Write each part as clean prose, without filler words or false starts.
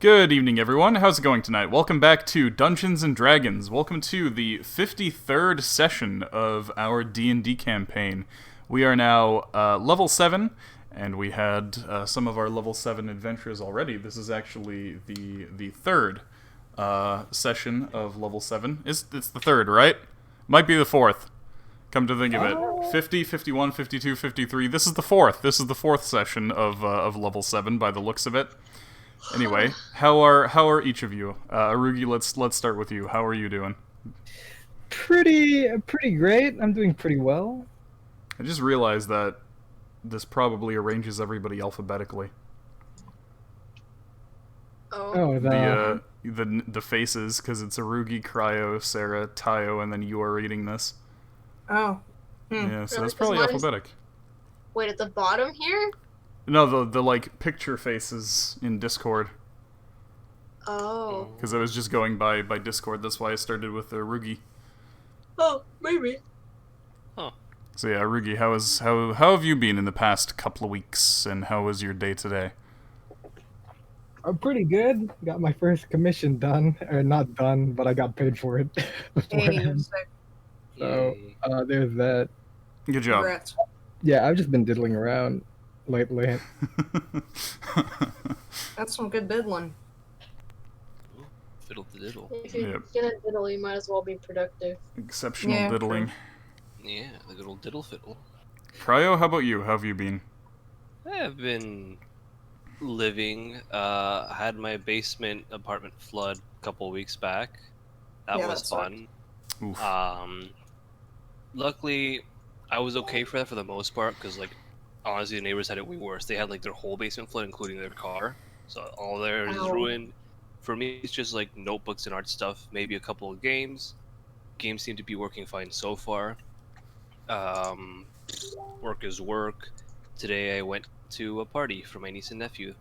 Good evening, everyone. How's it going tonight? Welcome back to Dungeons and Dragons. Welcome to the 53rd session of our D&D campaign. We are now level 7, and we had some of our level 7 adventures already. This is actually the third session of level 7. It's the third, right? Might be the fourth. Come to think of it. 50, 51, 52, 53. This is the fourth. This is the fourth session of level 7 by the looks of it. Anyway, how are each of you? Arugi, let's start with you. How are you doing? Pretty great. I'm doing pretty well. I just realized that this probably arranges everybody alphabetically. Oh, The faces, because it's Arugi, Cryo, Sarah, Tayo, and then you are reading this. Oh. Yeah, so Really? that's probably 'Cause mine is- alphabetic. Wait, at the bottom here? No, the like picture faces in Discord. Oh. Because I was just going by Discord. That's why I started with Arugi. Oh, maybe. So yeah, Arugi, how have you been in the past couple of weeks, and how was your day today? I'm pretty good. Got my first commission done, or not done, but I got paid for it. beforehand. So there's that. Good job. Congrats. Yeah, I've just been diddling around lately. That's some good diddling. Fiddle the diddle. If you're Yep. gonna diddle, you might as well be productive. Exceptional Yeah, diddling. Yeah, the good old diddle fiddle. Cryo, how about you? How have you been? I've been living. I had my basement apartment flood a couple weeks back. That Yeah, was that sucked. fun. Oof. Luckily, I was okay for that for the most part because, like, honestly, the neighbors had it way worse. They had like their whole basement flood, including their car. So all theirs is Ow. ruined. For me, it's just like notebooks and art stuff. Maybe a couple of games. Games seem to be working fine so far. Work is work. Today I went to a party for my niece and nephew,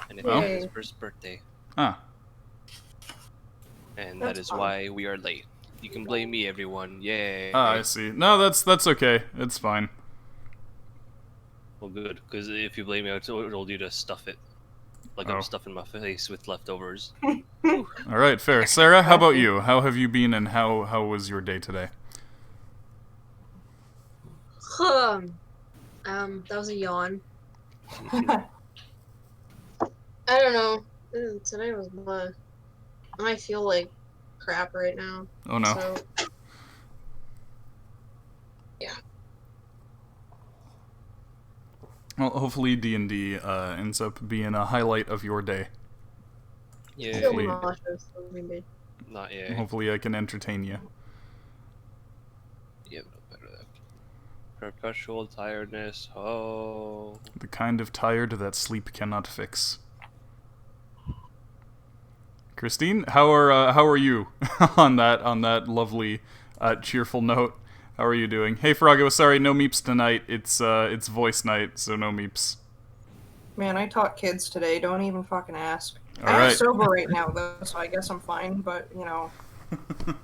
and it's Oh. his first birthday, Huh. and that That's is fun. why we are late. You can blame me, everyone. Yay! Ah, I see. No, that's okay. It's fine. Well, good, because if you blame me, I told you to stuff it, like Oh. I'm stuffing my face with leftovers. All right, fair. Sarah, how about you? How have you been, and how was your day today? That was a yawn. I don't know. Today was I feel like crap right now. Oh no. So, Well, hopefully D&D ends up being a highlight of your day. I Yeah, feel Hopefully. nauseous, so maybe. not yet. Hopefully I can entertain you. Yeah, no better that. Perpetual tiredness. Oh. The kind of tired that sleep cannot fix. Christine, how are you on that lovely cheerful note? How are you doing? Hey Froggo, sorry, no meeps tonight. It's voice night, so no meeps. Man, I taught kids today. Don't even fucking ask. All I'm right. sober right now, though, so I guess I'm fine. But,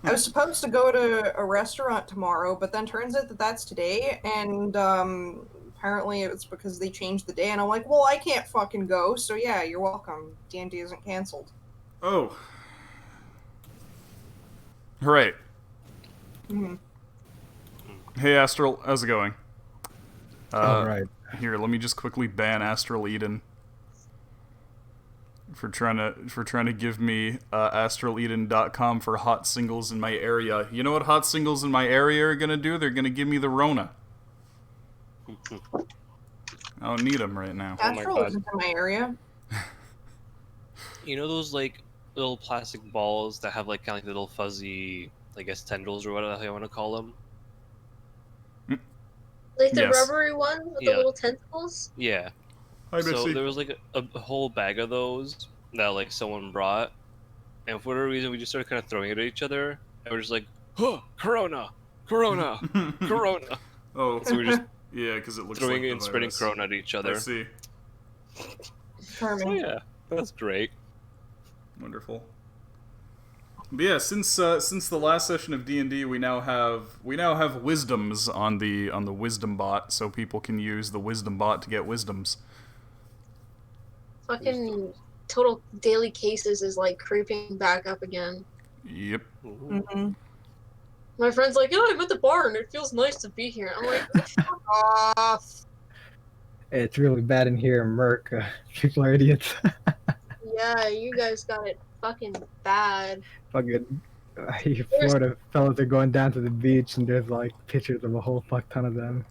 I was supposed to go to a restaurant tomorrow, but then turns out that that's today, and apparently it's because they changed the day, and I'm like, well, I can't fucking go, so yeah, you're welcome. D&D isn't canceled. Oh. Right. Mhm. Hey Astral, how's it going? All right. Here, let me just quickly ban Astral Eden for trying to give me astraleden.com for hot singles in my area. You know what hot singles in my area are gonna do? They're gonna give me the Rona. I don't need them right now. Oh my Astral God. isn't in my area. You know those like little plastic balls that have like kind of like little fuzzy, I guess tendrils or whatever I want to call them? Like the Yes. rubbery one with Yeah. the little tentacles? Yeah. Hi, So Missy. there was like a whole bag of those that like someone brought, and for whatever reason we just started kind of throwing it at each other, and we're just like, "Oh, Corona, Corona, Corona!" Oh, So we're just yeah, because it looks throwing like it the and spreading virus. Corona at each I other. see. Charming. So yeah, that's great. Wonderful. But yeah, since the last session of D&D, we now have wisdoms on the wisdom bot, so people can use the wisdom bot to get wisdoms. Fucking total daily cases is like creeping back up again. Yep. Mm-hmm. My friend's like, "Oh, I'm at the bar and it feels nice to be here." I'm like, "Fuck off." It's really bad in here in Merc. People are idiots. Yeah, you guys got it fucking bad. Fucking Florida fellas are going down to the beach and there's like pictures of a whole fuck ton of them.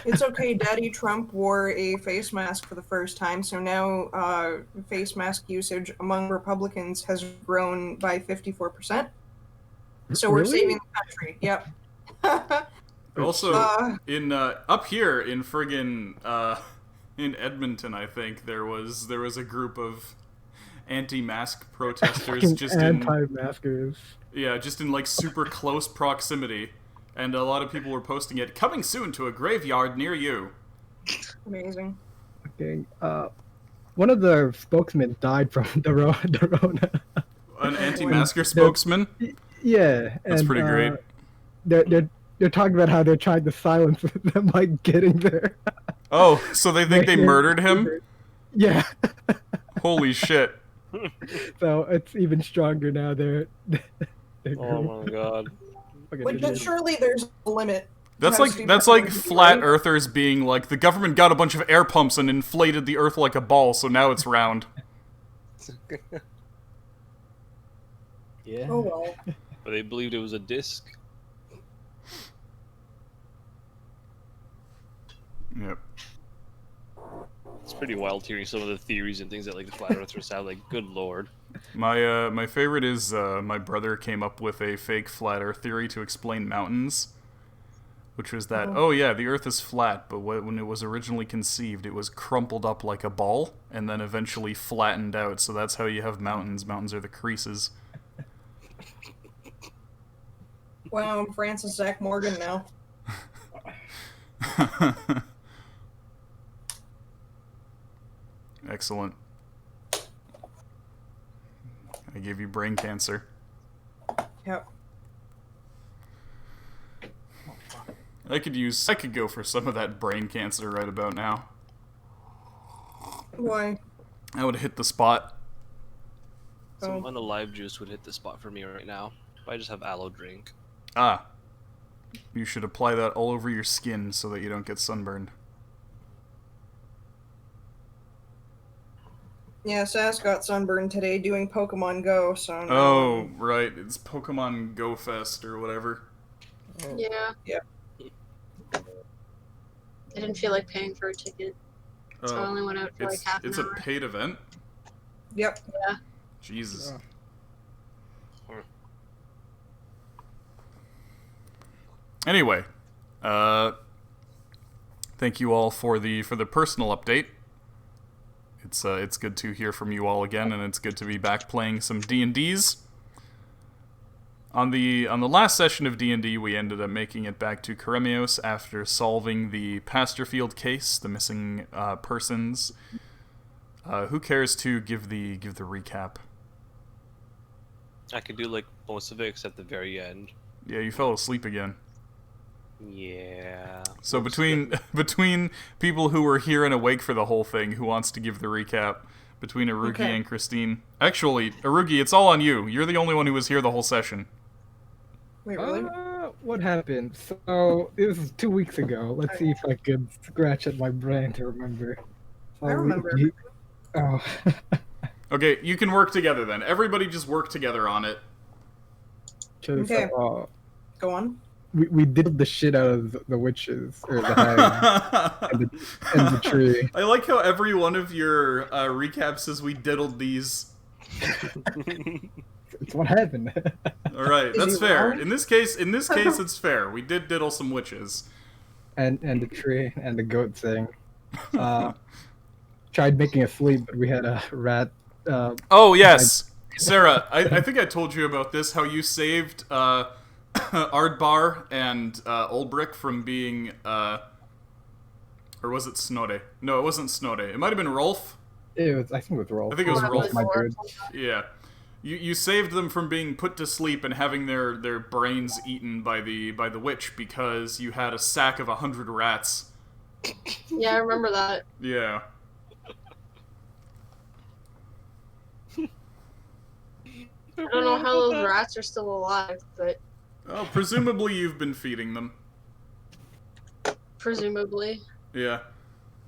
It's okay. Daddy Trump wore a face mask for the first time, so now face mask usage among Republicans has grown by 54%. So we're Really? saving the country. Yep. Also, in up here in friggin' in Edmonton, I think there was a group of anti-mask protesters just anti-maskers. just in like super close proximity, and a lot of people were posting it coming soon to a graveyard near you. Amazing. Okay. One of the spokesmen died from the Rona. An anti-masker spokesman. Yeah, That's and, pretty great. They're talking about how they're trying to silence them by getting there. Oh, so they think they murdered him? Yeah. Holy shit. So it's even stronger now. They're Oh my god. But surely there's a limit. That's like flat earthers being like, the government got a bunch of air pumps and inflated the earth like a ball, so now it's round. Yeah. Oh well. But they believed it was a disc. Yep. It's pretty wild hearing some of the theories and things that like the flat earthers have. Like, good lord. My favorite is my brother came up with a fake flat earth theory to explain mountains, which was that, oh yeah, the earth is flat, but when it was originally conceived, it was crumpled up like a ball, and then eventually flattened out, so that's how you have mountains. Mountains are the creases. Wow, I'm Francis Zach Morgan now. Excellent. I gave you brain cancer. Yep. I could go for some of that brain cancer right about now. Why? I would hit the spot. Some unalive juice would hit the spot for me right now. If I just have aloe drink. Ah. You should apply that all over your skin so that you don't get sunburned. Yeah, Sass got sunburned today doing Pokemon Go, so no. Oh, right. It's Pokemon Go Fest or whatever. Yeah. Yeah. I didn't feel like paying for a ticket, so I only went out for like half an It's hour. a paid event? Yep. Yeah. Jesus. Anyway, thank you all for the personal update. It's good to hear from you all again, and it's good to be back playing some D&Ds. On the last session of D&D, we ended up making it back to Karemios after solving the Pasterfield case, the missing persons. Who cares to give the recap? I could do like most of it except the very end. Yeah, you fell asleep again. Yeah. So between people who were here and awake for the whole thing, who wants to give the recap? Between Arugi and Christine. Actually, Arugi, it's all on you. You're the only one who was here the whole session. Wait, really? What happened? So it was 2 weeks ago. Let's see if I could scratch at my brain to remember. I remember. Oh. Okay, you can work together then. Everybody just work together on it. Okay. Go on. We did the shit out of the witches, or the hag, and the tree. I like how every one of your recaps says we diddled these. It's what happened. Alright, Is that's he fair. wrong? In this case, it's fair. We did diddle some witches. and the tree and the goat thing. Tried making it sleep, but we had a rat. Oh, yes! Sarah, I think I told you about this, how you saved Ardbar and Ulbrich from being, or was it Snorre? No, it wasn't Snorre. It might have been Rolf. I think it was Rolf. I think it was Rolf. My dude. Yeah. You saved them from being put to sleep and having their brains eaten by the witch because you had a sack of 100 rats. Yeah, I remember that. Yeah. I don't know how those rats are still alive, but Oh, presumably you've been feeding them. presumably. Yeah.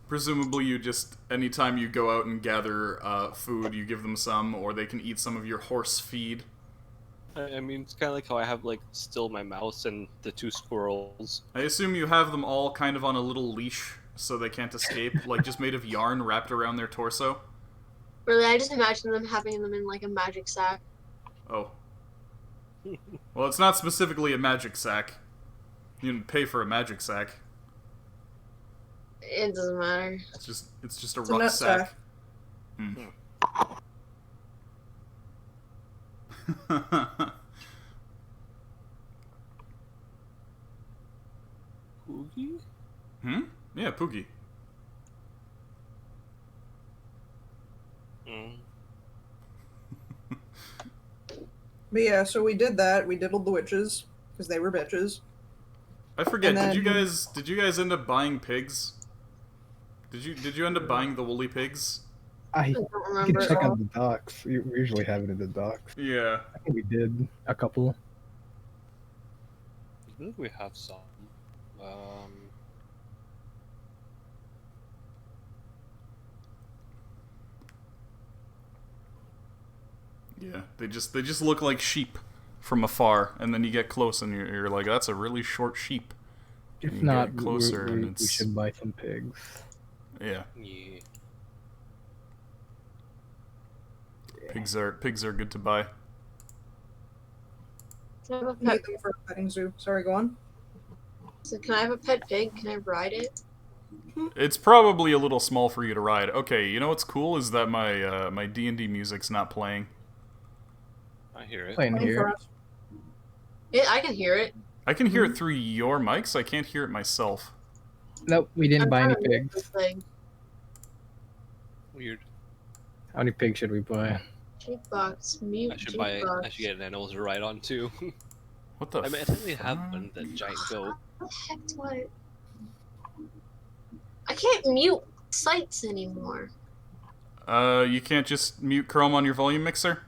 Presumably you just, anytime you go out and gather food, you give them some, or they can eat some of your horse feed. I mean, it's kind of like how I have, like, still my mouse and the 2 squirrels. I assume you have them all kind of on a little leash so they can't escape, like just made of yarn wrapped around their torso. Really, I just imagine them having them in like a magic sack. Oh. Well, it's not specifically a magic sack. You didn't pay for a magic sack. It doesn't matter. It's just a It's a nut rucksack. Poogie? Hmm? Yeah, Poogie. Mm. But yeah, so we did that. We diddled the witches because they were bitches. I forget. And Did then- you guys end up buying pigs? Did you end up buying the woolly pigs? I I don't You remember can at check all. out the docks. We usually have it in the docks. Yeah. I think we did a couple. I think we have some. Yeah. They just look like sheep from afar, and then you get close and you're like, that's a really short sheep. If You not, get closer and we it's- should buy some pigs. Yeah. Yeah. Pigs are good to buy. Can I have a Need pet? them for a petting zoo. Sorry, go on. So can I have a pet pig? Can I ride it? It's probably a little small for you to ride. Okay, you know what's cool is that my my D&D music's not playing. I hear it. Playing Waiting here. for us. I can hear it. I can hear it through your mics. I can't hear it myself. Nope, we didn't I'm buy any trying to mute pigs. this thing. Weird. How many pigs should we buy? Jukebox, mute I should buy it. jukebox. I should get an animal to ride on too. What the? I mean, I think we have fuck? one, the giant goat. What the heck do I can't mute sites anymore. You can't just mute Chrome on your volume mixer?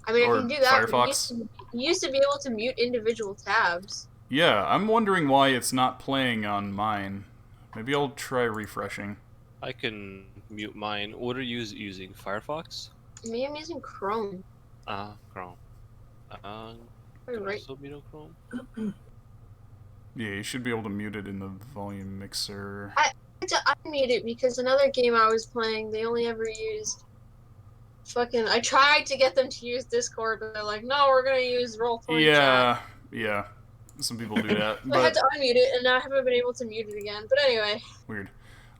I mean, Or I can do that. But Firefox? you used to be able to mute individual tabs. Yeah, I'm wondering why it's not playing on mine. Maybe I'll try refreshing. I can mute mine. What are you using? Firefox? Maybe I'm using Chrome. Chrome. Or Can I right. still mute on Chrome? Yeah, you should be able to mute it in the volume mixer. I had to unmute it because another game I was playing, they only ever used fucking. I tried to get them to use Discord, but they're like, "No, we're gonna use Roll20 chat." Yeah. Some people do that, So I had but to unmute it, and now I haven't been able to mute it again. But anyway, weird.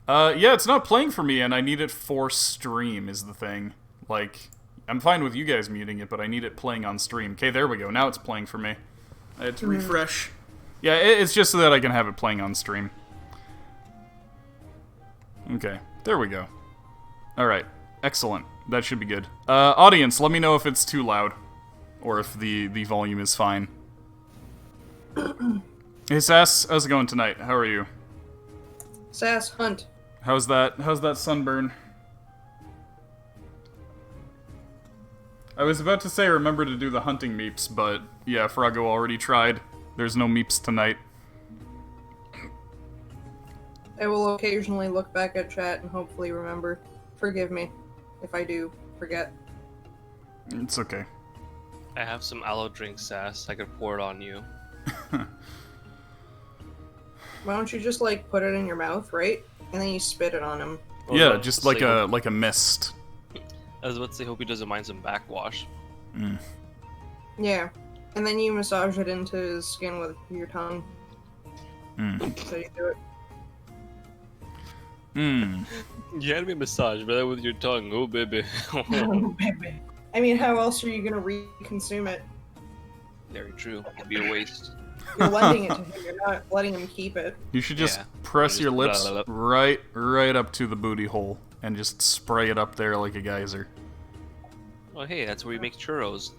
Yeah, it's not playing for me, and I need it for stream is the thing. Like, I'm fine with you guys muting it, but I need it playing on stream. Okay, there we go. Now it's playing for me. I had to refresh. Yeah, it's just so that I can have it playing on stream. Okay, there we go. Alright, excellent. That should be good. Audience, let me know if it's too loud. Or if the volume is fine. Hey Sass, how's it going tonight? How are you? Sass Hunt. How's that sunburn? I was about to say remember to do the hunting meeps, but yeah, Froggo already tried. There's no meeps tonight. I will occasionally look back at chat and hopefully remember. Forgive me if I do forget. It's okay. I have some aloe drink, Sass. I could pour it on you. Why don't you just like put it in your mouth, right? And then you spit it on him. Yeah, Well, just let's like say a mist. I was about to say, hope he doesn't mind some backwash. Mm. Yeah. And then you massage it into his skin with your tongue. Mm. So you do it. Mm. You had me massage, but that with your tongue. Oh, baby. I mean, how else are you gonna reconsume it? Very true. It'd be a waste. You're lending it to him. You're not letting him keep it. You should just Yeah. press Just your lips blah, blah, right up to the booty hole and just spray it up there like a geyser. Oh, hey, that's where we make churros.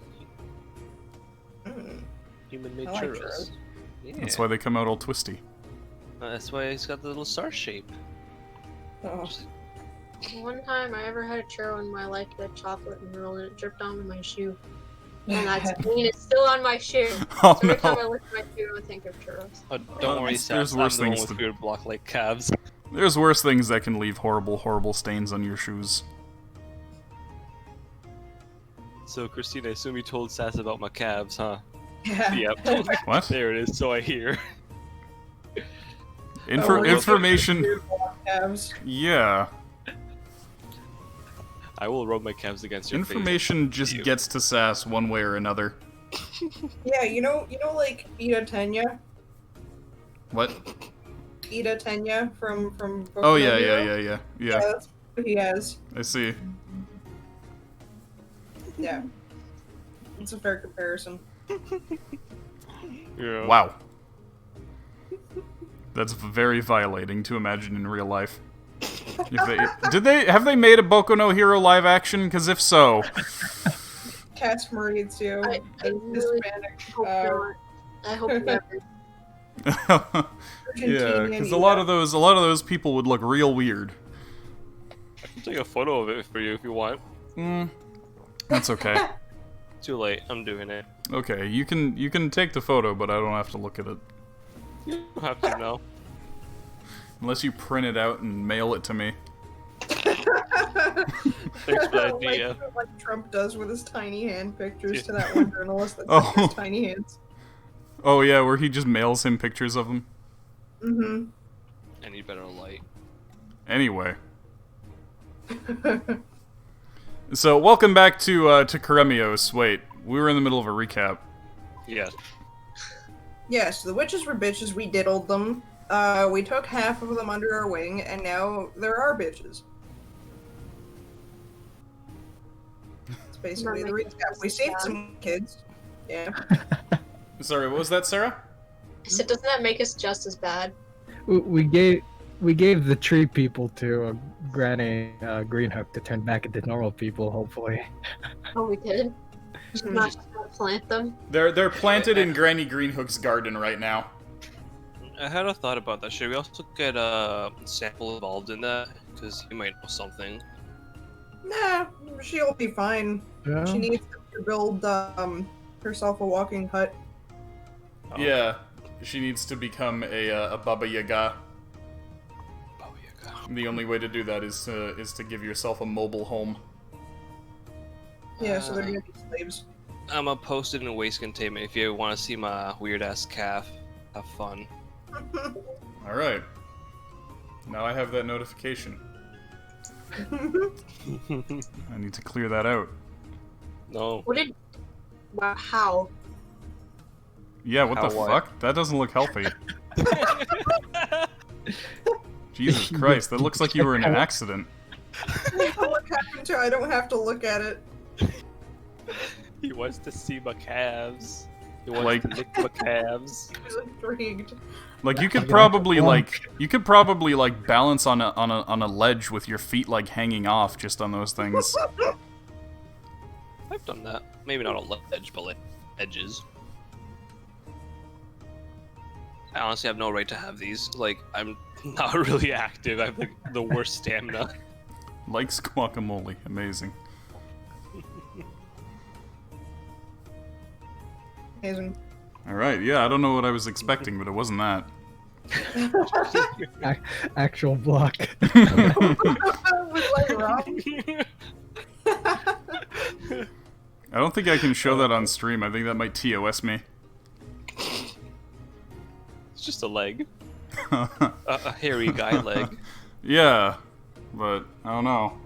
Mm. Human-made I like churros. churros. Yeah. That's why they come out all twisty. That's why it's got the little star shape. Oh. Just One time I ever had a churro in my life that had chocolate and roll and it dripped onto my shoe. And that stain is still on my shoe. Oh, So every time I no. look at my shoe, I think of churros. Oh, don't worry, There's Sass. worse I'm the one things with to- weird block-like calves. There's worse things that can leave horrible, horrible stains on your shoes. So, Christina, I assume you told Sass about my calves, huh? Yeah. Yep. What? There it is, so I hear. Information... Calves. Yeah. I will rub my calves against your Information just You. gets to Sass one way or another. Yeah, you know, like Ida Tenya? What? Ida Tenya from Boku Oh, no yeah, Hero? yeah. That's what he has. I see. Yeah. It's a fair comparison. Yeah. Wow. That's very violating to imagine in real life. Have they made a Boku no Hero live action? Because if so, Cats Marie too. I really Hispanic. hope not. I hope never. yeah, because a lot of those people would look real weird. I can take a photo of it for you if you want. That's okay. Too late. I'm doing it. Okay, you can take the photo, but I don't have to look at it You don't have to know. unless you print it out and mail it to me. Thanks for the idea. like Trump does with his tiny hand pictures to that one journalist that Oh. has tiny hands. Oh yeah, where he just mails him pictures of them. Mm-hmm. I need better light. Anyway, so welcome back to Karemios. Wait, we were in the middle of a recap. Yeah. Yes, the witches were bitches. We diddled them. We took half of them under our wing, and now there are bitches. It's basically the recap. We saved some kids. Yeah. Sorry, what was that, Sarah? I said, doesn't that make us just as bad? We gave the tree people to Granny Greenhook to turn back into normal people, hopefully. Oh, we did? Not just gonna plant them? They're planted in Granny Greenhook's garden right now. I had a thought about that. Should we also get a sample involved in that? Because he might know something. Nah, she'll be fine. Yeah. She needs to build herself a walking hut. Oh. Yeah, she needs to become a Baba Yaga. Baba Yaga. The only way to do that is to give yourself a mobile home. Yeah, so they're gonna be slaves. I'm gonna post it in waste containment if you want to see my weird ass calf. Have fun. All right. Now I have that notification. I need to clear that out. No. What did... Wow, how? Yeah, what How the what? fuck? That doesn't look healthy. Jesus Christ, that looks like you were in an accident. What happened to? I don't have to look at it. He wants to see my calves. He wants Like- to lick my calves. I was intrigued. Like you could I got probably the like balance on a ledge with your feet like hanging off just on those things. I've done that. Maybe not on ledge, but like edges. I honestly have no right to have these. Like, I'm not really active. I have like the worst stamina. Likes guacamole, amazing. Amazing. All right, yeah, I don't know what I was expecting, but it wasn't that. Actual block. Was like wrong. I don't think I can show that on stream. I think that might TOS me. It's just a leg. A hairy guy leg. Yeah, but I don't know.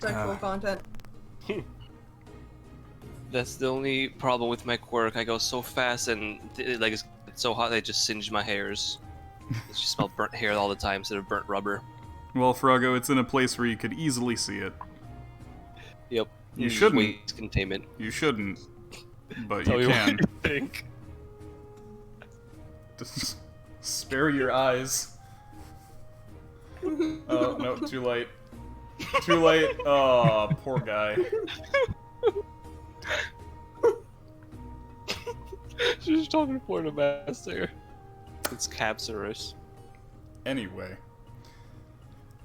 Sexual content. That's the only problem with my quirk. I go so fast and like it's so hot they just singe my hairs. I just smell burnt hair all the time instead of burnt rubber. Well, Froggo, it's in a place where you could easily see it. Yep. You Just shouldn't. waste containment. You shouldn't, but Tell you me can. what you think. Just spare your eyes. Oh, no, too late. Too late. Oh, poor guy. She's talking for the master. It's Capsaurus. Anyway.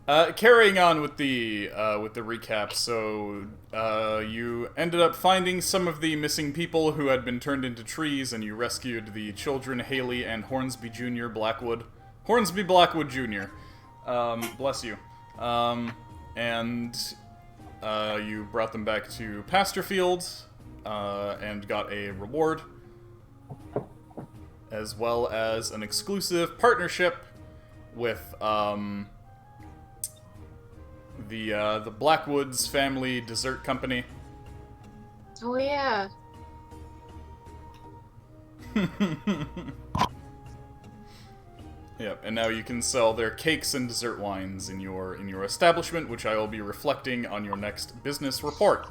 Carrying on with the recap, so you ended up finding some of the missing people who had been turned into trees, and you rescued the children Haley and Hornsby Jr. Hornsby Blackwood Jr. Bless you. And you brought them back to Pasterfield and got a reward, as well as an exclusive partnership with the Blackwoods Family Dessert Company. Oh yeah. Yep, and now you can sell their cakes and dessert wines in your establishment, which I will be reflecting on your next business report.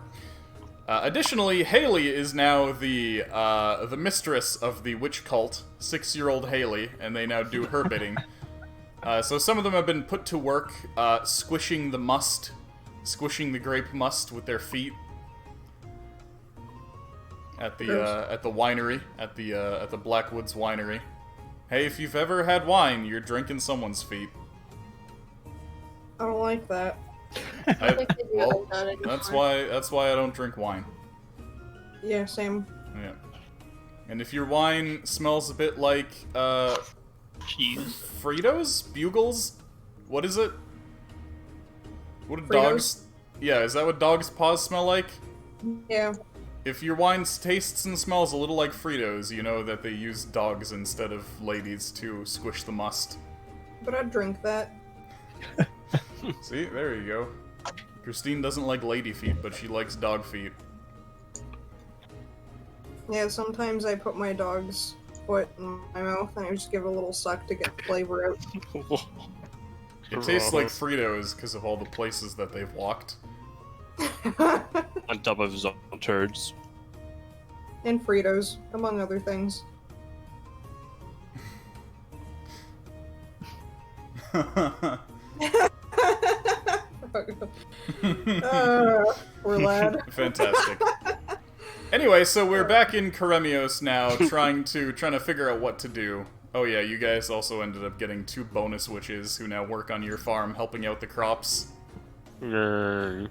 Additionally, Haley is now the mistress of the witch cult, 6-year-old Haley, and they now do her bidding. So some of them have been put to work squishing the grape must with their feet at the winery, at the Blackwoods winery. Hey, if you've ever had wine, you're drinking someone's feet. I don't like that. Well, that's why I don't drink wine. Yeah, same. Yeah. And if your wine smells a bit like Cheese. Fritos? Bugles? What is it? What do Fritos? dogs... Yeah, is that what dogs' paws smell like? Yeah. If your wine tastes and smells a little like Fritos, you know that they use dogs instead of ladies to squish the must. But I'd drink that. See, there you go. Christine doesn't like lady feet, but she likes dog feet. Yeah, sometimes I put my dog's foot in my mouth and I just give it a little suck to get flavor out. It tastes like Fritos because of all the places that they've walked. On top of his own turds. And Fritos, among other things. Poor lad. Fantastic. Anyway, so we're back in Karemios now, trying to figure out what to do. Oh yeah, you guys also ended up getting 2 bonus witches who now work on your farm, helping out the crops. Yay.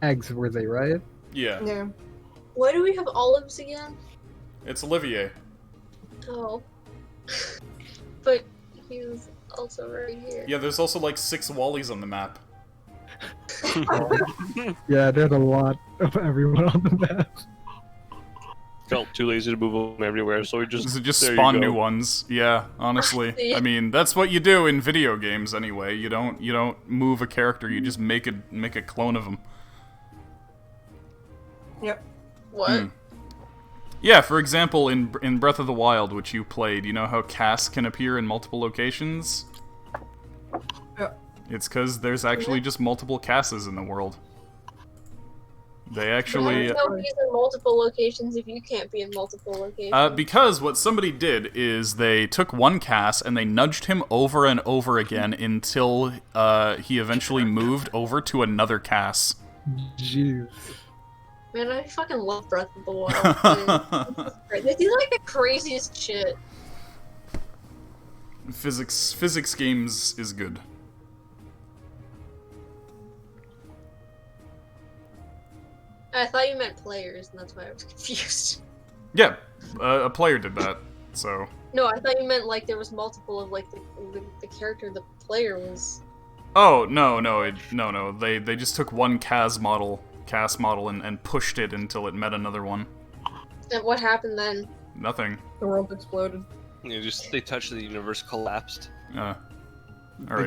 Eggs were they, right? Yeah, Yeah. Why do we have olives again? it's Olivier. Oh. But he's also right here. Yeah, there's also like 6 Wallies on the map. Yeah, there's a lot of everyone on the map. Felt too lazy to move them everywhere, so we just Just there you spawn go. new ones. Yeah, honestly. I mean, that's what you do in video games anyway. You don't move a character, you just make a clone of them. Yep. What? Hmm. Yeah, for example, in Breath of the Wild, which you played, you know how Cass can appear in multiple locations? Yep. It's because there's actually just multiple Casses in the world. They How actually... do you know he's in multiple locations if you can't be in multiple locations? because what somebody did is they took one Cass and they nudged him over and over again until he eventually moved over to another Cass. Jeez. Man, I fucking love Breath of the Wild. They do like the craziest shit. Physics games is good. I thought you meant players, and that's why I was confused. Yeah, a player did that, so... No, I thought you meant like there was multiple of like the character the player was. Oh, no, they just took one Cass model and pushed it until it met another one. And what happened then? Nothing. The world exploded. They touched the universe, collapsed. Alright.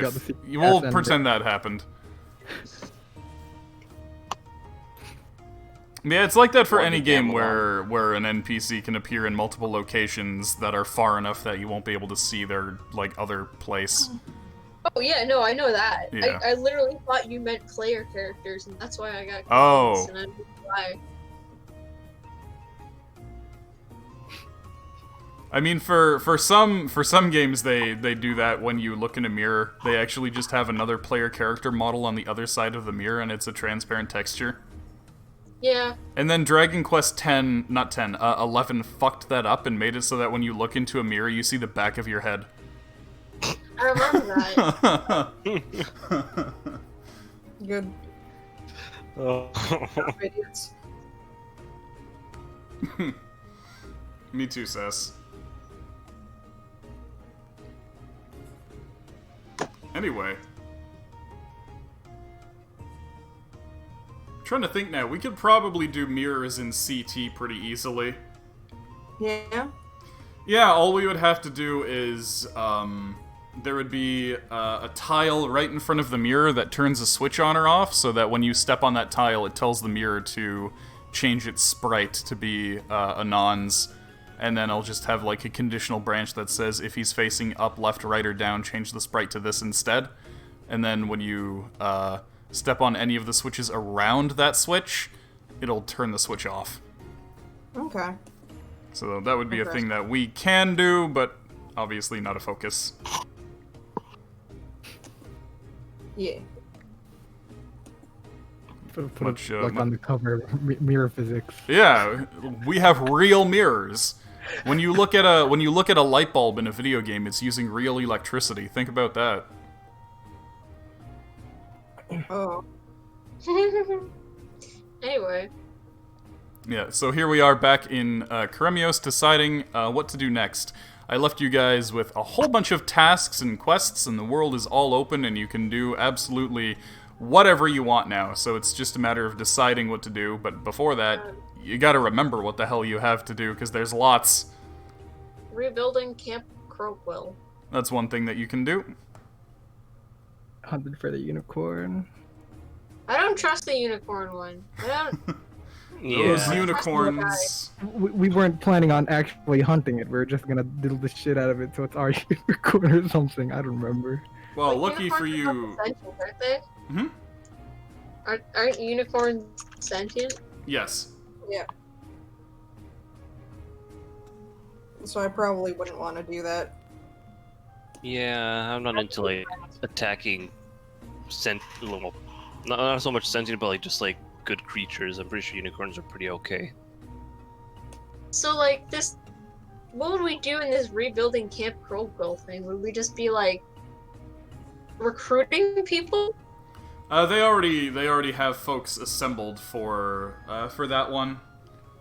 got the We'll CF pretend that happened. Yeah, it's like that for any game where an NPC can appear in multiple locations that are far enough that you won't be able to see their, like, other place. Oh yeah, no, I know that. Yeah. I literally thought you meant player characters, and that's why I got confused. Oh. And I don't know why. I mean, for some games they do that when you look in a mirror. They actually just have another player character model on the other side of the mirror, and it's a transparent texture. Yeah. And then Dragon Quest 11 fucked that up and made it so that when you look into a mirror, you see the back of your head. I remember that. Good. Oh. Idiots. Me too, Sess. Anyway. Trying to think now, we could probably do mirrors in CT pretty easily. Yeah. Yeah, all we would have to do is, there would be a tile right in front of the mirror that turns a switch on or off, so that when you step on that tile, it tells the mirror to change its sprite to be a nonce, and then I'll just have, like, a conditional branch that says if he's facing up, left, right, or down, change the sprite to this instead. And then when you, step on any of the switches around that switch, it'll turn the switch off. Okay. So that would be a thing that we can do, but obviously not a focus. Yeah. Put Much, it, like on the cover, mirror physics. Yeah, we have real mirrors. When you look at a light bulb in a video game, it's using real electricity. Think about that. Oh. Anyway. Yeah, so here we are back in Karemios deciding what to do next. I left you guys with a whole bunch of tasks and quests, and the world is all open, and you can do absolutely whatever you want now. So it's just a matter of deciding what to do, but before that, you gotta remember what the hell you have to do, because there's lots. Rebuilding Camp Crowquill. That's one thing that you can do. Hunted for the unicorn. I don't trust the unicorn one. I don't. Those Yeah. unicorns... We weren't planning on actually hunting it. We were just gonna diddle the shit out of it so it's our unicorn or something. I don't remember. Well, Like, lucky for unicorns you... are sentient, aren't they? Hmm? Aren't unicorns sentient? Yes. Yeah. So I probably wouldn't want to do that. Yeah, I'm not into like attacking not so much sentient, but like just like good creatures. I'm pretty sure unicorns are pretty okay. So, like, what would we do in this rebuilding Camp Crowquill thing? Would we just be, like, recruiting people? They already have folks assembled for that one.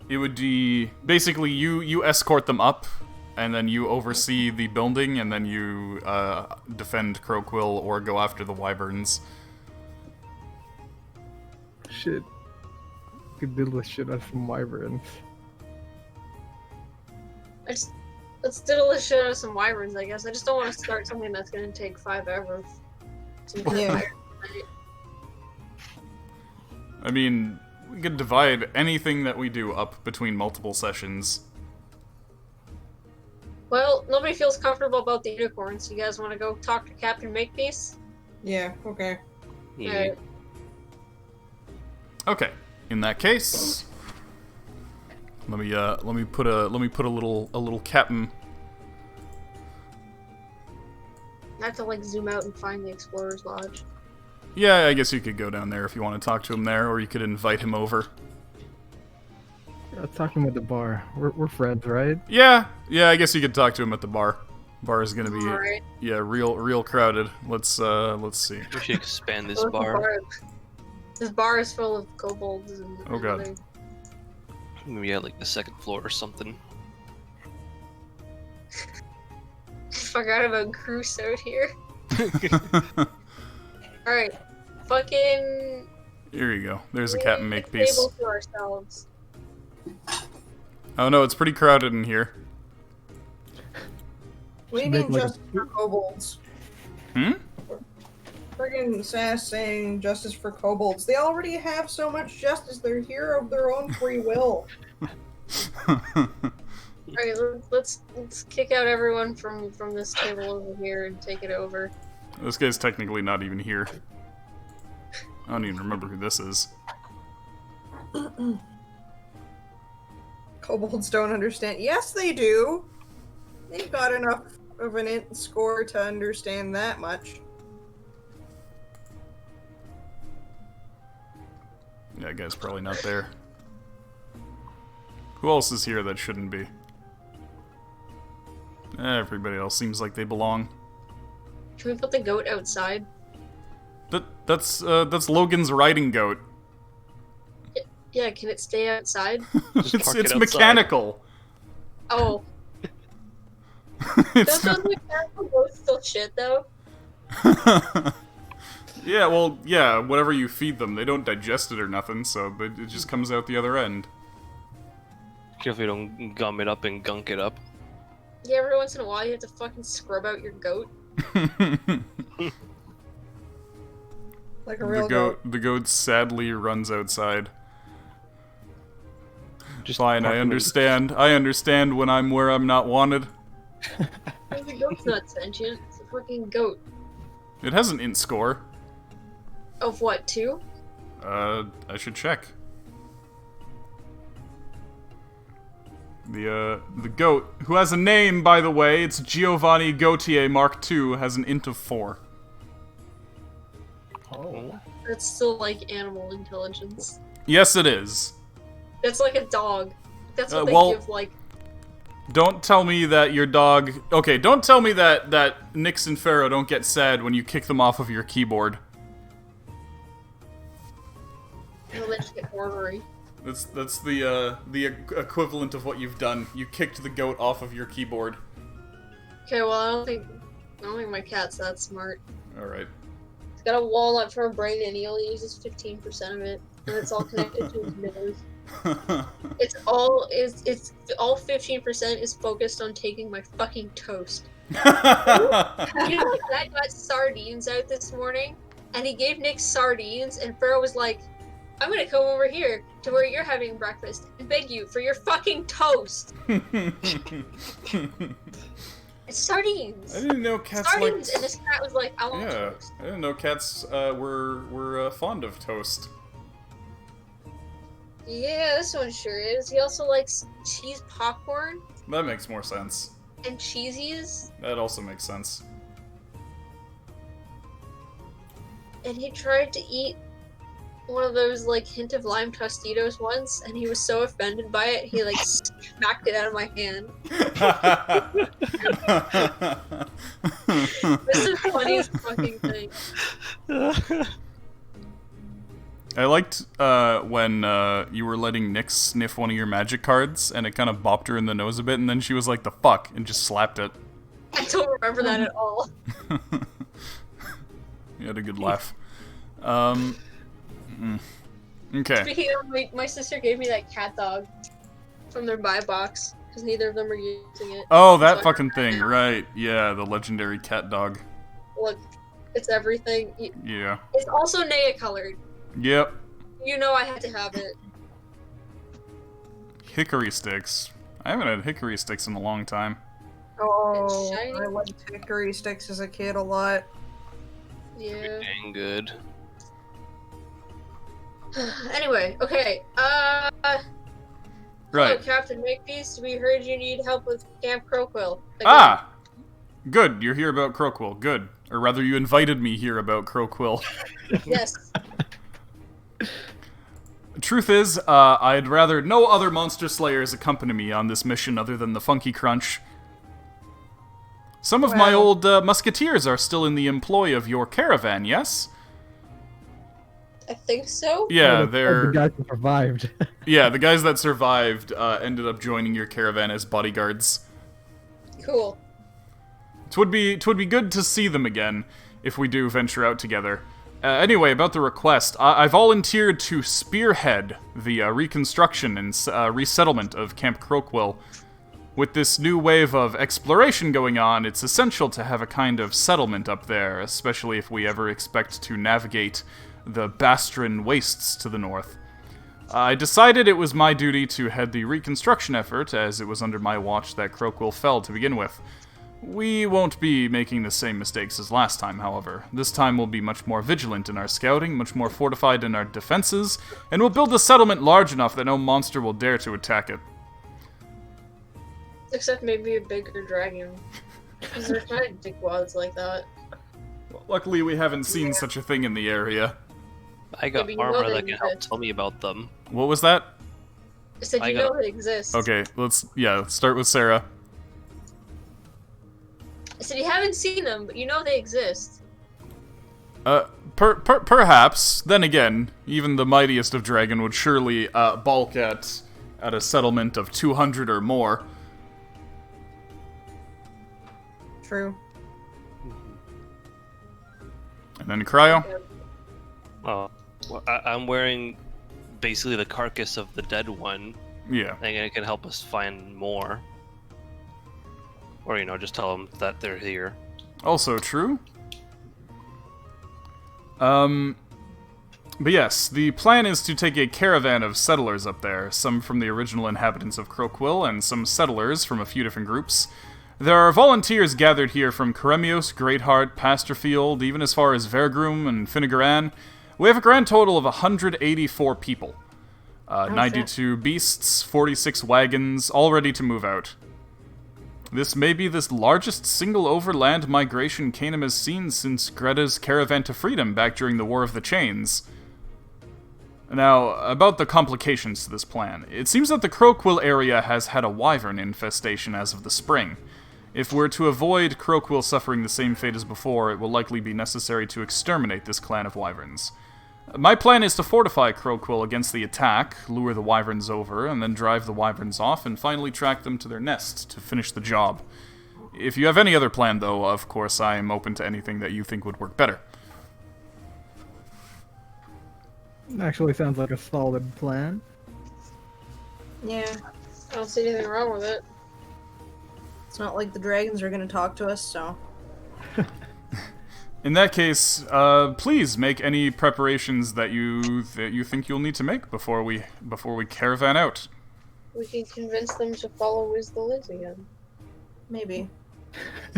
It would be basically you escort them up, and then you oversee the building, and then you defend Crowquill or go after the wyverns. Shit. Could diddle the shit out of some wyverns. Let's diddle the shit out of some wyverns, I guess. I just don't want to start something that's gonna take 5 hours. Yeah. I mean, we could divide anything that we do up between multiple sessions. Well, nobody feels comfortable about the unicorns. You guys want to go talk to Captain Makepeace? Yeah, okay. Yeah. Alright. Okay. In that case, let me put a little captain. I have to, like, zoom out and find the Explorer's Lodge. Yeah, I guess you could go down there if you want to talk to him there, or you could invite him over. Let's talk to him at the bar. We're friends, right? Yeah, I guess you could talk to him at the bar. Bar is gonna be Alright. real crowded. Let's see. We should expand this Well, bar. This bar is full of kobolds and Oh, God. other- Maybe at like the second floor or something. Forgot about Groose out here. Alright. Fucking... Here you go. There's a we Captain need the Makepeace. table to ourselves. Oh no, it's pretty crowded in here. We Should need make, like, justice for kobolds. Hmm? Friggin' Sass saying justice for kobolds. They already have so much justice. They're here of their own free will. Alright, let's kick out everyone from this table over here and take it over. This guy's technically not even here. I don't even remember who this is. Kobolds don't understand. Yes, they do. They've got enough of an int score to understand that much. Yeah, that guy's probably not there. Who else is here that shouldn't be? Everybody else seems like they belong. Can we put the goat outside? That's Logan's riding goat. Yeah, can it stay outside? Just it's park it outside. mechanical. Oh. It's Those mechanical goats still shit, though? Yeah, well, yeah, whatever you feed them, they don't digest it or nothing, so it just comes out the other end. Careful you don't gum it up and gunk it up. Yeah, every once in a while you have to fucking scrub out your goat. Like a real goat. The goat sadly runs outside. Just Fine, park I him in- understand. I understand when I'm where I'm not wanted. The goat's not sentient. It's a fucking goat. It has an int score. Of what, 2? I should check. The goat, who has a name, by the way, it's Giovanni Gautier Mark II, has an int of 4. Oh. That's still like animal intelligence. Yes, it is. That's like a dog. That's what they well- give, like... Don't tell me that your dog... Okay, don't tell me that Nyx and Pharaoh don't get sad when you kick them off of your keyboard. Well, they just get ornery. That's the equivalent of what you've done. You kicked the goat off of your keyboard. Okay, well, I don't think my cat's that smart. Alright. He's got a walnut for a brain and he only uses 15% of it. And it's all connected to his nose. It's all 15% is focused on taking my fucking toast. You know, like that got sardines out this morning, and he gave Nick sardines, and Pharaoh was like, I'm gonna come over here to where you're having breakfast and beg you for your fucking toast. It's sardines. I didn't know cats Sardines, liked... and this cat was like, I want Yeah, toast. I didn't know cats were fond of toast. Yeah, this one sure is. He also likes cheese popcorn That makes more sense. and cheesies. That also makes sense. And he tried to eat one of those like hint of lime Tostitos once, and he was so offended by it, he like smacked it out of my hand. This is the funniest fucking thing. I liked when you were letting Nyx sniff one of your magic cards, and it kind of bopped her in the nose a bit, and then she was like, "The fuck," and just slapped it. I don't remember that at all. You had a good laugh. Okay. Speaking of, my sister gave me that cat dog from their buy box, because neither of them are using it. Oh, that So I fucking have it thing, now. right. Yeah, the legendary cat dog. Look, it's everything. Yeah. It's also Naya colored. Yep. You know I had to have it. Hickory sticks. I haven't had hickory sticks in a long time. Oh, It's shiny. I liked hickory sticks as a kid a lot. Yeah. Dang good. Anyway, okay. Hello, Right. Captain Makepeace. We heard you need help with Camp Crowquill. Again. Ah! Good, you're here about Crowquill. Good. Or rather, you invited me here about Crowquill. Yes. Truth is, I'd rather no other monster slayers accompany me on this mission other than the Funky Crunch. Some of my Well- old musketeers are still in the employ of your caravan, yes? I think so. Yeah, The they're... guys who survived. Yeah, the guys that survived ended up joining your caravan as bodyguards. Cool. Twould be good to see them again, if we do venture out together. Anyway, about the request, I volunteered to spearhead the reconstruction and resettlement of Camp Crowquill. With this new wave of exploration going on, it's essential to have a kind of settlement up there, especially if we ever expect to navigate the Bastron Wastes to the north. I decided it was my duty to head the reconstruction effort, as it was under my watch that Crowquill fell to begin with. We won't be making the same mistakes as last time, however. This time we'll be much more vigilant in our scouting, much more fortified in our defenses, and we'll build a settlement large enough that no monster will dare to attack it. Except maybe a bigger dragon. Because there's giant dickwads like that. Luckily, we haven't seen such a thing in the area. I got Maybe you know armor they that can help exist. tell me about them. What was that? I said I you got- know it exists. Okay, let's start with Sarah. I said you haven't seen them, but you know they exist. Perhaps. Then again, even the mightiest of dragon would surely balk at a settlement of 200 or more. True. And then Cryo? Well, I'm wearing basically the carcass of the dead one. Yeah. And it can help us find more. Or, just tell them that they're here. Also true. But yes, the plan is to take a caravan of settlers up there, some from the original inhabitants of Croquill, and some settlers from a few different groups. There are volunteers gathered here from Karemios, Greatheart, Pasterfield, even as far as Vergrum and Finnegaran. We have a grand total of 184 people. 92 beasts, 46 wagons, all ready to move out. This may be the largest single overland migration Canaan has seen since Greta's caravan to freedom back during the War of the Chains. Now, about the complications to this plan. It seems that the Croquill area has had a wyvern infestation as of the spring. If we're to avoid Croquill suffering the same fate as before, it will likely be necessary to exterminate this clan of wyverns. My plan is to fortify Croquill against the attack, lure the wyverns over, and then drive the wyverns off, and finally track them to their nest to finish the job. If you have any other plan, though, of course, I am open to anything that you think would work better. Actually sounds like a solid plan. Yeah. I don't see anything wrong with it. It's not like the dragons are gonna talk to us, so. In that case, please make any preparations that you think you'll need to make before we caravan out. We can convince them to follow Wiz the Liz again. Maybe.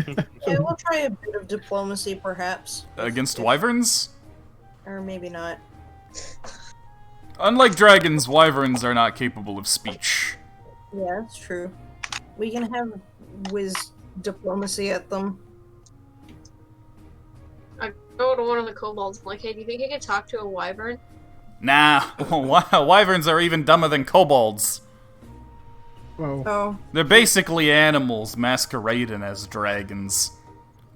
Yeah, we'll try a bit of diplomacy, perhaps. Against wyverns? Or maybe not. Unlike dragons, wyverns are not capable of speech. Yeah, that's true. We can have whiz diplomacy at them. I go to one of the kobolds, like, hey, do you think you could talk to a wyvern? Nah, wyverns are even dumber than kobolds. Whoa. Oh. They're basically animals masquerading as dragons.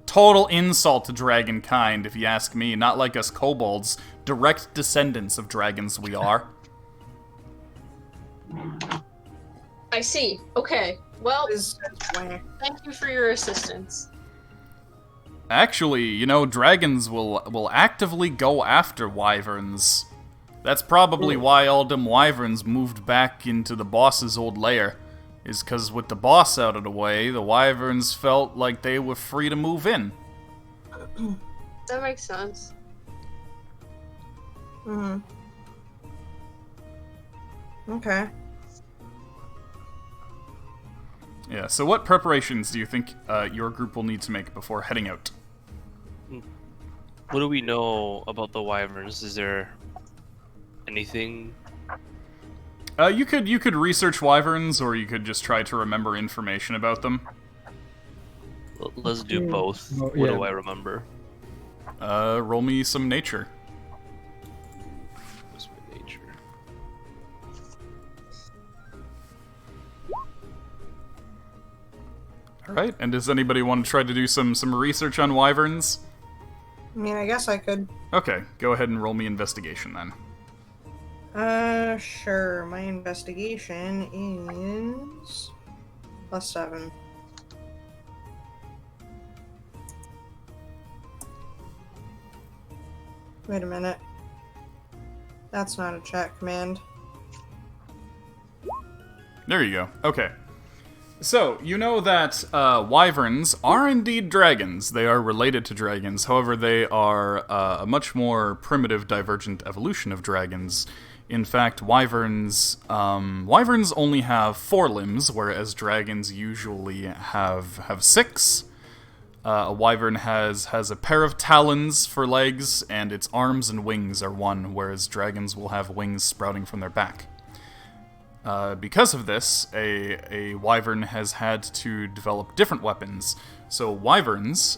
Total insult to dragonkind, if you ask me. Not like us kobolds. Direct descendants of dragons we are. I see. Okay. Well, Why? thank you for your assistance. Actually, dragons will actively go after wyverns. That's probably why all them wyverns moved back into the boss's old lair. Is because with the boss out of the way, the wyverns felt like they were free to move in. That makes sense. Mm-hmm. Okay. Yeah, so what preparations do you think your group will need to make before heading out? What do we know about the wyverns? Is there anything? You could research wyverns, or you could just try to remember information about them. Let's do both. Well, What yeah. do I remember? Roll me some nature. What's my nature? Alright, and does anybody want to try to do some research on wyverns? I mean, I guess I could. Okay, go ahead and roll me investigation then. Sure. My investigation is +7. Wait a minute. That's not a chat command. There you go. Okay. So, you know that wyverns are indeed dragons. They are related to dragons. However, they are a much more primitive, divergent evolution of dragons. In fact, wyverns only have 4 limbs, whereas dragons usually have 6. A wyvern has a pair of talons for legs, and its arms and wings are 1, whereas dragons will have wings sprouting from their back. Because of this, a wyvern has had to develop different weapons. So wyverns,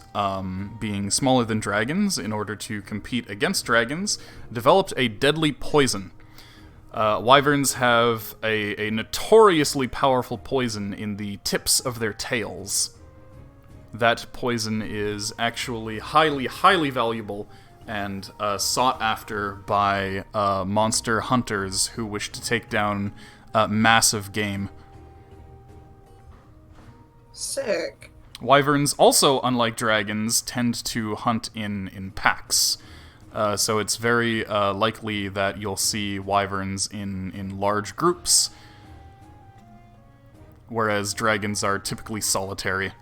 being smaller than dragons, in order to compete against dragons, developed a deadly poison. Wyverns have a notoriously powerful poison in the tips of their tails. that poison is actually highly, highly valuable and sought after by monster hunters who wish to take down massive game. Sick. Wyverns, also unlike dragons, tend to hunt in packs. So it's very likely that you'll see wyverns in large groups, whereas dragons are typically solitary.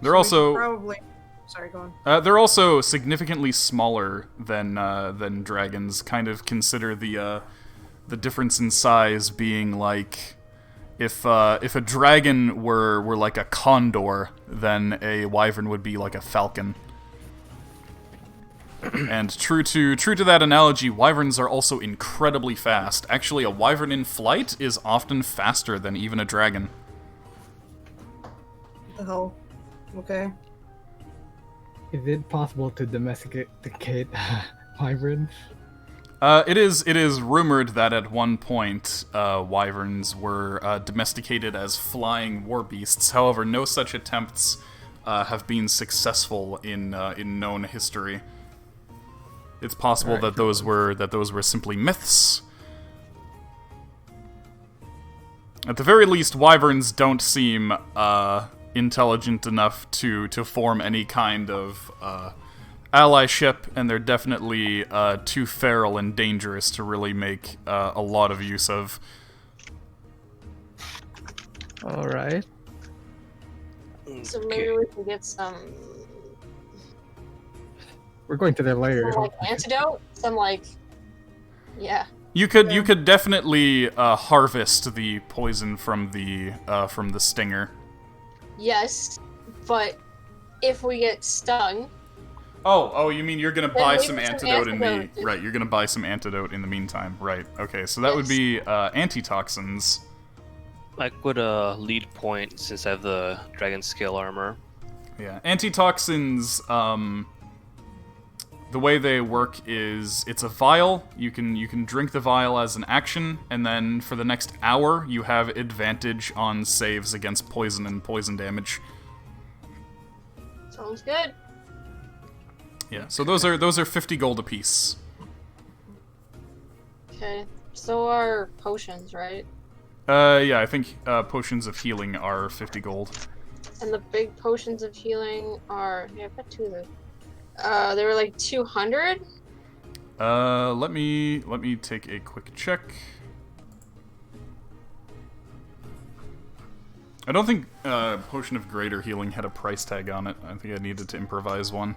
They're also Probably. Sorry, go on. they're also significantly smaller than dragons. Kind of consider the difference in size being like if a dragon were like a condor, then a wyvern would be like a falcon. And true to that analogy, wyverns are also incredibly fast. Actually, a wyvern in flight is often faster than even a dragon. What the hell? Okay. Is it possible to domesticate wyverns? It is rumored that at one point wyverns were domesticated as flying war beasts. However, no such attempts have been successful in known history. It's possible that those were simply myths. At the very least, wyverns don't seem intelligent enough to form any kind of allyship, and they're definitely too feral and dangerous to really make a lot of use of. All right. So maybe we can get some We're going to their lair. like antidote, yeah. You could definitely harvest the poison from the stinger. Yes, but if we get stung, Oh, you mean you're gonna Then buy maybe some some antidote in the antidote. right? You're gonna buy some antidote in the meantime, right? Okay, so that would Yes. be antitoxins. I could lead point since I have the dragon scale armor. Yeah, antitoxins. The way they work is it's a vial. You can drink the vial as an action, and then for the next hour you have advantage on saves against poison and poison damage. sounds good. Yeah, so those are 50 gold apiece. Okay, so are potions, right? Yeah, I think potions of healing are 50 gold. And the big potions of healing are I've got two of them. They were like 200. Let me take a quick check. I don't think Potion of Greater Healing had a price tag on it. I think I needed to improvise one.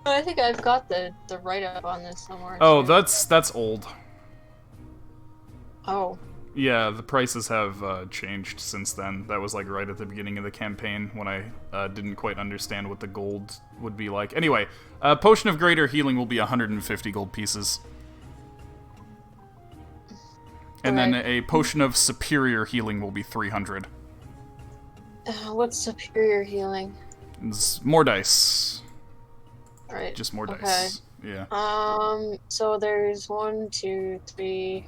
I think I've got the write-up on this somewhere. Oh, too. that's old. Oh, Yeah, the prices have changed since then. That was like right at the beginning of the campaign when I didn't quite understand what the gold would be like. Anyway, Potion of Greater Healing will be 150 gold pieces. And then a Potion of Superior Healing will be 300. what's superior healing? It's more dice. Right. Just more Okay. dice. Yeah. So there's 1, 2, 3,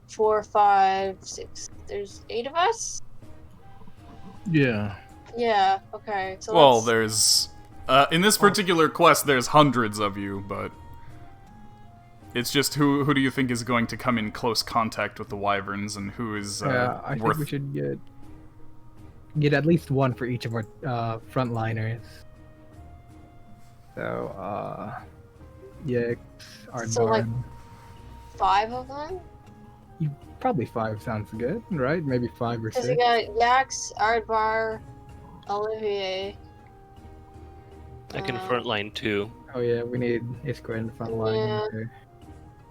4, 5, 6. There's 8 of us. Yeah. Yeah. Okay. So Well, that's- there's in this particular quest, there's hundreds of you, but it's just who do you think is going to come in close contact with the wyverns, and who is Yeah, I worth? think we should get at least one for each of our frontliners. So, Yix, Aardvarn. So, like- 5 of them. Probably 5 sounds good, right? Maybe 5 or Because 6. we got Yax, Aardvar, Olivier. I can Uh, frontline too. Oh yeah, we need Iskra in the front line. Yeah. for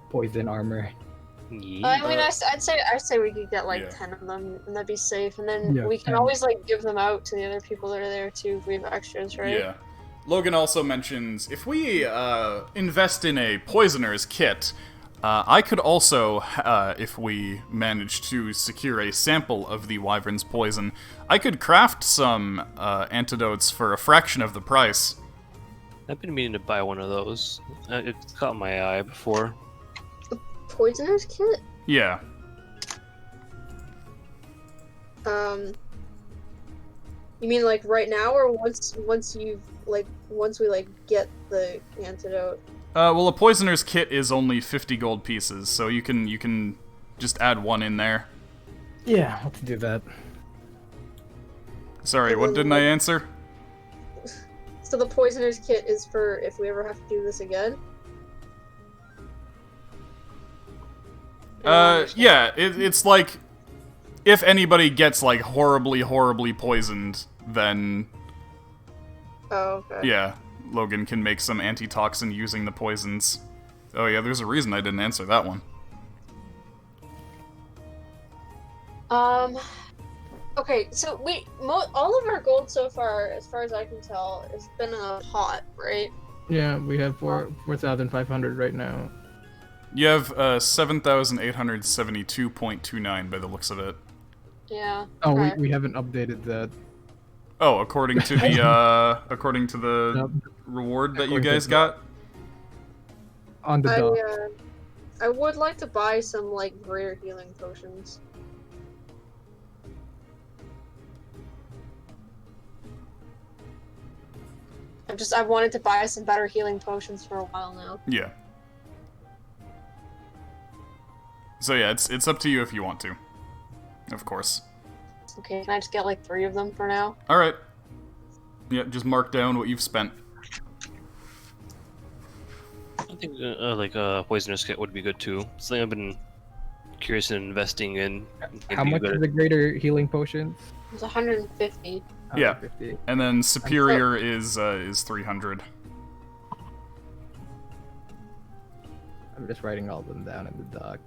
poison armor. Yeah. I mean, I'd say we could get like Yeah. 10 of them, and that'd be safe. And then Yeah, we can 10. always like give them out to the other people that are there too if we have extras, right? Yeah. Logan also mentions if we invest in a poisoner's kit, I could also, if we manage to secure a sample of the wyvern's poison, I could craft some antidotes for a fraction of the price. I've been meaning to buy one of those. It's caught my eye before. Poisoner's kit. Yeah. You mean like right now, or once we like get the antidote? Well, a poisoner's kit is only 50 gold pieces, so you can just add one in there. Yeah, let's do that. Sorry, what didn't I answer? So the poisoner's kit is for if we ever have to do this again? Yeah, it's like, if anybody gets, like, horribly, horribly poisoned, then, Oh, okay. yeah, Logan can make some antitoxin using the poisons. Oh yeah, there's a reason I didn't answer that one. Okay, so all of our gold so far, as far as I can tell, has been a pot, right? Yeah, we have 4,500 right now. You have 7,872.29 by the looks of it. Yeah. Oh, okay. we haven't updated that. Oh, according to the Nope. reward that you According to guys the- got. On the dock. I would like to buy some like greater healing potions. I wanted to buy some better healing potions for a while now. Yeah. So yeah, it's up to you if you want to. Of course. Okay, can I just get like 3 of them for now? Alright. Yeah, just mark down what you've spent. I think like a poisoner's kit would be good too. Something I've been curious in investing in. How much are the greater healing potions? It's 150. Yeah. 50. And then superior is 300. I'm just writing all of them down in the dock.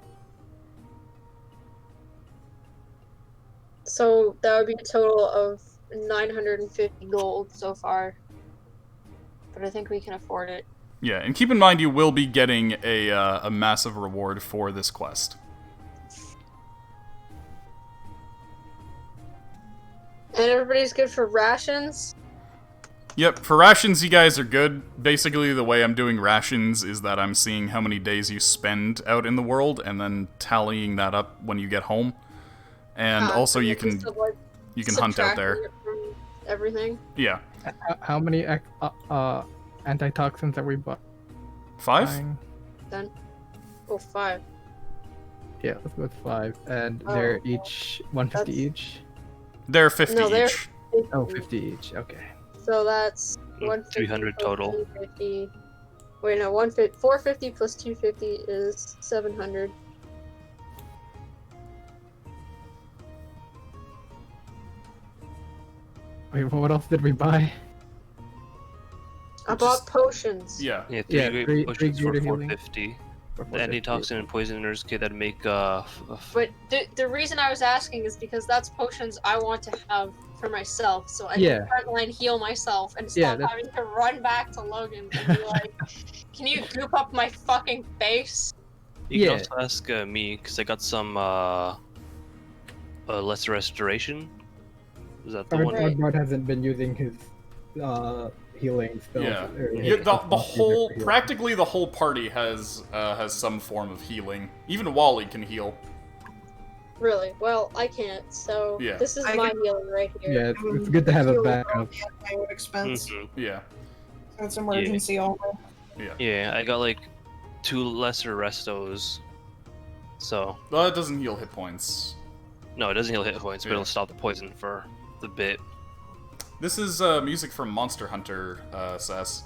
So that would be a total of 950 gold so far. But I think we can afford it. Yeah, and keep in mind you will be getting a massive reward for this quest. And everybody's good for rations? Yep, for rations you guys are good. Basically the way I'm doing rations is that I'm seeing how many days you spend out in the world and then tallying that up when you get home. And also so you it's can just, like, hunt out there. subtracting it from everything? Yeah. How many antitoxins are we 5? buying? Then. Oh, 5. Yeah, let's go with 5. And Oh, they're each 150 that's- each? They're 50 No, they're each. Oh, 50 each. Okay. So that's 150 300 plus total. 250. Wait, no, 450 plus 250 is 700. Wait, what else did we buy? I bought potions. Yeah. Yeah, Yeah, three three potions for greater healing. 450. For The 450? antitoxin and poisoner's kit that'd make But the reason I was asking is because that's potions I want to have for myself, so I Yeah. can frontline heal myself and Yeah, stop that's- having to run back to Logan and be like, "Can you goop up my fucking face?" You Yeah. can also ask me, because I got some lesser restoration. Is that the one? Right. Cardboard hasn't been using his healing spells. Yeah. or Yeah, his the spells whole for healing. practically the whole party has some form of healing. Even Wally can heal. Really? Well, I can't. So Yeah. this is I my can- healing right here. Yeah, it's good to have a Heal backup. the anti expense. Mhm. Yeah. So it's emergency only. Yeah, I got like 2 lesser restos. So Well, it doesn't heal hit points. no, it doesn't heal hit points, but Yeah. it'll stop the poison for the bit. This is music from Monster Hunter, Sass.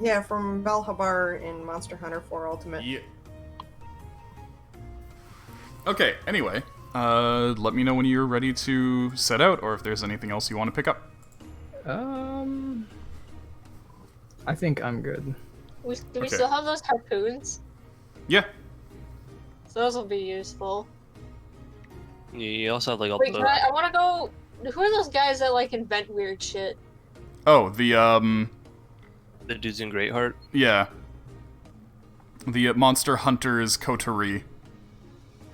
Yeah, from Valhabar in Monster Hunter 4 Ultimate. Yeah. Okay, anyway, let me know when you're ready to set out, or if there's anything else you want to pick up. I think I'm good. Do we Okay. still have those harpoons? Yeah. So those will be useful. You also have like all Wait, the. I want to go. Who are those guys that like invent weird shit? Oh, the dudes in Greatheart. yeah. The Monster Hunter's coterie.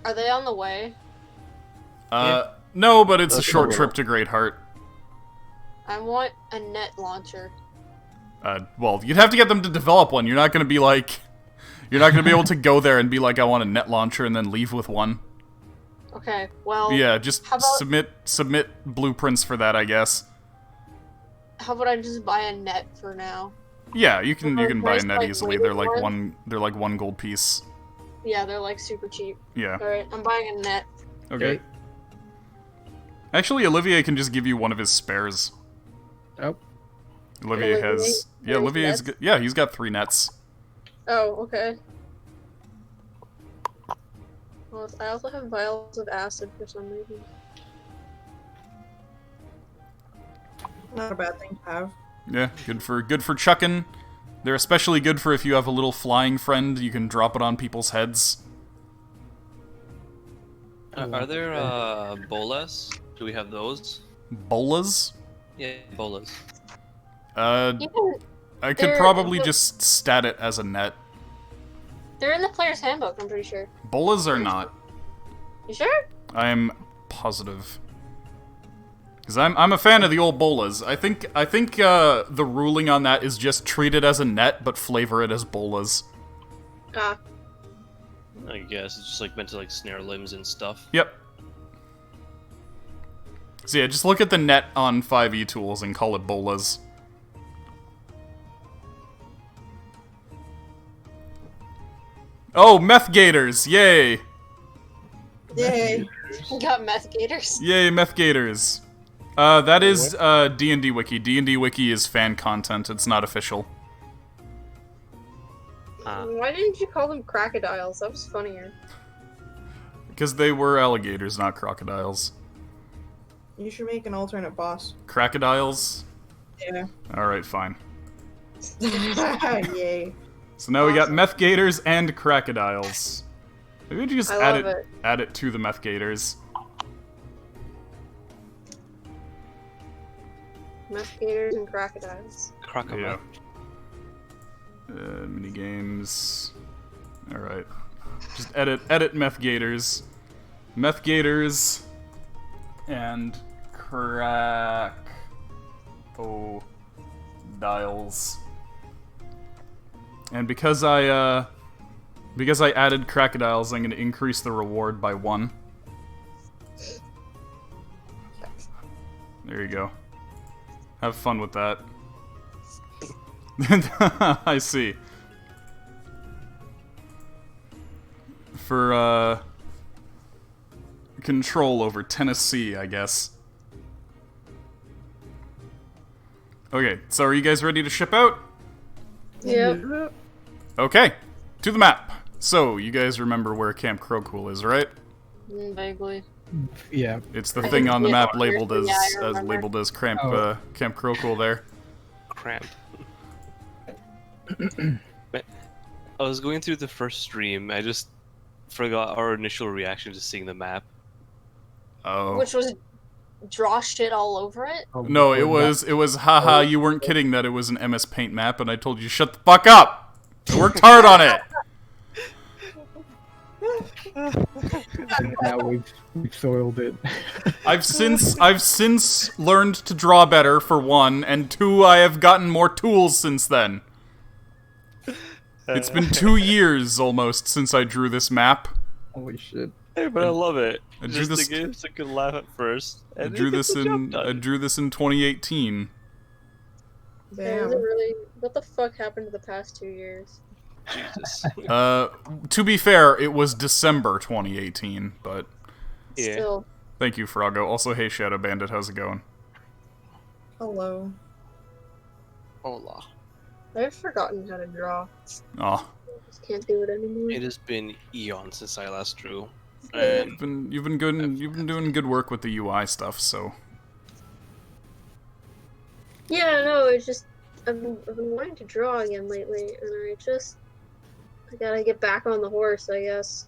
Are they on the way? No, but it's a That's short a trip to Greatheart. I want a net launcher. Well, you'd have to get them to develop one. You're not gonna be like, you're not gonna be able to go there and be like, I want a net launcher and then leave with one. Okay, well... Yeah, just how about, submit blueprints for that, I guess. How about I just buy a net for now? Yeah, you can buy a Price, net like, easily. weighted They're like one gold piece. Yeah, they're like super cheap. Yeah. Alright, I'm buying a net. Okay. Actually, Olivier can just give you one of his spares. Oh. Olivier has... Yeah, Olivier's... Yeah, he's got 3 nets. Oh, okay. Well, I also have vials of acid for some reason. Not a bad thing to have. Yeah, good for chucking. They're especially good for if you have a little flying friend, you can drop it on people's heads. Are there bolas? Do we have those? Bolas? Yeah, bolas. I could probably just stat it as a net. They're in the player's handbook, I'm pretty sure. Bolas are not. You sure? I am positive. Because I'm a fan of the old bolas. I think the ruling on that is just treat it as a net, but flavor it as bolas. Ah. I guess it's just like meant to like snare limbs and stuff. Yep. So yeah, just look at the net on 5e tools and call it bolas. Oh, meth gators! Yay! Yay! We got meth gators. Yay, meth gators. That is D&D Wiki. D&D Wiki is fan content. It's not official. Why didn't you call them crocodiles? That was funnier. Because they were alligators, not crocodiles. You should make an alternate boss. Crocodiles? Yeah. Alright, fine. Yay. So now we got meth gators and crocodiles. Maybe we just add it to the meth gators. Meth gators and crocodiles. Crocodile. Yeah. Mini games. Alright. Just edit meth gators. Meth gators and crocodiles. And because I added crocodiles, I'm gonna increase the reward by 1. There you go. Have fun with that. I see. For, control over Tennessee, I guess. Okay, so are you guys ready to ship out? Yep. Okay, to the map. So, you guys remember where Camp Crowcool is, right? Vaguely. Yeah. It's the thing on the map labeled as remember. Camp Crowcool there. Cramp. I was going through the first stream. I just forgot our initial reaction to seeing the map. Oh. Which was draw shit all over it? No, it was haha, you weren't kidding that it was an MS Paint map, and I told you shut the fuck up! I worked hard on it! Now we've soiled it. I've since learned to draw better, for 1, and 2, I have gotten more tools since then. It's been 2 years, almost, since I drew this map. Holy shit. Hey, but I love it. I drew this. The games took a laugh at first. I drew this in 2018. Damn. What the fuck happened to the past 2 years? Jesus. To be fair, it was December 2018, but Yeah. Still. thank you, Froggo. Also, hey, Shadow Bandit, how's it going? Hello. Hola. I've forgotten how to draw. Aw. Just can't do it anymore. It has been eons since I last drew. You've been doing good work with the UI stuff, so. Yeah, no, it's just I've been wanting to draw again lately, and I gotta get back on the horse, I guess.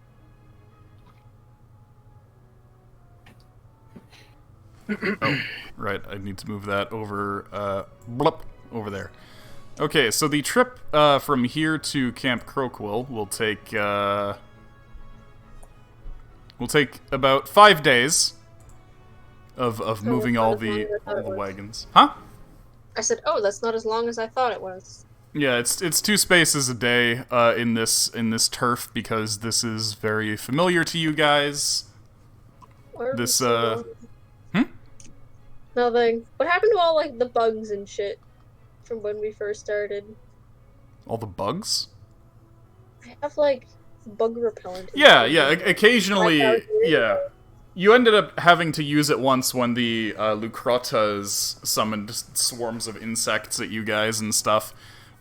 Oh, right, I need to move that over, over there. Okay, so the trip from here to Camp Crowquill will take about 5 days of moving all the wagons. Huh? I said, oh, that's not as long as I thought it was. Yeah, it's 2 spaces a day in this turf because this is very familiar to you guys. Why are we This, so long? Nothing. What happened to all, like, the bugs and shit from when we first started? all the bugs? I have, like, bug repellent. Yeah, occasionally, Like, yeah. You ended up having to use it once when the Lucrotas summoned swarms of insects at you guys and stuff.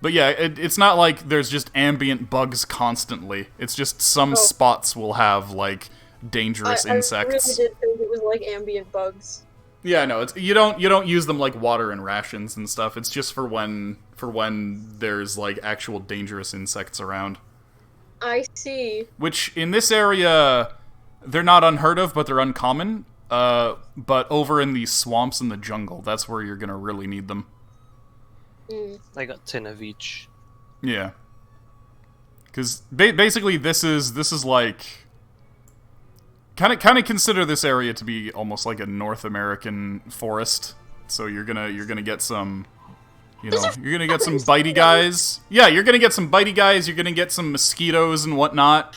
But yeah, it's not like there's just ambient bugs constantly. It's just some spots will have, like, dangerous insects. I really did think it was like ambient bugs. Yeah, no, it's you don't use them like water and rations and stuff. It's just for when there's like actual dangerous insects around. I see. Which in this area they're not unheard of, but they're uncommon. But over in the swamps and the jungle, that's where you're gonna really need them. I got 10 of each. Yeah. Because basically this is like kind of consider this area to be almost like a North American forest. So you're gonna get some, you're gonna get some bitey guys. Yeah, you're gonna get some bitey guys. You're gonna get some mosquitoes and whatnot.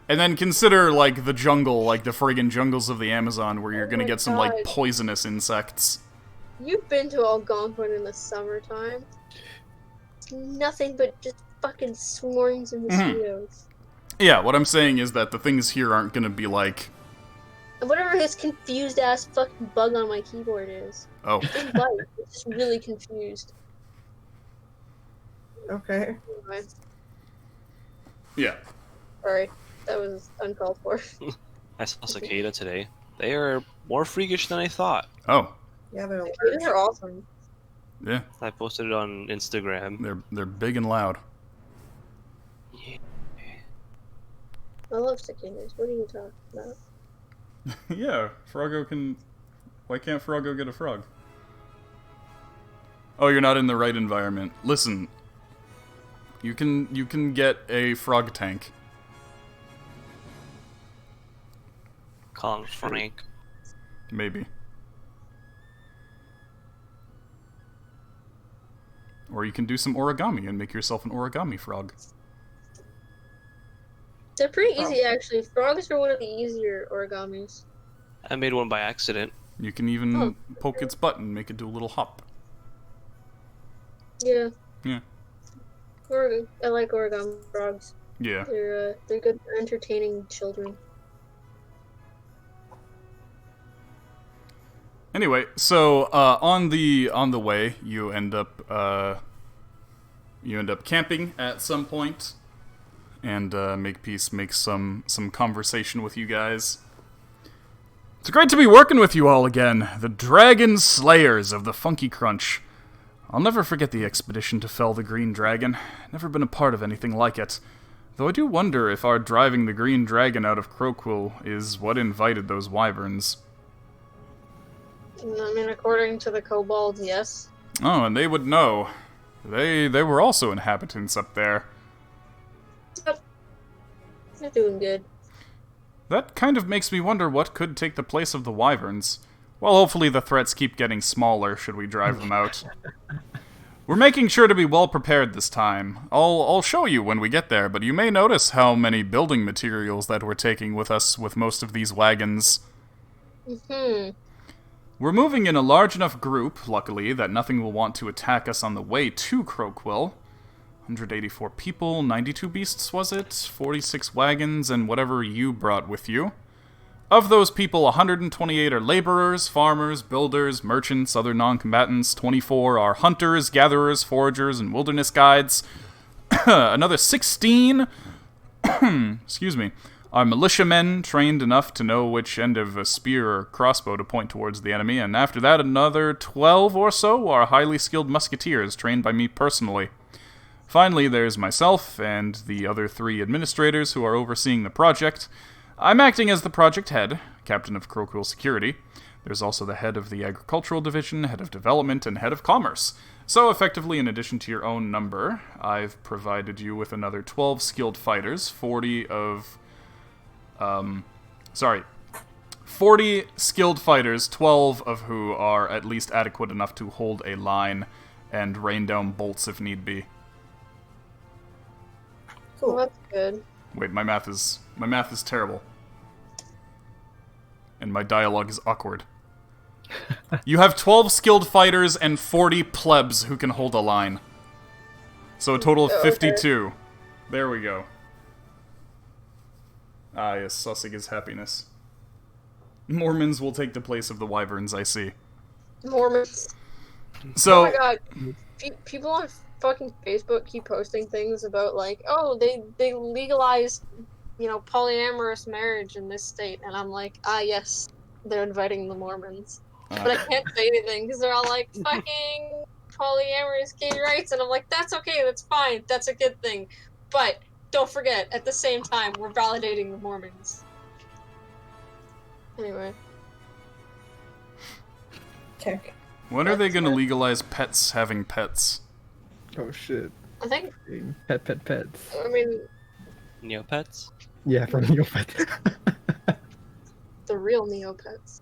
And then consider like the jungle, like the friggin' jungles of the Amazon, where you're gonna get some like poisonous insects. You've been to Algonquin in the summertime. It's nothing but just fucking swarms of mosquitoes. Yeah, what I'm saying is that the things here aren't gonna be like... And whatever this confused ass fucking bug on my keyboard is. Oh. It's white. It's just really confused. Okay. Anyway, Yeah. sorry. That was uncalled for. I saw cicada today. They are more freakish than I thought. Oh. Yeah, they're Cicadas are awesome. Yeah. I posted it on Instagram. They're big and loud. Yeah. I love cicadas. What are you talking about? Yeah, Froggo can... Why can't Froggo get a frog? Oh, you're not in the right environment. Listen. You can get a frog tank. Call him Frank. Maybe. Or you can do some origami and make yourself an origami frog. They're pretty easy, actually. Frogs are one of the easier origamis. I made one by accident. You can even poke its butt and make it do a little hop. Yeah. Yeah. I like origami frogs. Yeah. They're good for entertaining children. Anyway, so on the way, you end up camping at some point, and Makepeace makes some conversation with you guys. It's great to be working with you all again, the Dragon Slayers of the Funky Crunch. I'll never forget the expedition to fell the Green Dragon. Never been a part of anything like it. Though I do wonder if our driving the Green Dragon out of Croquill is what invited those wyverns. I mean, according to the kobolds, yes. Oh, and they would know. They were also inhabitants up there. Yep. They're doing good. That kind of makes me wonder what could take the place of the wyverns. Well, hopefully the threats keep getting smaller should we drive them out. We're making sure to be well prepared this time. I'll show you when we get there, but you may notice how many building materials that we're taking with us with most of these wagons. Mm-hmm. We're moving in a large enough group, luckily, that nothing will want to attack us on the way to Croquill. 184 people, 92 beasts, was it? 46 wagons, and whatever you brought with you. Of those people, 128 are laborers, farmers, builders, merchants, other non-combatants. 24 are hunters, gatherers, foragers, and wilderness guides. Another 16 excuse me, are militiamen trained enough to know which end of a spear or crossbow to point towards the enemy, and after that another 12 or so are highly skilled musketeers trained by me personally. Finally, there's myself and the other 3 administrators who are overseeing the project. I'm acting as the project head, captain of Croquill Security. There's also the head of the agricultural division, head of development, and head of commerce. So effectively, in addition to your own number, I've provided you with another 12 skilled fighters, 40 skilled fighters, 12 of who are at least adequate enough to hold a line and rain down bolts if need be. Cool. Well, that's good. Wait, my math is terrible. and my dialogue is awkward. You have 12 skilled fighters and 40 plebs who can hold a line. So a total of 52. There we go. Ah, yes, sussing is happiness. Mormons will take the place of the wyverns, I see. Mormons. So, Oh my god. People on fucking Facebook keep posting things about, like, oh, they legalized, polyamorous marriage in this state. And I'm like, ah, yes, they're inviting the Mormons. But I can't say anything because they're all like, fucking polyamorous gay rights. And I'm like, that's okay, that's fine, that's a good thing. But don't forget, at the same time, we're validating the Mormons. Anyway. Tick. when are they going to legalize pets having pets? Oh shit. I think, Pets. I mean, Neopets? Yeah, from Neopets. the real Neopets.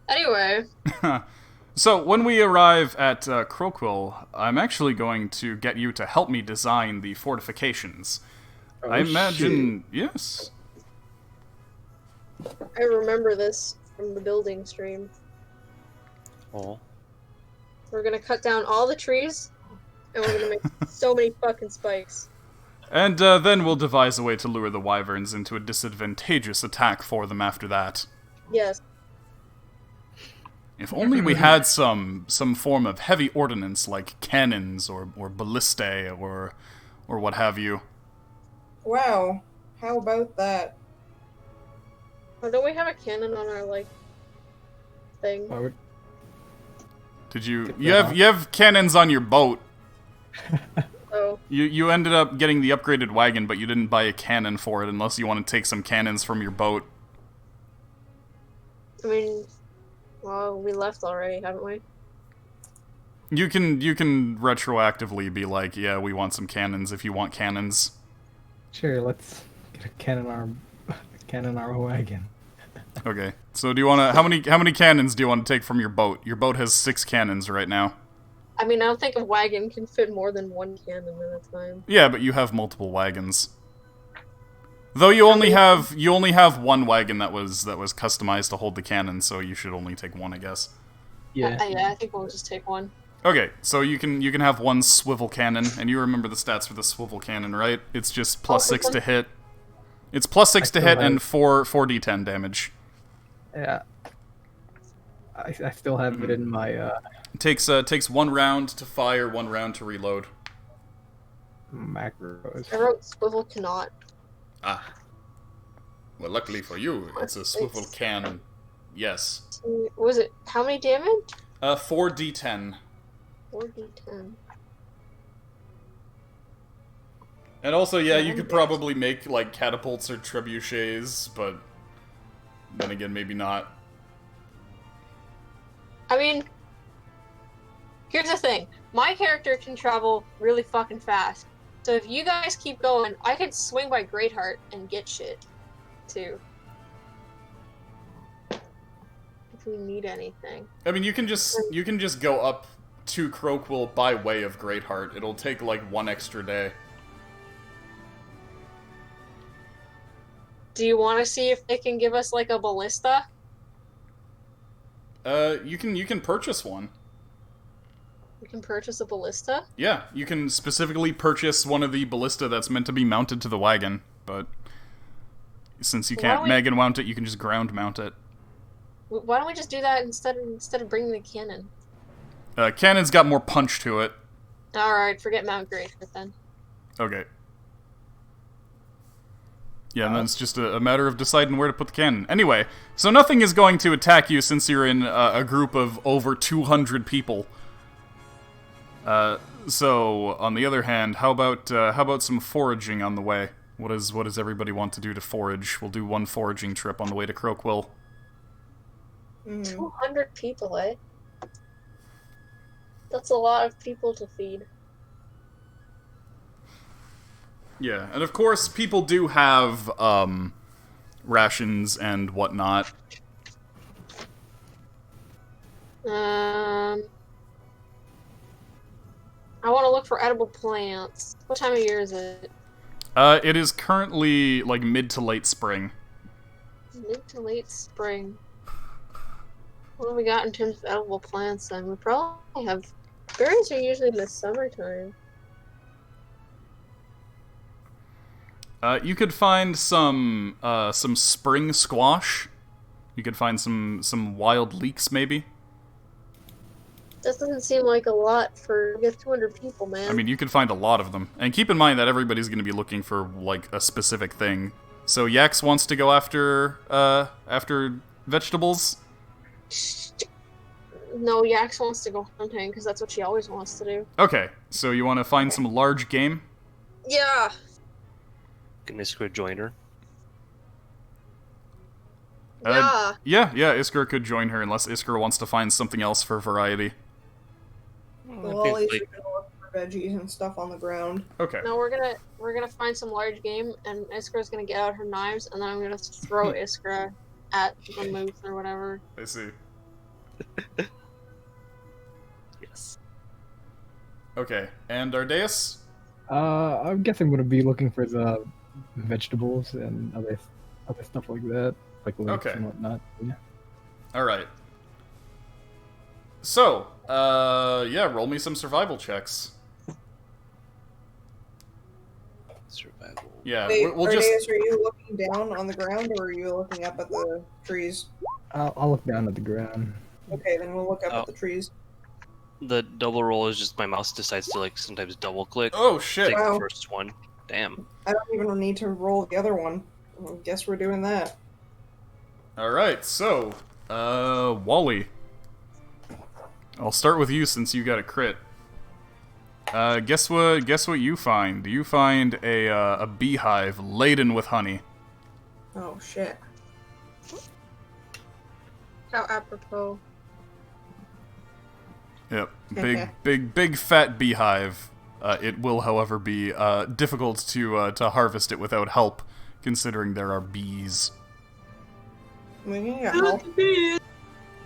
Anyway. So, when we arrive at Croquill, I'm actually going to get you to help me design the fortifications. Oh, I imagine... shit. Yes. I remember this from the building stream. Oh. We're gonna cut down all the trees, and we're gonna make so many fucking spikes. And then we'll devise a way to lure the wyverns into a disadvantageous attack for them after that. Yes. If only we had some form of heavy ordnance like cannons or ballistae or what have you. Wow. How about that? Oh, don't we have a cannon on our, like, thing? Why would- Did you Get you that have off. you have cannons on your boat? Oh. You ended up getting the upgraded wagon, but you didn't buy a cannon for it unless you want to take some cannons from your boat. I mean, well, we left already, haven't we? You can retroactively be like, yeah, we want some cannons if you want cannons. Sure, let's get a cannon our wagon. Okay. So do you want to how many cannons do you want to take from your boat? Your boat has 6 cannons right now. I mean, I don't think a wagon can fit more than one cannon at a time. Yeah, but you have multiple wagons. Though you only have one wagon that was customized to hold the cannon, so you should only take one, I guess. Yeah. Yeah, I think we'll just take one. Okay, so you can have one swivel cannon, and you remember the stats for the swivel cannon, right? It's just plus 6 to hit. It's plus 6 to still hit have- and 4d10 damage. Yeah. I still have it in my It takes 1 round to fire, 1 round to reload. macros. I wrote swivel cannot. Ah. Well, luckily for you, it's a swivel can. Yes. Was it, how many damage? 4d10. 4d10. And also, yeah, you could probably make, like, catapults or trebuchets, but then again, maybe not. I mean, here's the thing. My character can travel really fucking fast. So if you guys keep going, I could swing by Greatheart and get shit, too. If we need anything. I mean, you can just go up to Croquill by way of Greatheart. It'll take, like, 1 extra day. Do you want to see if they can give us, like, a ballista? You can purchase one. We can purchase a ballista? Yeah, you can specifically purchase one of the ballista that's meant to be mounted to the wagon, but since you Why can't don't we- Megan mount it, you can just ground mount it. Why don't we just do that instead of bringing the cannon? Cannon's got more punch to it. Alright, forget Mount Greatheart then. Okay. Yeah, and then it's just a matter of deciding where to put the cannon. Anyway, so nothing is going to attack you since you're in a group of over 200 people. So on the other hand, how about some foraging on the way? What does everybody want to do to forage? We'll do 1 foraging trip on the way to Croquill. 200 people, eh? That's a lot of people to feed. Yeah, and of course, people do have rations and whatnot. I want to look for edible plants. What time of year is it? It is currently, like, mid to late spring. Mid to late spring. What do we got in terms of edible plants then? We probably have... Berries are usually in the summertime. You could find some spring squash. You could find some wild leeks, maybe. That doesn't seem like a lot for... We have 200 people, man. I mean, you could find a lot of them. And keep in mind that everybody's going to be looking for, like, a specific thing. So Yax wants to go after vegetables? No, Yax wants to go hunting, because that's what she always wants to do. Okay, so you want to find some large game? Yeah! Can Iskra join her? Yeah! Yeah, Iskra could join her, unless Iskra wants to find something else for variety. The lollies are gonna look for veggies and stuff on the ground. Okay. No, we're gonna find some large game, and Iskra's gonna get out her knives, and then I'm gonna throw Iskra at the moose or whatever. I see. Yes. Okay, and Ardeus? I'm guessing we'll be looking for the vegetables and other stuff like that, like leeks Okay. and whatnot. Yeah. Alright. So, yeah, roll me some survival checks. Survival. Yeah, Wait, we'll Ardeus, just... are you looking down on the ground or are you looking up at the trees? I'll look down at the ground. Okay, then we'll look up Oh. at the trees. The double roll is just my mouse decides to like sometimes double click. Oh, shit. Take Wow. the first one. Damn. I don't even need to roll the other one. I guess we're doing that. Alright, so, Wally. I'll start with you since you got a crit. Guess what you find? You find a beehive laden with honey. Oh shit. How apropos. Yep. Big fat beehive. It will, however, be difficult to harvest it without help, considering there are bees. We can get help.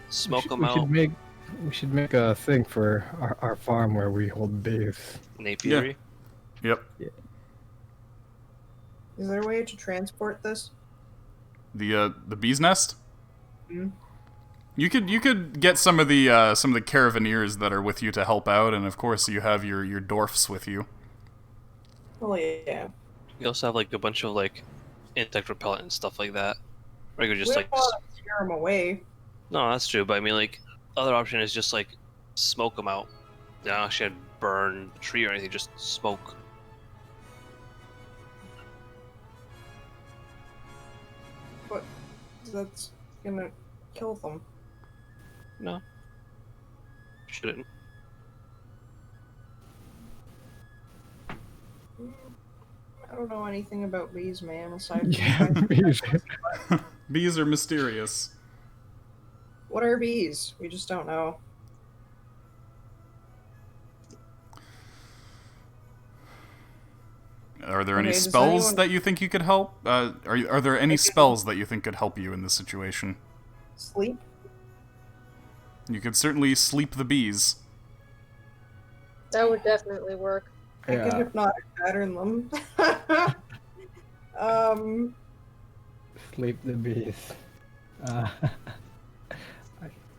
Smoke them we out. should make a thing for our farm where we hold bees. An apiary. Yep. Is there a way to transport this? The bee's nest. Hmm? You could get some of the caravaneers that are with you to help out, and of course you have your dwarfs with you. Oh yeah. You also have like a bunch of like insect repellent and stuff like that. Or you could We just don't like want to scare them away. no, that's true. But I mean, like other option is just like smoke them out. You don't actually have to burn the tree or anything. Just smoke. But that's gonna kill them. No. Shouldn't. I don't know anything about bees, man, aside from Yeah, bees. Bees are mysterious. what are bees? We just don't know. Are there any Okay, does spells anyone- that you think you could help? Are there any spells that you think could help you in this situation? Sleep? You could certainly sleep the bees. That would definitely work. I could Yeah, hypnotic pattern them. sleep the bees. I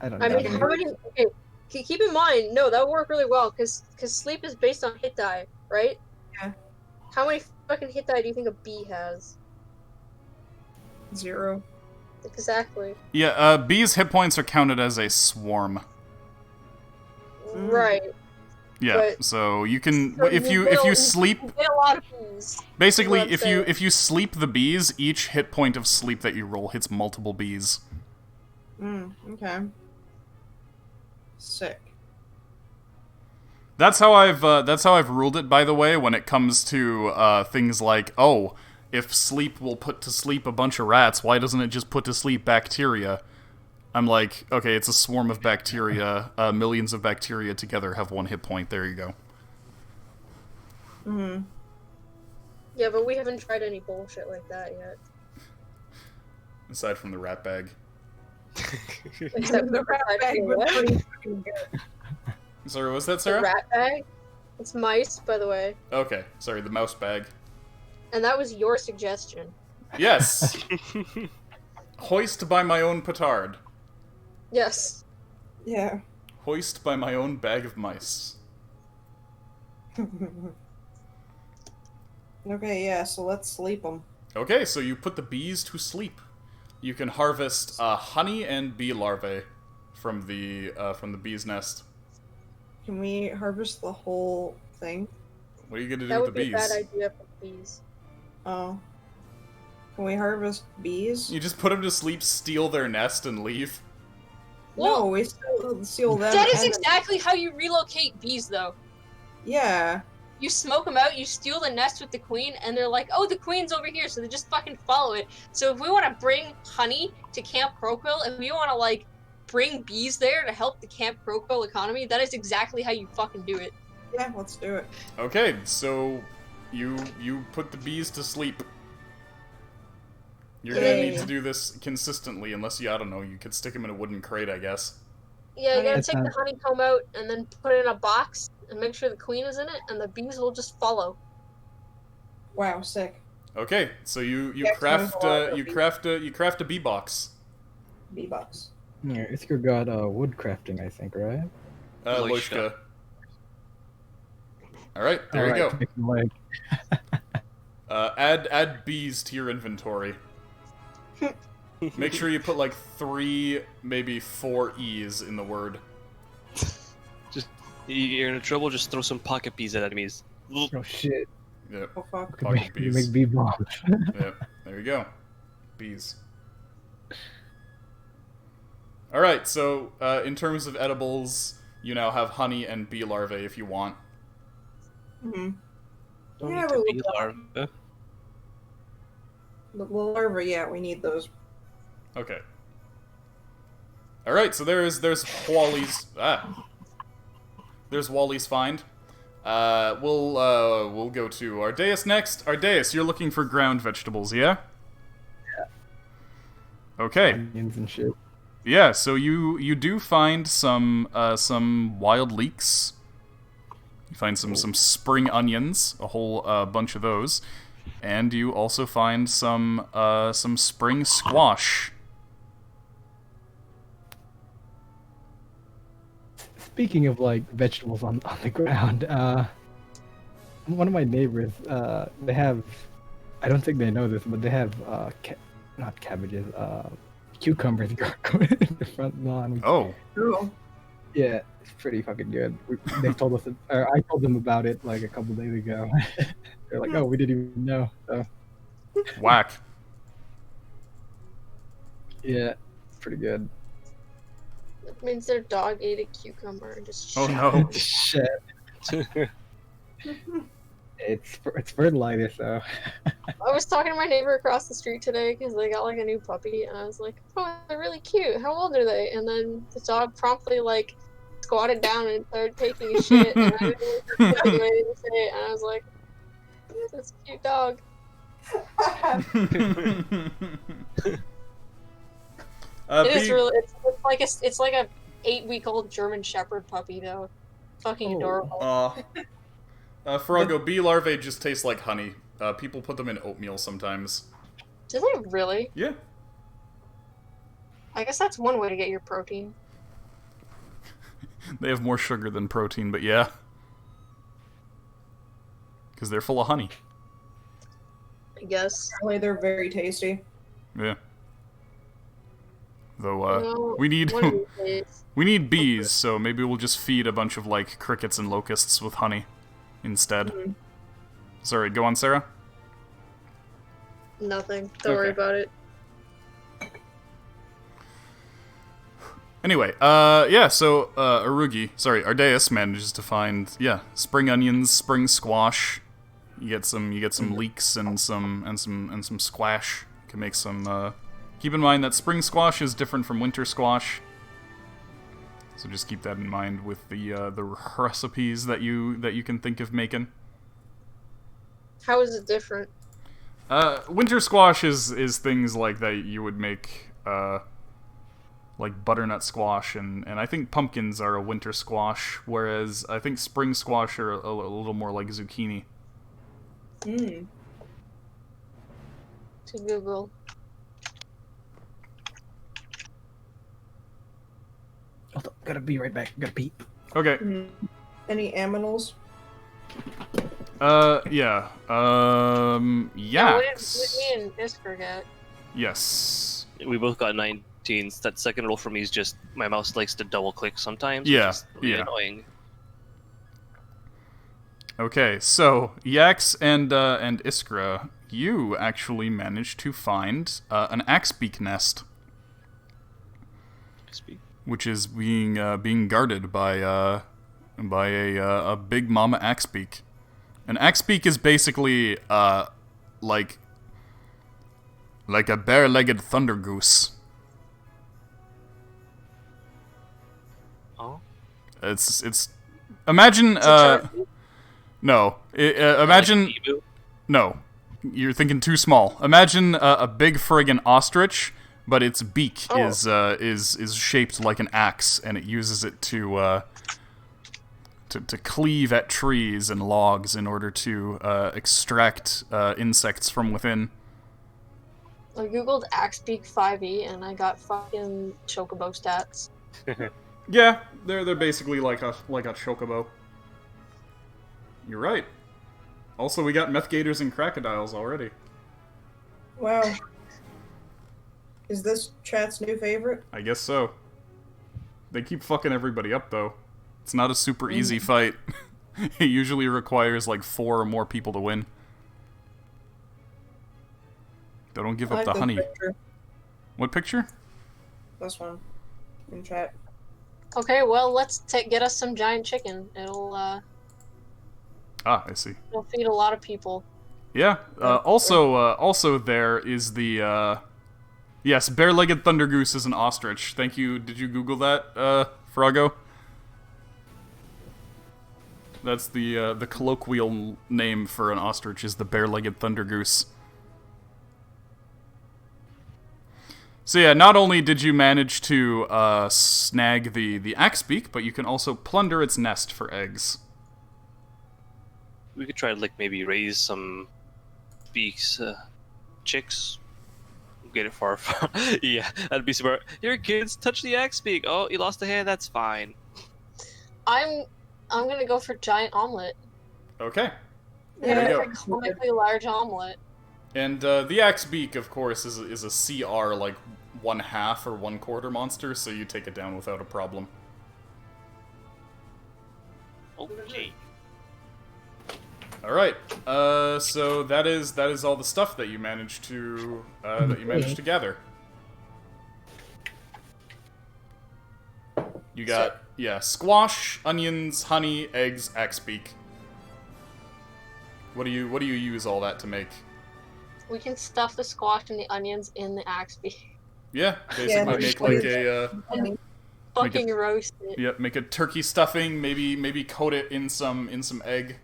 don't I know. mean, how many... Okay, keep in mind, no, that would work really well, because sleep is based on hit die, right? Yeah. How many fucking hit die do you think a bee has? 0. Exactly. Yeah, bees' hit points are counted as a swarm. Mm. Right. Yeah, But- so you can So if you sleep You get a lot of bees. basically Let's if you sleep the bees, each hit point of sleep that you roll hits multiple bees. Okay. Sick. That's how I've ruled it, by the way, when it comes to things like, oh, if sleep will put to sleep a bunch of rats, why doesn't it just put to sleep bacteria? I'm like, okay, it's a swarm of bacteria. Millions of bacteria together have 1 hit point. There you go. Mm-hmm. Yeah, but we haven't tried any bullshit like that yet. Aside from the rat bag. Except The for rat bag was what? pretty fucking good. Sorry, what was that, The Sarah? rat bag? It's mice, by the way. Okay, sorry, the mouse bag. And that was your suggestion. Yes! Hoist by my own petard. Yes. Yeah. Hoist by my own bag of mice. Okay, yeah, so let's sleep them. Okay, so you put the bees to sleep. You can harvest honey and bee larvae from the bee's nest. Can we harvest the whole thing? What are you gonna do That with would the be bees? a bad idea for bees. Oh. Can we harvest bees? You just put them to sleep, steal their nest, and leave. No, we still seal them. That is and- exactly how you relocate bees, though. Yeah. You smoke them out, you steal the nest with the queen, and they're like, oh, the queen's over here, so they just fucking follow it. So if we want to bring honey to Camp Crowquill, and we want to, like, bring bees there to help the Camp Crowquill economy, that is exactly how you fucking do it. Yeah, let's do it. Okay, so you put the bees to sleep. You're gonna Yay. need to do this consistently, unless you, I don't know, you could stick them in a wooden crate, I guess. Yeah, you gotta That take the sounds- honeycomb out and then put it in a box and make sure the queen is in it, and the bees will just follow. Wow, sick. Okay, so you Yeah, craft sounds a lot you of craft a bee box. V-Bucks. Yeah, Isker got wood crafting, I think, right? Loishka. All right, there you Alright, go. make them like Add bees to your inventory. Make sure you put like 3, maybe 4 E's in the word. You're in trouble, just throw some pocket bees at enemies. oh shit. Yep, Oh fuck. Pocket You bees. make bee bombs. yep. There you go. Bees. All right. So in terms of edibles, you now have honey and bee larvae if you want. Mm-hmm. Don't Yeah, need but to we be got- larva. The larva, yeah, we need those. Okay. All right. So there's Wally's. There's Wally's find. We'll go to Ardeus next. Ardeus, you're looking for ground vegetables, yeah? Yeah. Okay. Onions and shit. Yeah, so you do find some wild leeks. You find some spring onions, a whole bunch of those, and you also find some spring squash. Speaking of like vegetables on the ground, one of my neighbors, they have, I don't think they know this, but they have not cabbages, cucumbers growing in the front lawn. Oh, Oh. Yeah, it's pretty fucking good. They told us, or I told them about it like a couple days ago. They're like, "Oh, we didn't even know." So whack. yeah, it's pretty good. It means their dog ate a cucumber and just Oh, shot no. it. Shit, it's fertilizer, so I was talking to my neighbor across the street today because they got like a new puppy, and I was like, "Oh, they're really cute. How old are they?" And then the dog promptly like squatted down and started taking a shit, and I didn't really have anything to say, and I was like, "That's a cute dog." It is Bee- really. It's like a 8-week-old German Shepherd puppy though. Fucking Oh. adorable. Farago, bee larvae just taste like honey. People put them in oatmeal sometimes. Do they really? Yeah. I guess that's one way to get your protein. They have more sugar than protein, but yeah. Because they're full of honey. I guess. Apparently they're very tasty. Yeah. Though, No, we need one of these days. we need bees, so maybe we'll just feed a bunch of, like, crickets and locusts with honey instead. Mhm. Sorry, go on, Sarah? Nothing. Don't worry Okay. about it. Anyway, so, Ardeus manages to find, spring onions, spring squash. You get some leeks and some squash. You can make some, keep in mind that spring squash is different from winter squash. So just keep that in mind with the recipes that you can think of making. How is it different? Winter squash is things like that you would make, like butternut squash, and I think pumpkins are a winter squash, whereas I think spring squash are a little more like zucchini. Hmm. To Google. Hold on, gotta be right back. Gotta pee. Okay. Any aminals? Yeah. Yeah, what Yaks. did me and Isker get? Yes. We both got 19s. That second roll for me is just my mouse likes to double click sometimes. Yeah, Which is really yeah. annoying. Okay, so Yax and Iskra, you actually managed to find an axebeak nest, which is being guarded by a big mama axebeak. An axebeak is basically like a bare-legged thunder goose. Oh. It's imagine It's a turkey? no imagine Like an emu? no, you're thinking too small. Imagine a big friggin' ostrich, but its beak Oh. is shaped like an axe, and it uses it to cleave at trees and logs in order to extract insects from within. I googled Axebeak 5e and I got fucking chocobo stats. Yeah, they're basically like a chocobo. You're right. Also, we got meth gators and crocodiles already. Wow. Is this chat's new favorite? I guess so. They keep fucking everybody up, though. It's not a super easy fight. It usually requires like 4 or more people to win. They don't give I up like the this honey. picture. What picture? This one. In chat. Okay, well, let's get us some giant chicken. It'll I see. feed a lot of people. Yeah. Also there is the yes, bare-legged thunder goose is an ostrich. Thank you. Did you Google that, Frago? That's the colloquial name for an ostrich is the bare-legged thunder goose. So yeah, not only did you manage to snag the axebeak, but you can also plunder its nest for eggs. We could try to like maybe raise some beaks, chicks. Get it far. Yeah, that'd be smart. Here, kids, touch the axe beak. Oh, you lost a hand. That's fine. I'm gonna go for giant omelet. Okay. I'm gonna you go go. for comically large omelet. And the axebeak, of course, is a CR like 1/2 or 1/4 monster, so you take it down without a problem. Okay. All right. So that is all the stuff that you managed to gather. You got squash, onions, honey, eggs, axebeak. What do you use all that to make? We can stuff the squash and the onions in the Axebeak. Yeah, basically Yeah, make like a Fucking roast it. yep, make a turkey stuffing. Maybe coat it in some egg.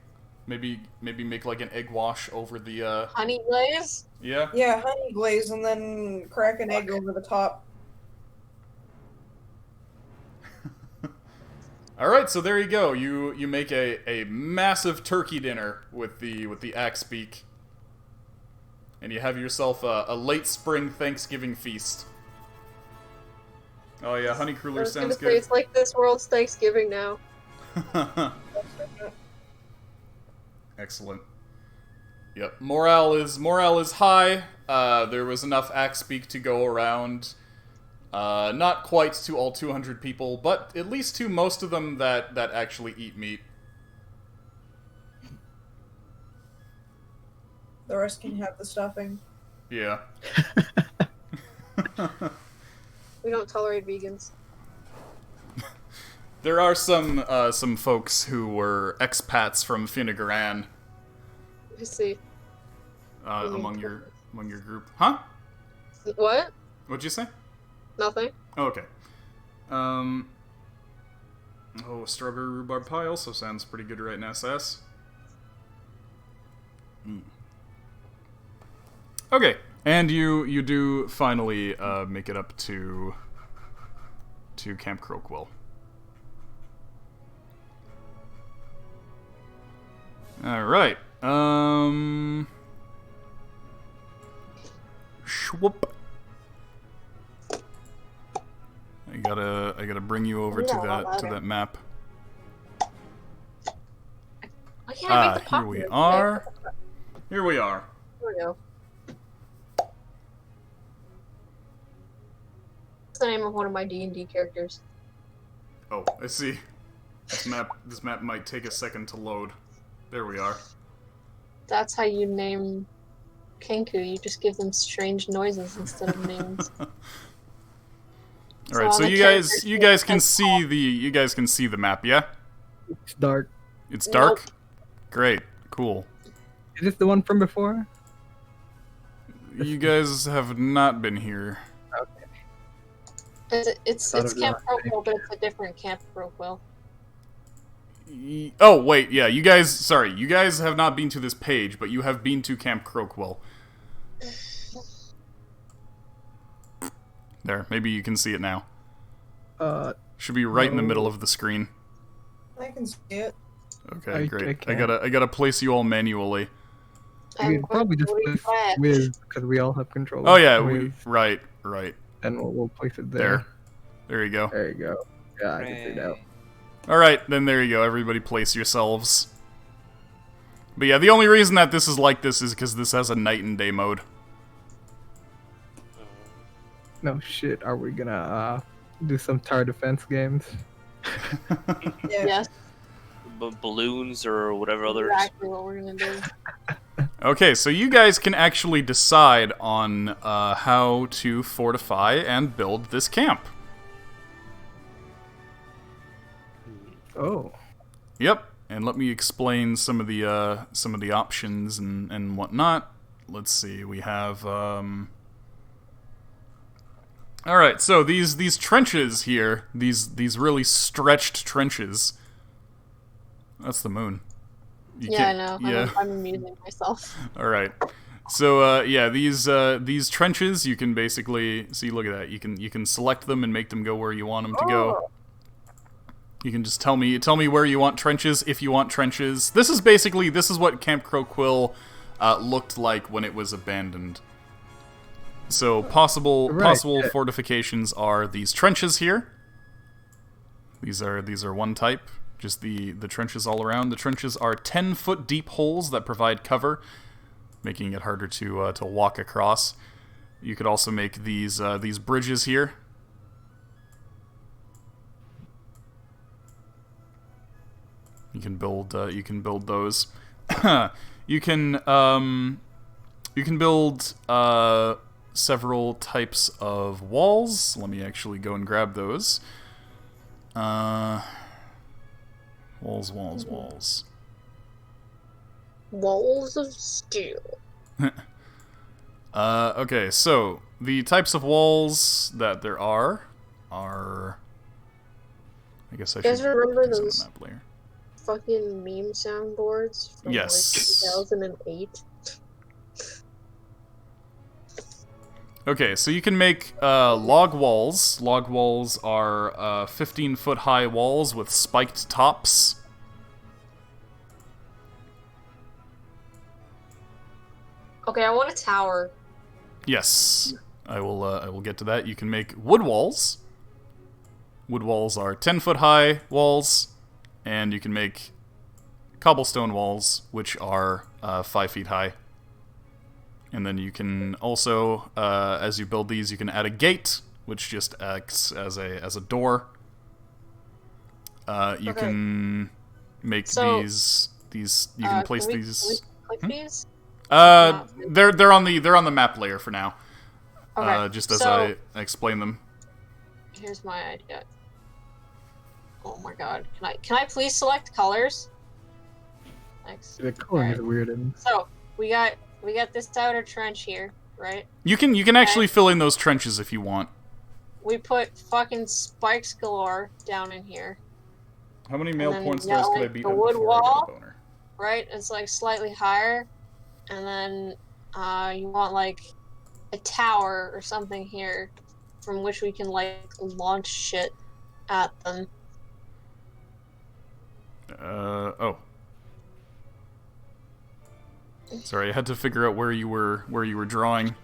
Maybe make like an egg wash over the Honey glaze? yeah. Yeah, honey glaze and then crack an egg over the top. All right, so there you go. You make a massive turkey dinner with the axebeak, and you have yourself a late spring Thanksgiving feast. Oh yeah, honey I cruller was gonna sounds say, good. it's like this world's Thanksgiving now. Excellent. Yep, morale is high. There was enough axebeak to go around. Not quite to all 200 people, but at least to most of them that actually eat meat. The rest can have the stuffing. Yeah. We don't tolerate vegans. There are some folks who were expats from Finnegaran You see. among your group. Huh? What? What'd you say? Nothing. Oh, okay. Oh, strawberry rhubarb pie also sounds pretty good right now, Sass. Okay, and you do finally make it up to to Camp Croakwill. All right. Schwupp. I gotta bring you over to that map. Why can't I make the Here we are. Here we are. There we go. What's the name of one of my D&D characters? Oh, I see. This map might take a second to load. There we are. That's how you name Kenku. You just give them strange noises instead of names. All right, so you guys can see the map, yeah? It's dark. It's dark? Nope. Great. Cool. Is this the one from before? You guys have not been here. Okay. It's Camp Croakwill, but it's a different Camp Croakwill. Oh, wait, yeah, you guys have not been to this page, but you have been to Camp Croakwill. There, maybe you can see it now. Should be right in the middle of the screen. I can see it. Okay, great. I gotta place you all manually. We could probably just place Wiz, because we all have control. Oh yeah, Wiz, right. and we'll place it there. There you go. There you go. Yeah, I can see that. Alright, then there you go. Everybody place yourselves. But yeah, the only reason that this is like this is because this has a night and day mode. No shit, are we gonna do some tower defense games? Yeah. Yes, Balloons or whatever others. exactly what we're gonna do. Okay, so you guys can actually decide on how to fortify and build this camp. Oh. Yep, and let me explain some of the options and whatnot. Let's see, we have all right, so these trenches here, these really stretched trenches. That's the moon. Yeah, I know. Yeah. I'm amusing myself. All right. So yeah, these trenches you can basically see. Look at that. You can select them and make them go where you want them to go. You can just tell me where you want trenches if you want trenches. This is what Camp Croakwill looked like when it was abandoned. So possible fortifications are these trenches here. These are one type. Just the trenches all around. The trenches are 10-foot deep holes that provide cover, making it harder to walk across. You could also make these bridges here. You can build those. You can build several types of walls. Let me actually go and grab those. Walls. Walls of steel. Okay, so the types of walls that there are, I guess I should. You guys remember use it on those the map layer. fucking meme soundboards from Yes. like 2008? Okay, so you can make log walls. Log walls are 15-foot high walls with spiked tops. Okay, I want a tower. Yes, I will get to that. You can make wood walls. Wood walls are 10-foot high walls, and you can make cobblestone walls, which are 5 feet high. And then you can also, as you build these, you can add a gate, which just acts as a door. You can make these. You can place these. Click these? They're on the map layer for now. Okay. Just as I explain them. Here's my idea. Oh my god. Can I please select colors? Thanks. The color is weird. So we got this outer trench here, right? You can actually fill in those trenches if you want. We put fucking spikes galore down in here. How many mail then porn you stars got, could I like, beat the up wood before I get wall. a boner? Right? It's like slightly higher. And then you want like a tower or something here from which we can like launch shit at them. Oh. Sorry, I had to figure out where you were drawing.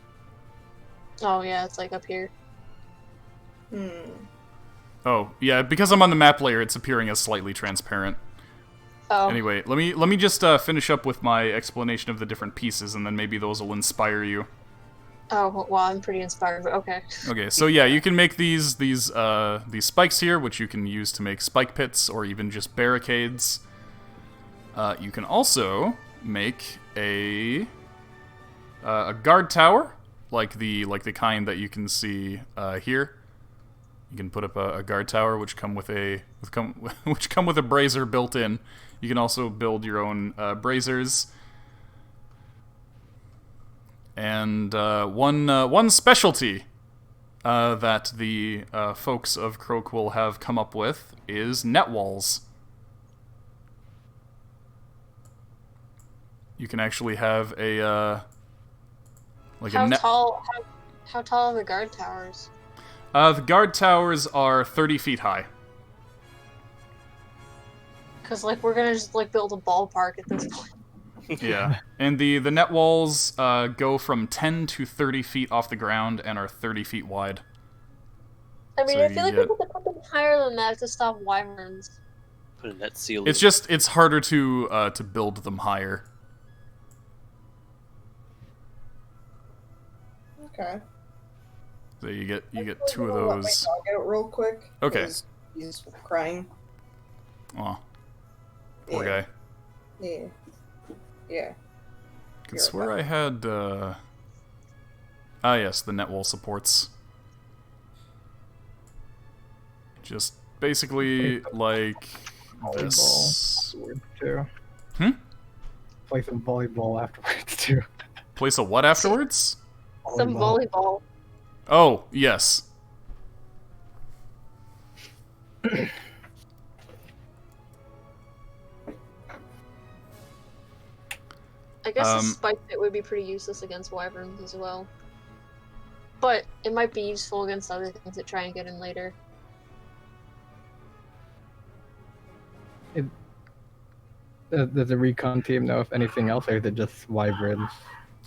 Oh yeah, it's like up here. Oh, yeah, because I'm on the map layer, it's appearing as slightly transparent. Oh. Anyway, let me just finish up with my explanation of the different pieces, and then maybe those will inspire you. Oh, well, I'm pretty inspired, but okay. Okay, so yeah, you can make these spikes here, which you can use to make spike pits, or even just barricades. You can also make a guard tower, like the kind that you can see here. You can put up a guard tower, which come with a brazier built in. You can also build your own braziers. And one specialty that the folks of Croakwill have come up with is net walls. You can actually have a like How a net. tall? How tall are the guard towers? The guard towers are 30 feet high. Because like we're gonna just like build a ballpark at this point. Yeah, and the net walls go from 10 to 30 feet off the ground and are 30 feet wide. I mean, So I feel like you we could put them higher than that to stop wyverns. Put a net seal. It's harder to build them higher. Okay. So you get two of Let my those. dog out real quick. Okay. 'Cause he's crying. Aw, poor Yeah. guy. Yeah. Yeah. I could swear I had. Yes, the net wall supports. Just basically like this. Afterwards too. Hmm? Play some volleyball afterwards too. Place a what afterwards? Some volleyball. Oh, yes. I guess a spike pit would be pretty useless against wyverns as well. But it might be useful against other things that try and get in later. Does the recon team know if anything else, or is it just wyverns?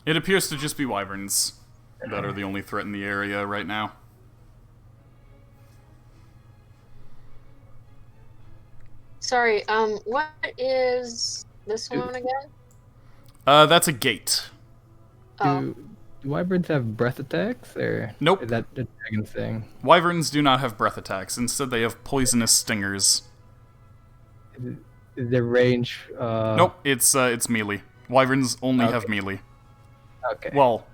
It appears to just be wyverns that are the only threat in the area right now. Sorry, what is this one again? That's a gate. Oh, Do wyverns have breath attacks, or Nope. is that the dragon thing? Wyverns do not have breath attacks. Instead, they have poisonous stingers. Is their range? Nope, it's melee. Wyverns only have Okay. melee. Okay. Well,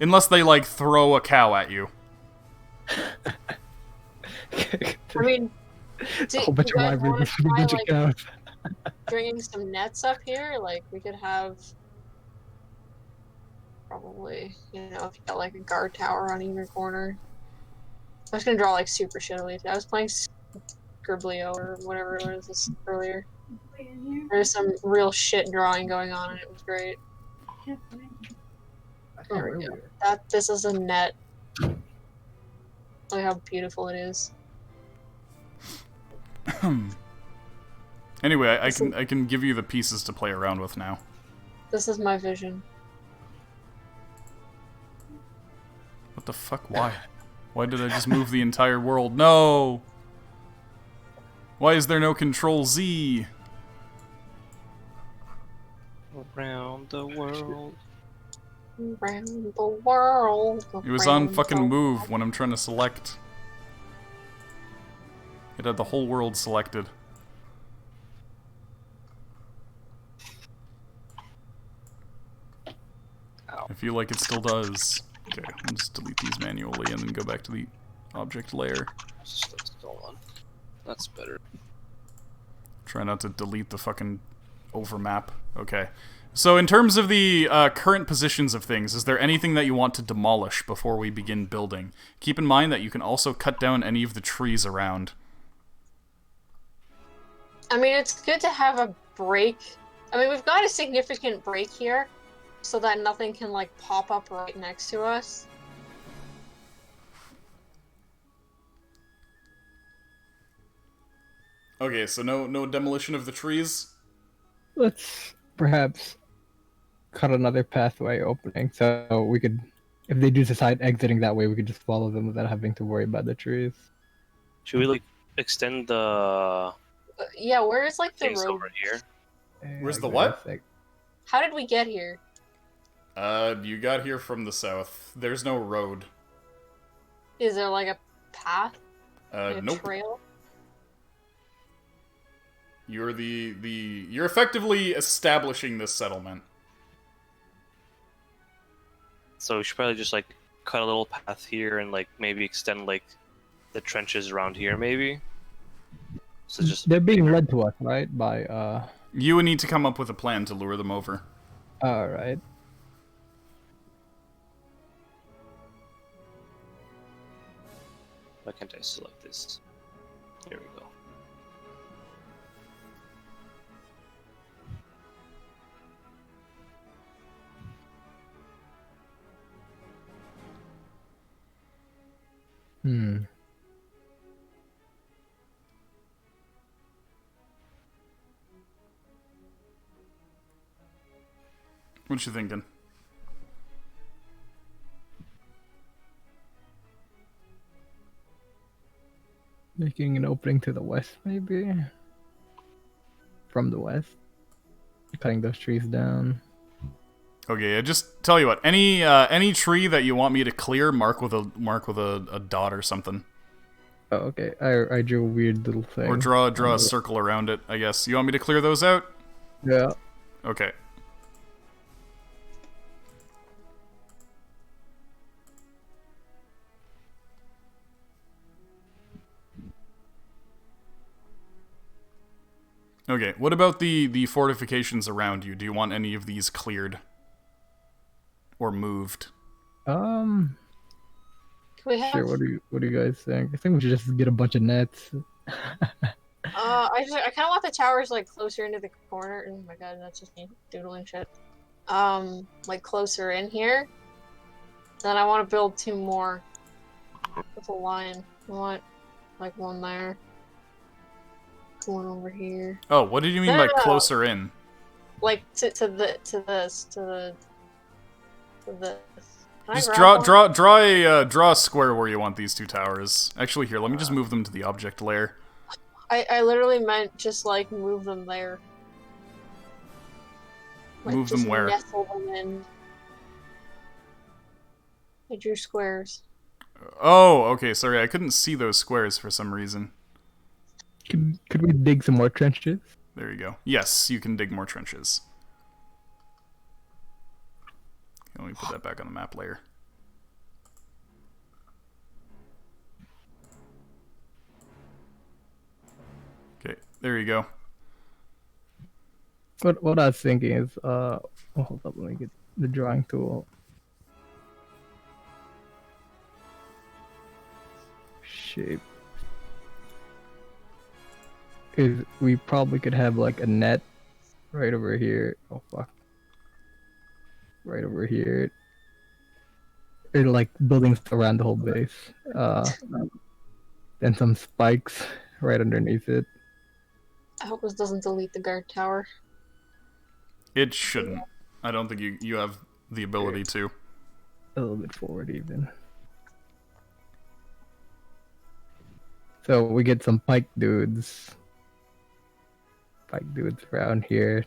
unless they like throw a cow at you. I mean, do a whole bunch you of guys want wyverns to and a try bunch of like cows. bringing some nets up here? Like we could have probably, you know, if you got like a guard tower on either corner. I was gonna draw like super shittily. I was playing Scriblio or whatever it was this earlier. There's some real shit drawing going on, and it was great. There we go. This is a net. Look how beautiful it is. Anyway, I can give you the pieces to play around with now. This is my vision. What the fuck? Why? Why did I just move the entire world? No! Why is there no Control Z? Around the world. Around the world. It was on around fucking the move when I'm trying to select. It had the whole world selected. Ow. I feel like it still does. Okay, I'll just delete these manually and then go back to the object layer. Stuff's going. That's better. Try not to delete the fucking overmap. Okay. So in terms of the current positions of things, is there anything that you want to demolish before we begin building? Keep in mind that you can also cut down any of the trees around. I mean, it's good to have a break. I mean, we've got a significant break here, so that nothing can, like, pop up right next to us. Okay, so no demolition of the trees? Let's perhaps cut another pathway opening so we could, if they do decide exiting that way, we could just follow them without having to worry about the trees. Should we like extend the Yeah, where is like the things road? over here? Where's I the what? guess, How did we get here? You got here from the south. There's no road. Is there like a path? Like a Nope. trail? You're you're effectively establishing this settlement. So we should probably just like cut a little path here and like maybe extend like the trenches around here, maybe. So just They're being led to us, right? By You would need to come up with a plan to lure them over. All right. why can't I select this? Here we go. Hmm. What you thinking? Making an opening to the west, maybe. From the west, cutting those trees down. Okay, just tell you what. Any tree that you want me to clear, mark with a dot or something, Oh, okay. I drew a weird little thing. or draw a circle around it. I guess you want me to clear those out. Yeah. Okay. Okay, what about the fortifications around you? Do you want any of these cleared? Or moved? Um. Can we have? Sure. What do you guys think? I think we should just get a bunch of nets. I kind of want the towers like closer into the corner. Oh my god, that's just me doodling shit. Like closer in here. Then I want to build 2 more with a line. I want like one there, one over here. Oh, what did you mean by closer in? Like to this. Just draw a square where you want these 2 towers. Actually, here, let me just move them to the object layer. I literally meant just like move them there. Like, Move them just where? nestle them in. I drew squares. Oh, okay, sorry, I couldn't see those squares for some reason. Could we dig some more trenches? There you go. Yes, you can dig more trenches. Okay, let me put that back on the map layer. Okay, there you go. What I was thinking is hold up, let me get the drawing tool. Shape. Is we probably could have like a net right over here. Oh fuck. Right over here. Or like buildings around the whole base. Then some spikes right underneath it. I hope this doesn't delete the guard tower. It shouldn't. I don't think you have the ability to. A little bit forward even. So we get some pike dudes. Pike dudes around here.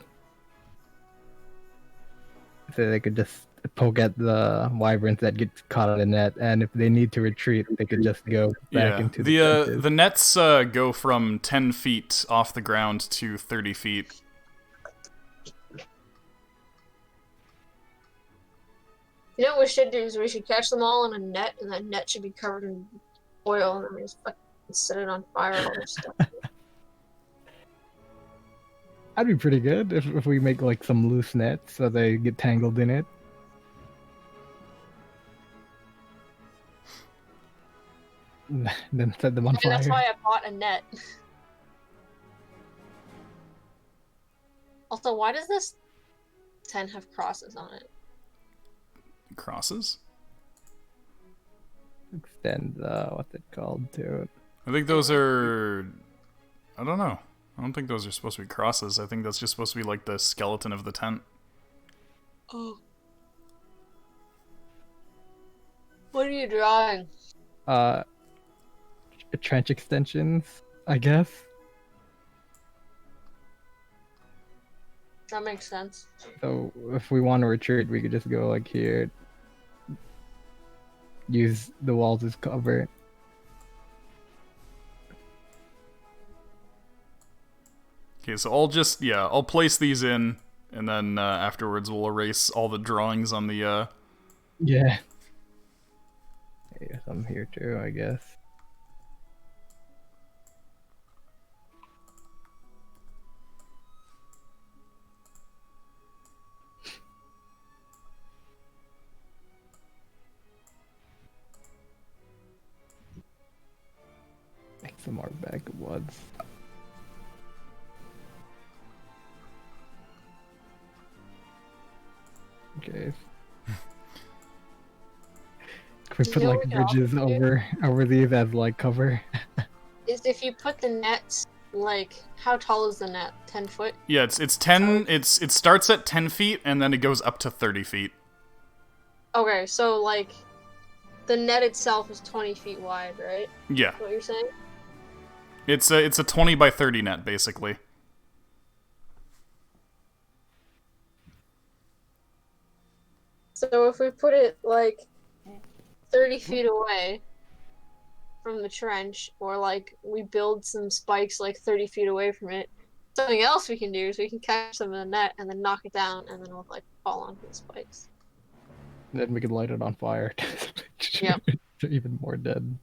So they could just poke at the wyverns that get caught in the net, and if they need to retreat, they could just go back into the trenches. The nets go from 10 feet off the ground to 30 feet. You know what we should do is we should catch them all in a net, and that net should be covered in oil, and then we just fucking set it on fire and all this stuff. That'd be pretty good if we make like some loose nets so they get tangled in it. Then set them on And fire. that's why I bought a net. Also, why does this 10 have crosses on it? Crosses? Extend what's it called to? I think those are... I don't know. I don't think those are supposed to be crosses. I think that's just supposed to be like the skeleton of the tent. Oh. What are you drawing? Trench extensions, I guess. That makes sense. So if we want to retreat, we could just go like here. Use the walls as cover. Okay, so I'll place these in, and then afterwards we'll erase all the drawings on the, Yeah. Yes, I'm here too, I guess. Make some more bag of wads. Okay. Can we You put know like what we can also bridges do? over these as like cover? Is if you put the nets, like, how tall is the net? 10 foot? yeah, it's 10, it starts at 10 feet, and then it goes up to 30 feet. Okay, so, like, the net itself is 20 feet wide, right? Yeah. Is what you're saying? It's a 20 by 30 net, basically. So if we put it, like, 30 feet away from the trench, or, like, we build some spikes, like, 30 feet away from it, something else we can do is we can catch some of the net and then knock it down, and then it'll, like, fall onto the spikes. Then we could light it on fire. Yep. Even more dead.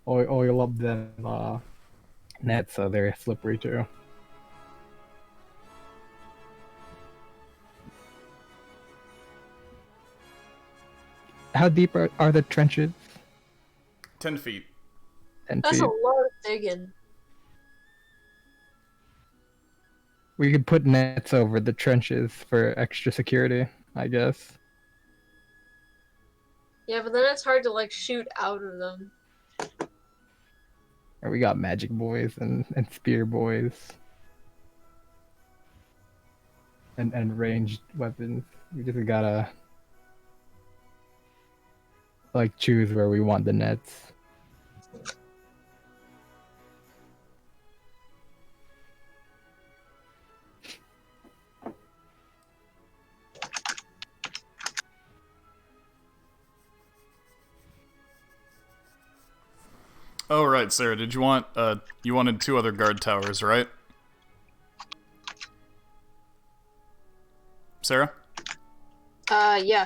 Oil up them nets so they're slippery too. How deep are the trenches? 10 feet. 10 That's feet. a lot of digging. We could put nets over the trenches for extra security, I guess. Yeah, but then it's hard to, like, shoot out of them. Or we got magic boys and spear boys. And ranged weapons. We just gotta like choose where we want the nets. Oh, right, Sarah, did you want, you wanted 2 other guard towers, right? Sarah? Yeah.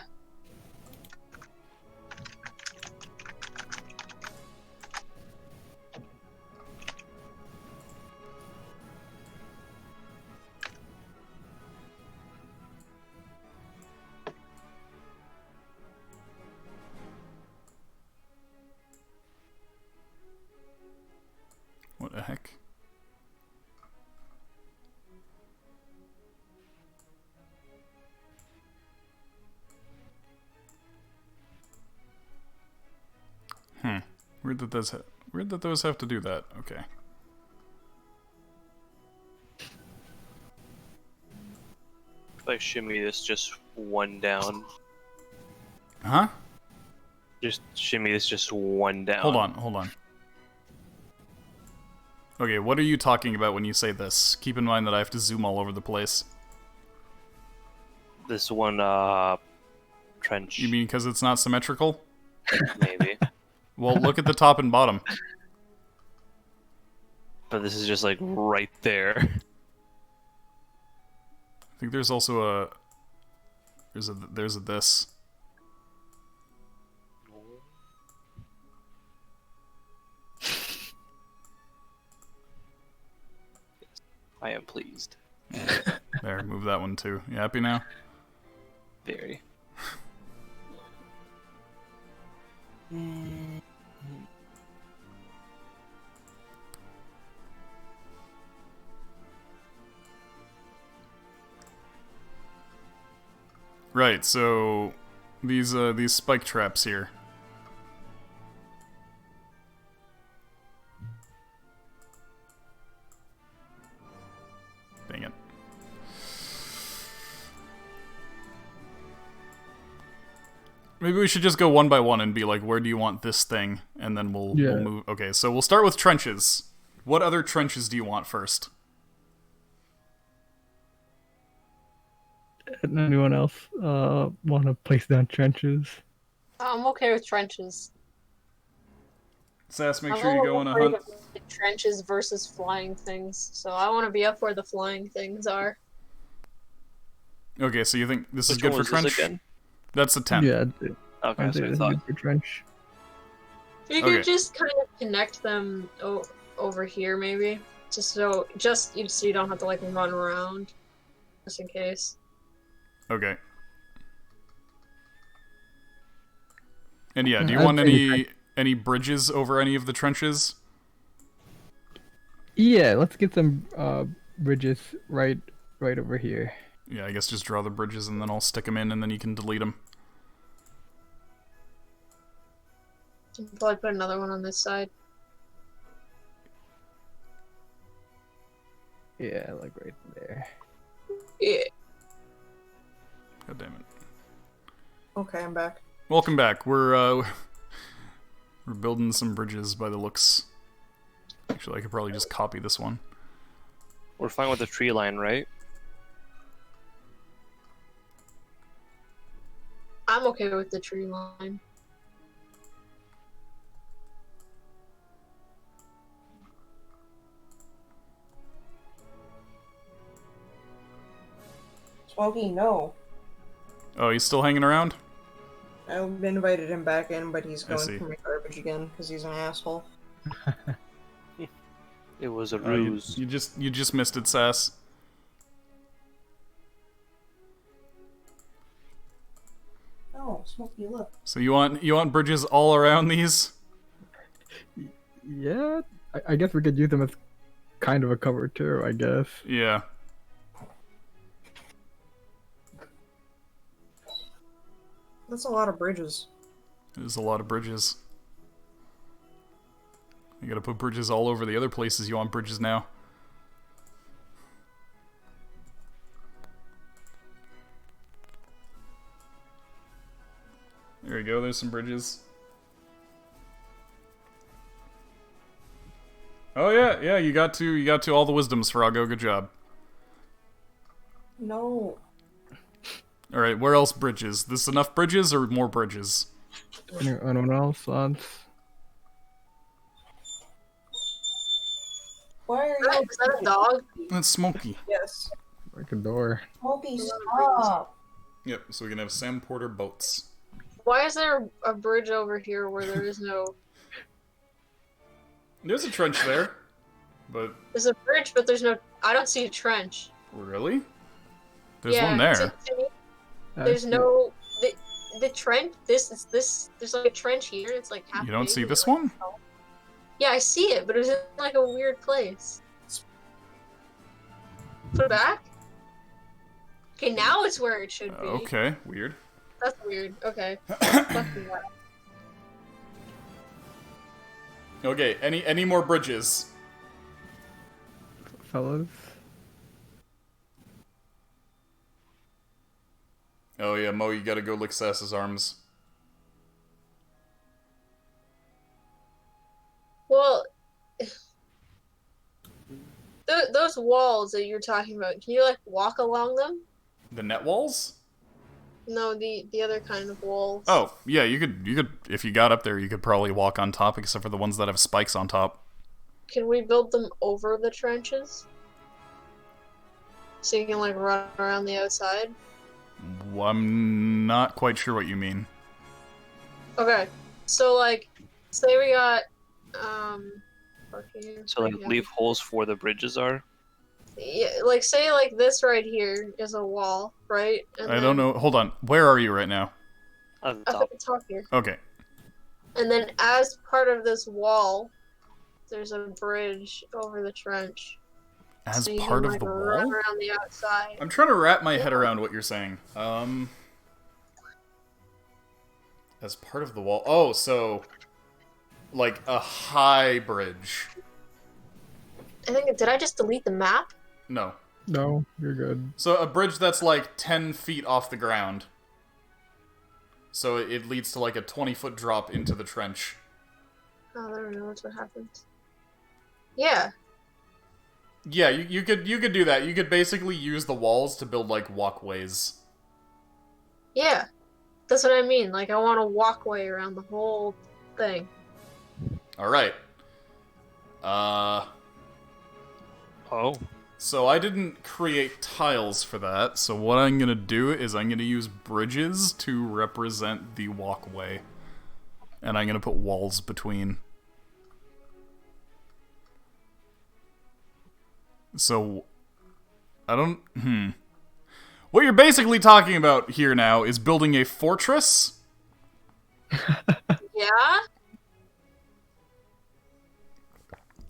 What the heck? Weird that those have to do that. Okay. If I shimmy this just one down, Huh? just shimmy this just one down. Hold on. Okay, what are you talking about when you say this? Keep in mind that I have to zoom all over the place. This one, trench. You mean because it's not symmetrical? Maybe. Well, look at the top and bottom. But this is just like right there. I think there's also a... There's a this. I am pleased. There, move that one too. You happy now? Very. Right, so these spike traps here. Maybe we should just go one by one and be like, where do you want this thing? And then we'll move. Okay, so we'll start with trenches. What other trenches do you want first? Anyone else want to place down trenches? I'm okay with trenches. Sass, make I'm sure you go on a afraid hunt. of, like, trenches versus flying things, so I want to be up where the flying things are. Okay, so you think this is Which good one for was this trench? again? That's a 10. Yeah, Okay, I that's think what I it's thought. good for trench. You Okay. could just kind of connect them over here, maybe, so you don't have to like run around, just in case. Okay. And yeah, do you I'd want say any bridges over any of the trenches? Yeah, let's get some bridges right over here. Yeah, I guess just draw the bridges and then I'll stick them in and then you can delete them. Probably put another one on this side. Yeah, like right there. Yeah. God damn it. Okay, I'm back. Welcome back. We're building some bridges by the looks. Actually, I could probably just copy this one. We're fine with the tree line, right? I'm okay with the tree line. Smokey, no. Oh, he's still hanging around? I invited him back in, but he's I going see. through my garbage again because he's an asshole. It was a Oh, you ruse. just missed it, Sass. Oh, Smokey, look. So you want bridges all around these? Yeah, I guess we could use them as kind of a cover too, I guess. Yeah. That's a lot of bridges. There's a lot of bridges. You gotta put bridges all over the other places you want bridges now. There you go, there's some bridges. Oh yeah, you got to all the wisdoms, Frogo, good job. No. Alright, where else bridges? This enough bridges or more bridges? Anyone else wants? Why are Oh, is that a dog? That's Smokey. Yes. Like a door. Smokey, stop. Yep, so we can have Sam Porter boats. Why is there a bridge over here where there is no... There's a trench there, but There's a bridge, but there's no... I don't see a trench. really? There's Yeah, one there. to me, there's no... The trench... This... There's like a trench here. It's like half You don't big, see and this like- one? Yeah, I see it, but it's in like a weird place. Put it back? Okay, now it's where it should be. Okay, weird. That's weird. Okay. Fuck me up. Okay, any more bridges? Fellas. Oh yeah, Mo, you gotta go lick Sass's arms. Well, those walls that you're talking about, can you like walk along them? The net walls? No, the other kind of walls. Oh, yeah, you could if you got up there, you could probably walk on top, except for the ones that have spikes on top. Can we build them over the trenches? So you can like run around the outside? I'm not quite sure what you mean. Okay. So like, say we got fucking So like leave holes for the bridges are. yeah, like say like this right here is a wall, right? And I don't know. Hold on. Where are you right now? At the Up top. at the top here. Okay. And then as part of this wall, there's a bridge over the trench. As So you part can, of like, the run wall? around the outside. I'm trying to wrap my head around what you're saying. As part of the wall. Oh, so like a high bridge. I think did I just delete the map? No. No, you're good. So a bridge that's like 10 feet off the ground. So it leads to like a 20-foot drop into the trench. Oh, I don't know what happens. Yeah. Yeah, you could do that. You could basically use the walls to build like walkways. Yeah. That's what I mean. Like, I want a walkway around the whole thing. Alright. Oh. So I didn't create tiles for that, so what I'm gonna do is I'm gonna use bridges to represent the walkway. And I'm gonna put walls between. So, I don't... What you're basically talking about here now is building a fortress? Yeah?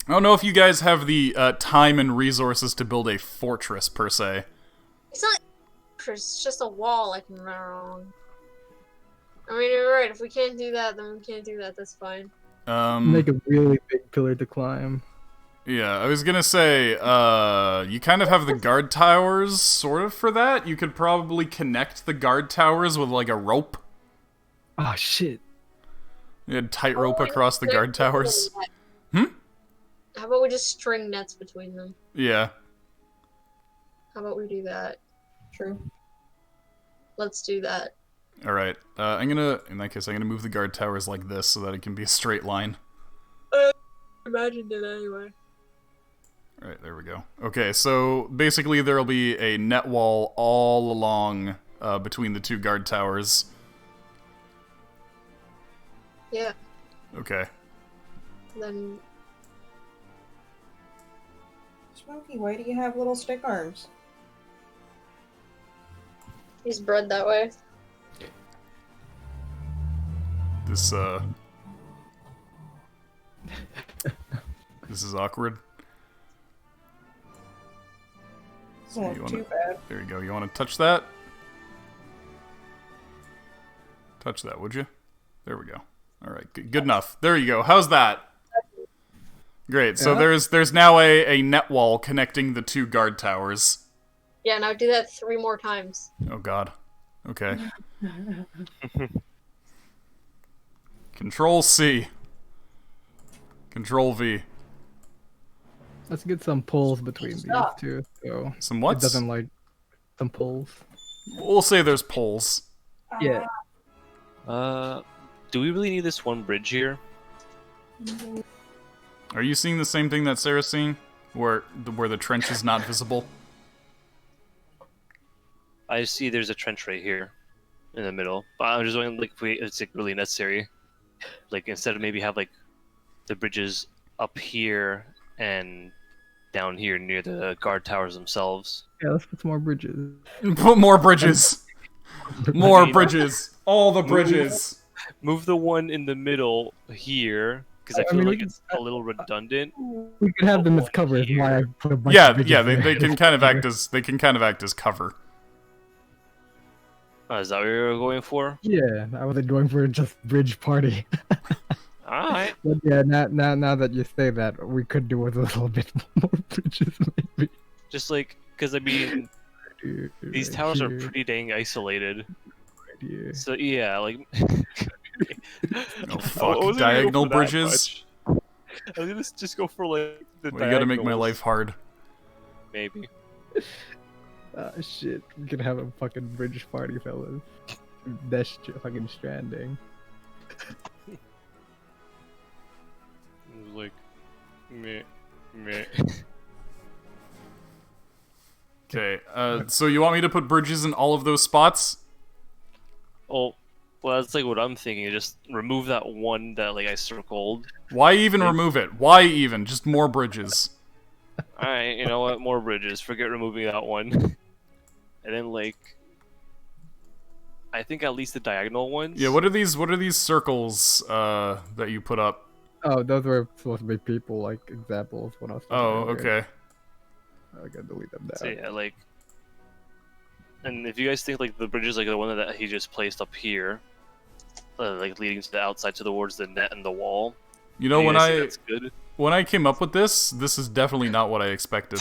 I don't know if you guys have the time and resources to build a fortress, per se. It's not it's just a wall I can run around. I mean, you're right. If we can't do that, then we can't do that. That's fine. Make a really big pillar to climb. Yeah, I was gonna say, you kind of have the guard towers, sort of, for that. You could probably connect the guard towers with, like, a rope. Oh, shit. You had tightrope across the guard towers. How about we just string nets between them? Yeah. How about we do that? True. Let's do that. Alright, in that case, I'm gonna move the guard towers like this so that it can be a straight line. Imagined it anyway. Alright, there we go. Okay, so basically there'll be a net wall all along between the two guard towers. Yeah. Okay. Then Smokey, why do you have little stick arms? he's bred that way. This is awkward. Doesn't You look wanna- too bad. There you go. You want to touch that? Touch that, would you? There we go. All right, good enough. There you go. How's that? Great. So Yeah. there's now a net wall connecting the two guard towers. Yeah, now do that 3 more times. Oh God. Okay. Control C. Control V. Let's get some pulls between these Stop. two, so Some what? it doesn't like some pulls. We'll say there's poles. Yeah. Do we really need this one bridge here? Are you seeing the same thing that Sarah's seeing, where the trench is not visible? I see there's a trench right here in the middle. But I'm just wondering, like, if it's like really necessary. Like, instead of maybe have like the bridges up here and down here near the guard towers themselves. Yeah, let's put some more bridges. Put more bridges. More mean- bridges. All the bridges. Move the one in the middle here, because I I feel mean, we like can- it's a little redundant. We could have them as one cover. Is why I here. put a bunch Yeah, of bridges yeah. They there. can kind of act as cover. Is that what you were going for? Yeah, I wasn't going for just bridge party. Alright. But yeah, now that you say that, we could do with a little bit more bridges, maybe. Just like, because I mean, these Right towers are here, pretty dang isolated. right here. So yeah, like. Oh I fuck! wasn't gonna go Diagonal for that bridges. much. I was gonna just go for like the Well, you gotta make my diagonals, life hard. Maybe. Shit, we could have a fucking bridge party, fellas. That's fucking stranding. It was like, meh, meh. Okay. So you want me to put bridges in all of those spots? Oh, well, that's like what I'm thinking. Just remove that one that like I circled. Why even remove it? Why even? Just more bridges. All right, you know what? More bridges. Forget removing that one. And then like, I think at least the diagonal ones. Yeah. What are these? What are these circles that you put up? Oh, those were supposed to be people, like examples when I was. Oh, talking earlier. okay. I gotta delete them now. So yeah, like, and if you guys think like the bridge is like the one that he just placed up here, like leading to the outside towards the net and the wall. You know, do you when guys think I that's good. when I came up with this is definitely not what I expected.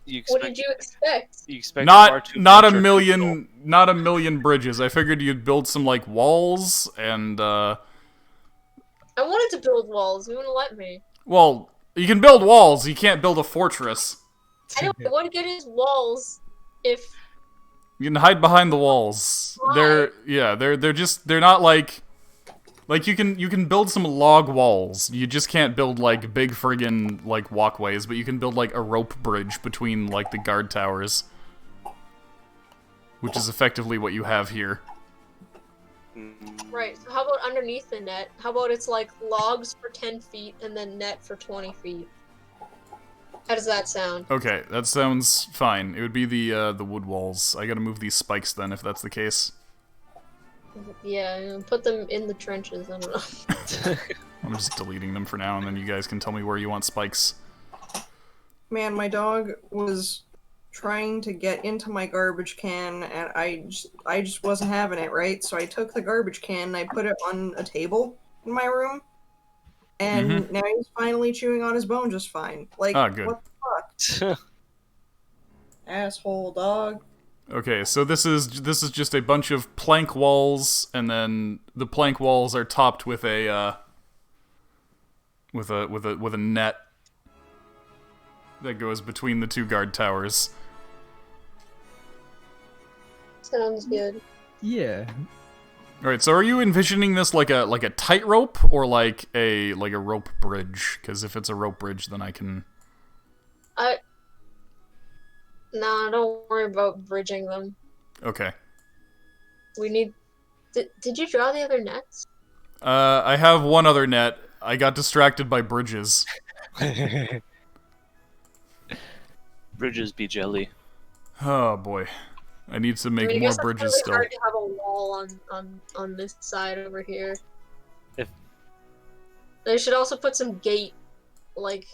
You What expect, did you expect? you expect far not too not a much or too little. million not a million bridges. I figured you'd build some, like, walls and, I wanted to build walls. You wouldn't let me. well, you can build walls, you can't build a fortress. I know. What good is walls if You can hide behind the walls. Why? They're not like you can build some log walls. You just can't build like big friggin' like walkways, but you can build like a rope bridge between like the guard towers. Which is effectively what you have here. right? So how about underneath the net? How about it's like logs for 10 feet and then net for 20 feet? How does that sound? Okay, that sounds fine. It would be the wood walls. I gotta move these spikes then, if that's the case. Yeah, put them in the trenches. I don't know. I'm just deleting them for now, and then you guys can tell me where you want spikes. Man, my dog was trying to get into my garbage can, and I just wasn't having it, right? So I took the garbage can and I put it on a table in my room, and now he's finally chewing on his bone just fine. Like, Good. what the fuck? Asshole dog. Okay, so this is just a bunch of plank walls, and then the plank walls are topped with a with a net that goes between the two guard towers. Sounds good. Yeah. All right, so are you envisioning this like a tightrope or like a rope bridge? Because if it's a rope bridge, then I can. Nah, don't worry about bridging them. Okay. We need. Did you draw the other nets? I have one other net. I got distracted by bridges. Bridges be jelly. Oh boy, I need to make I more guess bridges it's still. really hard to have a wall on this side over here. If- They should also put some gate, like,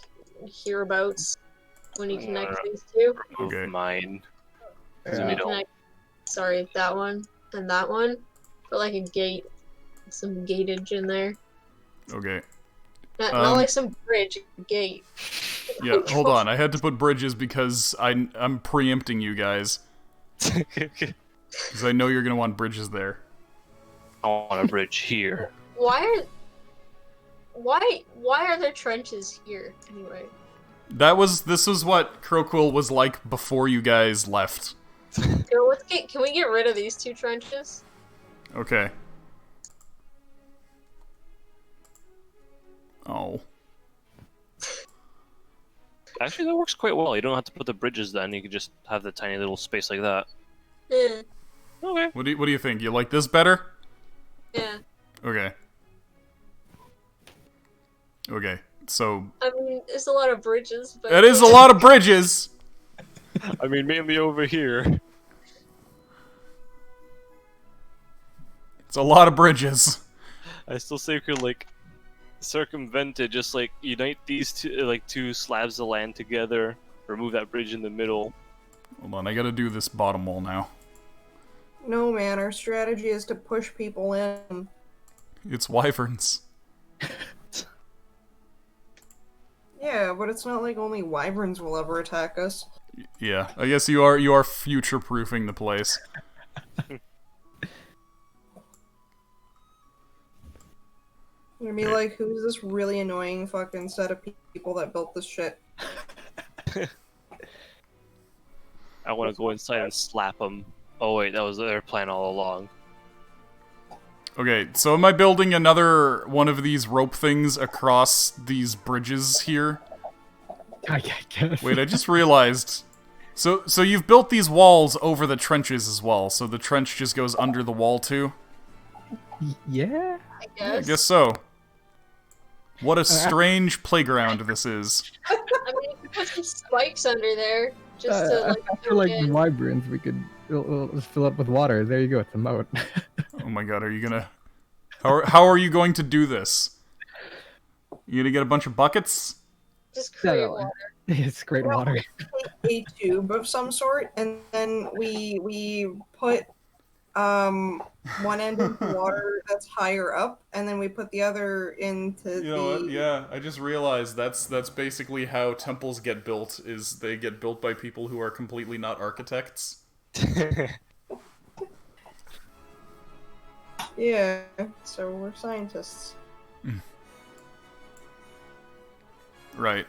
hereabouts when you connect these two. Remove Okay. mine. Yeah. So we don't. Connect, sorry, that one and that one. Put like a gate, some gatage in there. Okay. Not like some bridge, a gate. Yeah, hold on. I had to put bridges because I'm preempting you guys. Because I know you're gonna want bridges there. I want a bridge here. Why are there trenches here anyway? This was what Croquill was like before you guys left. Can we get rid of these two trenches? Okay. Oh. Actually, that works quite well. You don't have to put the bridges then. You can just have the tiny little space like that. Yeah. Okay. What do you think? You like this better? Yeah. Okay. Okay. So I mean, it's a lot of bridges, but it is a lot of bridges. I mean, mainly over here. It's a lot of bridges. I still say we could like circumvent it, just like unite these two slabs of land together, remove that bridge in the middle. Hold on, I gotta do this bottom wall now. No, man, our strategy is to push people in. It's wyverns. Yeah, but it's not like only wyverns will ever attack us. Yeah, I guess you are future-proofing the place. You're gonna be like, who's this really annoying fucking set of people that built this shit? I want to go inside and slap them. Oh wait, that was their plan all along. Okay, so am I building another one of these rope things across these bridges here? I guess. Wait, I just realized. So you've built these walls over the trenches as well, so the trench just goes under the wall too? Yeah? I I guess. guess so. What a strange playground this is. I mean, you could put some spikes under there just to like. I feel like poke in. wyverns, it'll just fill up with water. There you go, it's a moat. Oh my god, are you gonna... How are you going to do this? You gonna get a bunch of buckets? Just create No. water. It's great Well, water. A tube of some sort, and then we put one end into water that's higher up, and then we put the other into You know what? Yeah, I just realized that's basically how temples get built, is they get built by people who are completely not architects. Yeah, so we're scientists. Right.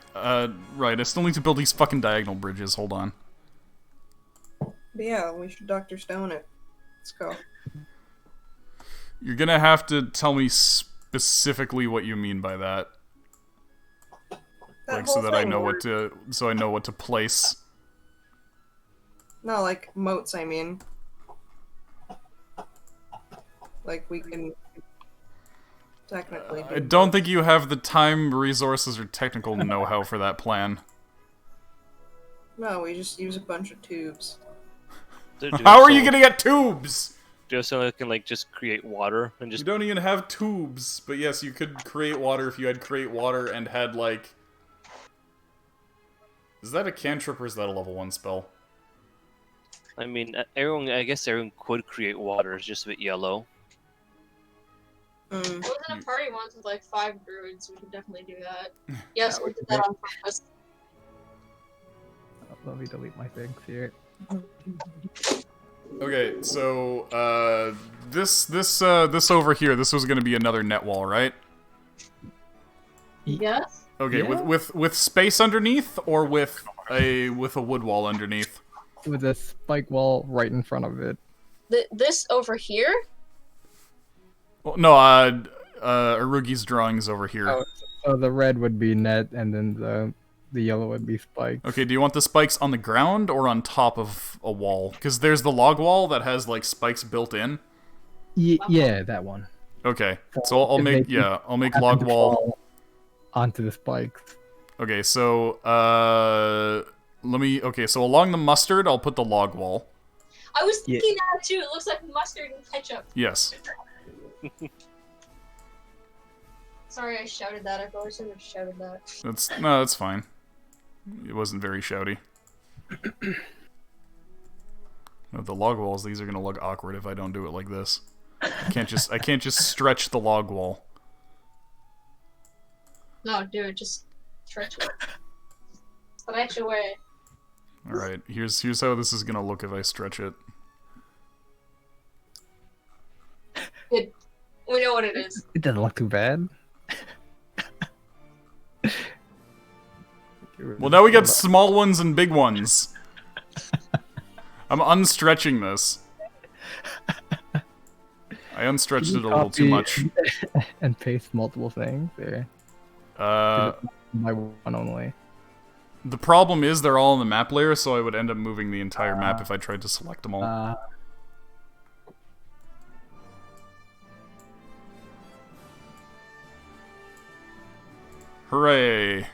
Right. I still need to build these fucking diagonal bridges. Hold on. But yeah, we should Dr. Stone it. Let's go. You're gonna have to tell me specifically what you mean by that. That Like, whole so that I thing know where- what to... So I know what to place. No, like moats, I mean. Like, we can technically I don't think you have the time, resources, or technical know-how for that plan. No, we just use a bunch of tubes. How are you gonna get tubes? Just so I can like just create water and You just don't even have tubes. But yes, you could create water if you had create water and had, like... Is that a cantrip or is that a level 1 spell? I mean, I guess everyone could create water. It's just a bit yellow. Mm. I was in a party once with like 5 druids. We could definitely do that. Yes, we did that on purpose. Let me delete my things here. Okay, so, this over here, this was gonna be another net wall, right? Yes. Okay, Yeah. with space underneath, or with a wood wall underneath? With a spike wall right in front of it. This over here? Well, no, Arugi's drawings over here. Oh, so the red would be net, and then the yellow would be spikes. Okay, do you want the spikes on the ground or on top of a wall? Because there's the log wall that has, like, spikes built in. Yeah, that one. Okay, so I'll If make, they yeah, I'll make happen log to wall. fall onto the spikes. Okay, so, okay, so along the mustard, I'll put the log wall. I was Yeah. thinking that too. It looks like mustard and ketchup. Yes. Sorry, I shouted that. I probably shouldn't have shouted that. That's fine. It wasn't very shouty. No, the log walls, these are gonna look awkward if I don't do it like this. I can't just stretch the log wall. No, do it. Just stretch it. Stretch away. Alright, here's how this is gonna look if I stretch it. Good. We know what it is. It doesn't look too bad. Well, now we got small ones and big ones. I'm unstretching this. I unstretched it a little too much. And paste multiple things there. Uh, My one only. the problem is they're all in the map layer, so I would end up moving the entire map if I tried to select them all. Hooray!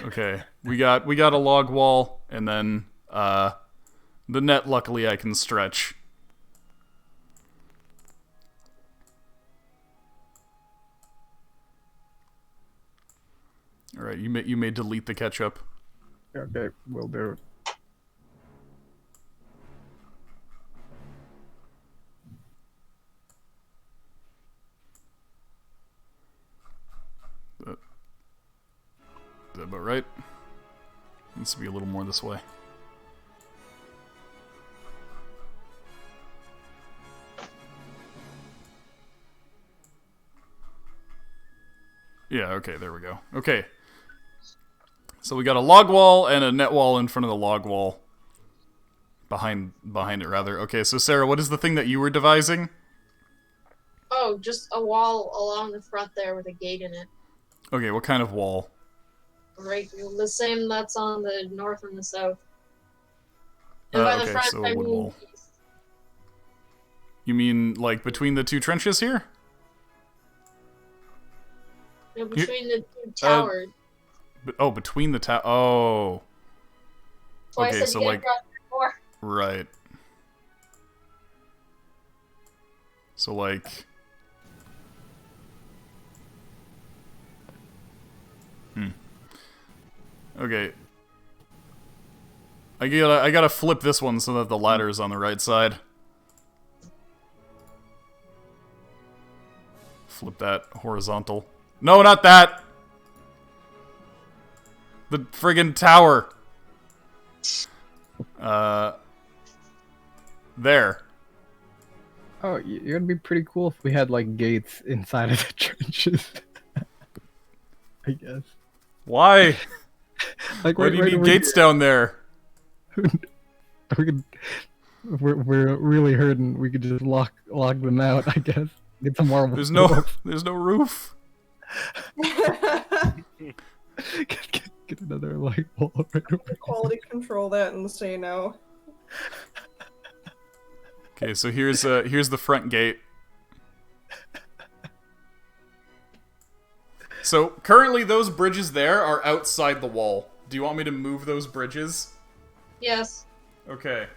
Okay, we got a log wall, and then the net. Luckily, I can stretch. All right, you may delete the ketchup. Okay, will do. Is that about right? Needs to be a little more this way. Yeah, okay, there we go. Okay. So we got a log wall and a net wall in front of the log wall. Behind it, rather. Okay, so Sarah, what is the thing that you were devising? Oh, just a wall along the front there with a gate in it. Okay, what kind of wall? Right, the same that's on the north and the south. And by the Okay, front, so a I wood mean wall. east. You mean, like, between the two trenches here? No, between the two towers. Oh, between the oh. So I Okay, said so, get like, across before. right. So, like... Okay. I gotta flip this one so that the ladder is on the right side. Flip that horizontal. No, not that! The friggin' tower! There. Oh, it'd be pretty cool if we had like gates inside of the trenches. I guess. Why? Like Why do you right need over gates down there? here. We could, if we're really hurting, we could just lock them out. I guess. Get some marble. There's no roof. Get another light bulb right over here. Quality control that and say no. Okay, so here's the front gate. So currently those bridges there are outside the wall. Do you want me to move those bridges? Yes. Okay.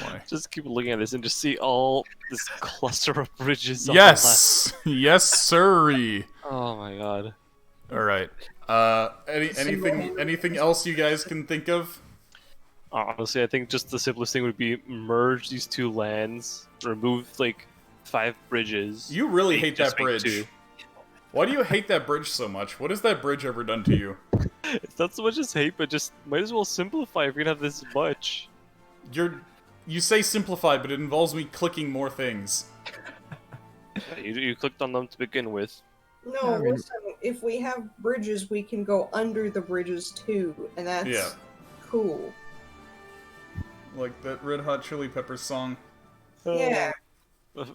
Why? Just keep looking at this and just see all this cluster of bridges. on Yes, yes, sirree. the left. Oh my god. All right. Anything else you guys can think of? Honestly, I think just the simplest thing would be merge these two lands, remove like 5 bridges. You really Make- hate just that make bridge. 2. Why do you hate that bridge so much? What has that bridge ever done to you? It's not so much as hate, but just might as well simplify if you're gonna have this much. You say simplify, but it involves me clicking more things. You clicked on them to begin with. No, I mean- listen, if we have bridges, we can go under the bridges too, and that's Yeah. cool. Like that Red Hot Chili Peppers song. Yeah.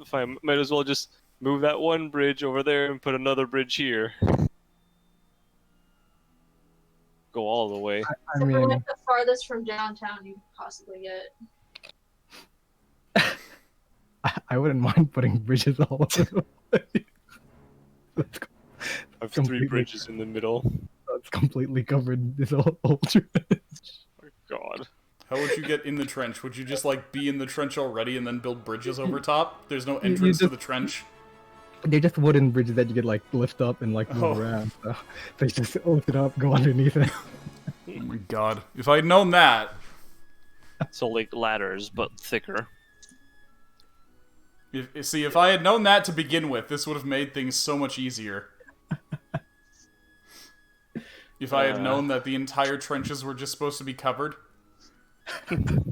Fine, might as well just move that one bridge over there and put another bridge here. Go all the way. I Except for mean, like the farthest from downtown you could possibly get. I wouldn't mind putting bridges all over the place. That's, I have 3 completely- bridges in the middle. that's completely covered this whole trench. Oh, God. How would you get in the trench? Would you just like be in the trench already and then build bridges over top? There's no you entrance to just- the trench. They're just wooden bridges that you could like lift up and like move Oh. around. So they just lift it up, go underneath it. Oh my god. If I'd known that. So like ladders, but thicker. If I had known that to begin with, this would have made things so much easier. If I had known that the entire trenches were just supposed to be covered. I'm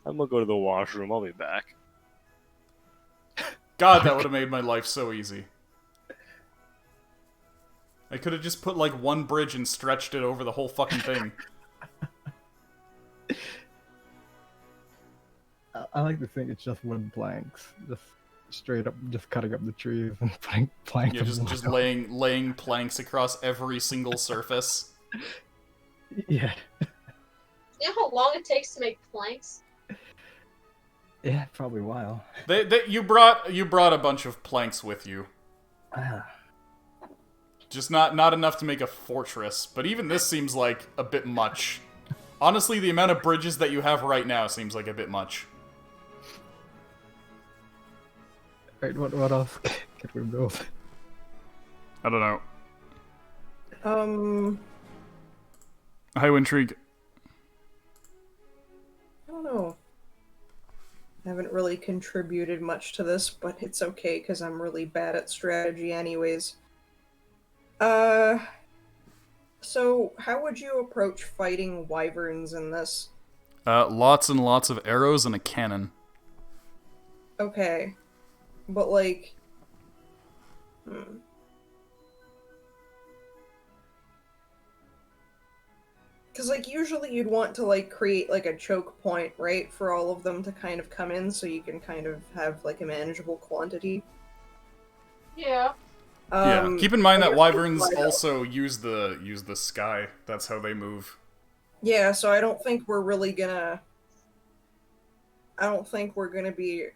gonna go to the washroom. I'll be back. God, that would have made my life so easy. I could have just put like one bridge and stretched it over the whole fucking thing. I like to think it's just wooden planks, just straight up, just cutting up the trees and putting planks. Yeah, of just wood. laying planks across every single surface. Yeah, You know how long it takes to make planks? yeah, probably a while. You brought a bunch of planks with you. Ah, Just not enough to make a fortress, but even this seems like a bit much. Honestly, the amount of bridges that you have right now seems like a bit much. right, what else can we build? I don't know. High intrigue. I don't know. I haven't really contributed much to this, but it's okay because I'm really bad at strategy anyways. So how would you approach fighting wyverns in this? Lots and lots of arrows and a cannon. Okay. But like Because, like, usually you'd want to, like, create, like, a choke point, right? For all of them to kind of come in so you can kind of have, like, a manageable quantity. Yeah. Yeah. Keep in mind I that guess wyverns why not? also use the sky. That's how they move. Yeah, so I don't think we're really gonna... I don't think we're gonna be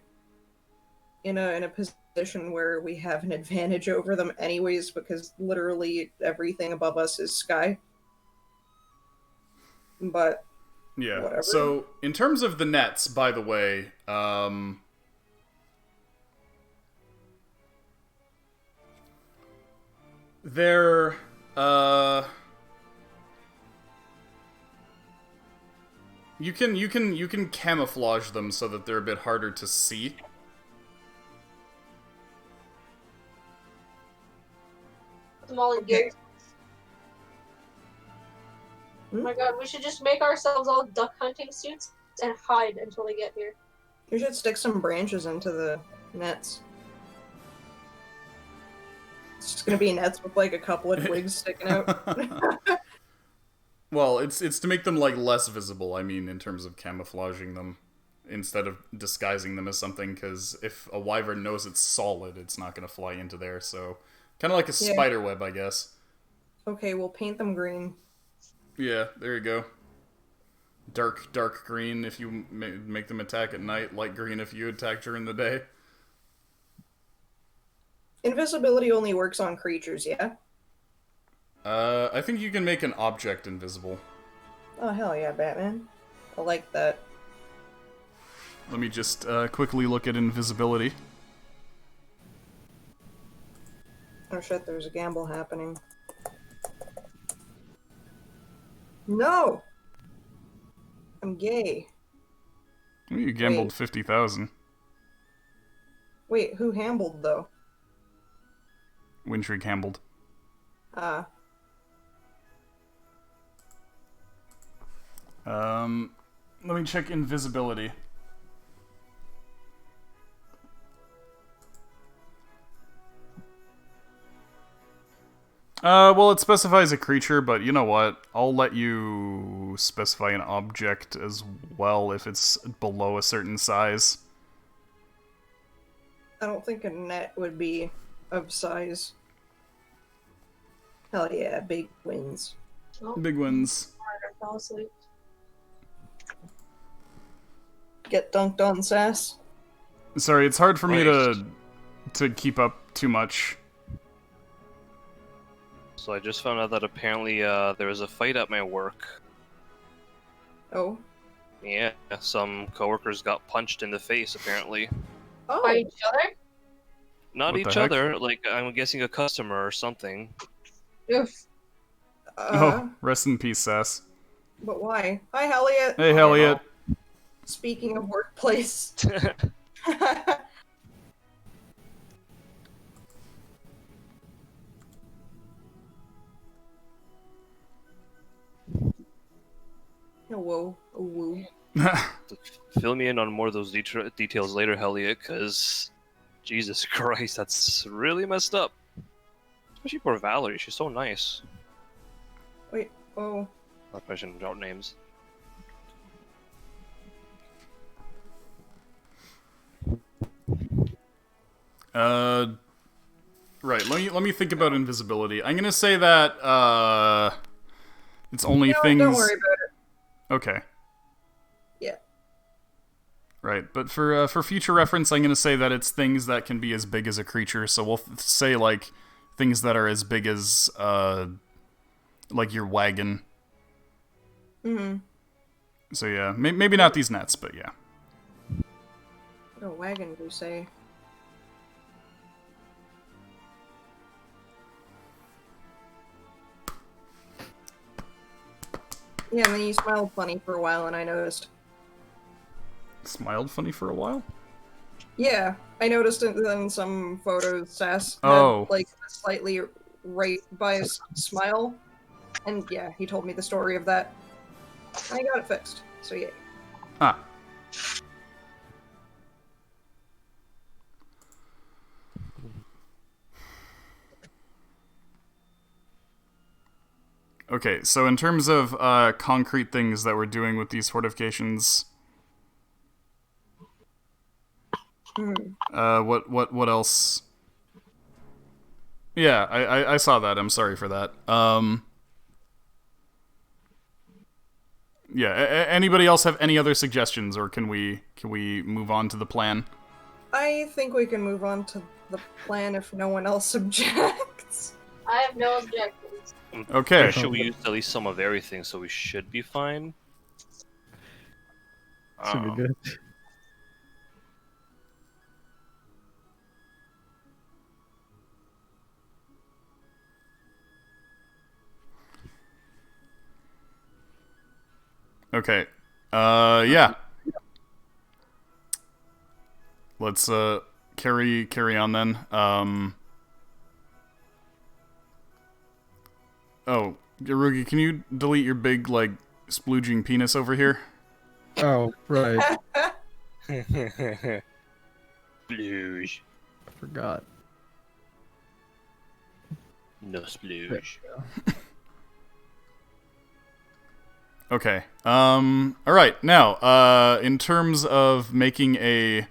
in a position where we have an advantage over them anyways, because literally everything above us is sky. But... Yeah. Whatever. So, in terms of the nets, by the way, they're you can camouflage them so that they're a bit harder to see. them all in Okay. guilds. Oh my god, we should just make ourselves all duck hunting suits and hide until they get here. You should stick some branches into the nets. It's just gonna be nets with like a couple of twigs sticking out. Well, it's to make them like less visible. I mean, in terms of camouflaging them, instead of disguising them as something. Because if a wyvern knows it's solid, it's not going to fly into there. So, kind of like a Yeah. spider web, I guess. Okay, we'll paint them green. Yeah, there you go. Dark green if you make them attack at night. Light green if you attack during the day. Invisibility only works on creatures, yeah? I think you can make an object invisible. Oh, hell yeah, Batman. I like that. Let me just quickly look at invisibility. Oh shit, there's a gamble happening. No! I'm gay. You gambled Wait. 50,000. Wait, who hambled though? Wintry gambled. Ah. Let me check invisibility. Well, it specifies a creature, but you know what? I'll let you specify an object as well if it's below a certain size. I don't think a net would be of size. Hell yeah, big wins. Oh, Big wins. I fell asleep. Get dunked on, Sass. Sorry, it's hard for me Christ. to keep up too much. So I just found out that apparently there was a fight at my work. Oh. Yeah, some coworkers got punched in the face apparently. Oh. By each other? Not What the each heck? other, like I'm guessing a customer or something. Oof. Oh, rest in peace, Sass. But why? Hi, Elliot. Hey, Elliot. Speaking of workplace. Oh, whoa. Oh, woo. Fill me in on more of those details later, Elliot, because Jesus Christ, that's really messed up. Especially poor Valerie, she's so nice. Wait. Oh. Not I shouldn't drop names. Right. Let me think about invisibility. I'm gonna say that it's only No, things. don't worry about it. Okay. Yeah. Right, but for future reference, I'm gonna say that it's things that can be as big as a creature. So we'll say like things that are as big as like your wagon. Mm-hmm. So yeah, maybe not these nets, but yeah. What a wagon, you say? Yeah, and then you smiled funny for a while, and I noticed. Smiled funny for a while. Yeah, I noticed it in some photos. Sass had, Oh. like, slightly right by his smile. And yeah, he told me the story of that. I got it fixed, so yeah. Ah. Okay, so in terms of concrete things that we're doing with these fortifications, what else? Yeah, I saw that. I'm sorry for that. Yeah. Anybody else have any other suggestions, or can we move on to the plan? I think we can move on to the plan if no one else objects. I have no objections. Okay. Pretty sure we used at least some of everything, so we should be fine. Should be good. Okay. Yeah. Let's carry on then. Oh, Garugi, can you delete your big, like, splooging penis over here? Oh, right. Splooge. I forgot. No splooge. Okay. Alright, now, in terms of making a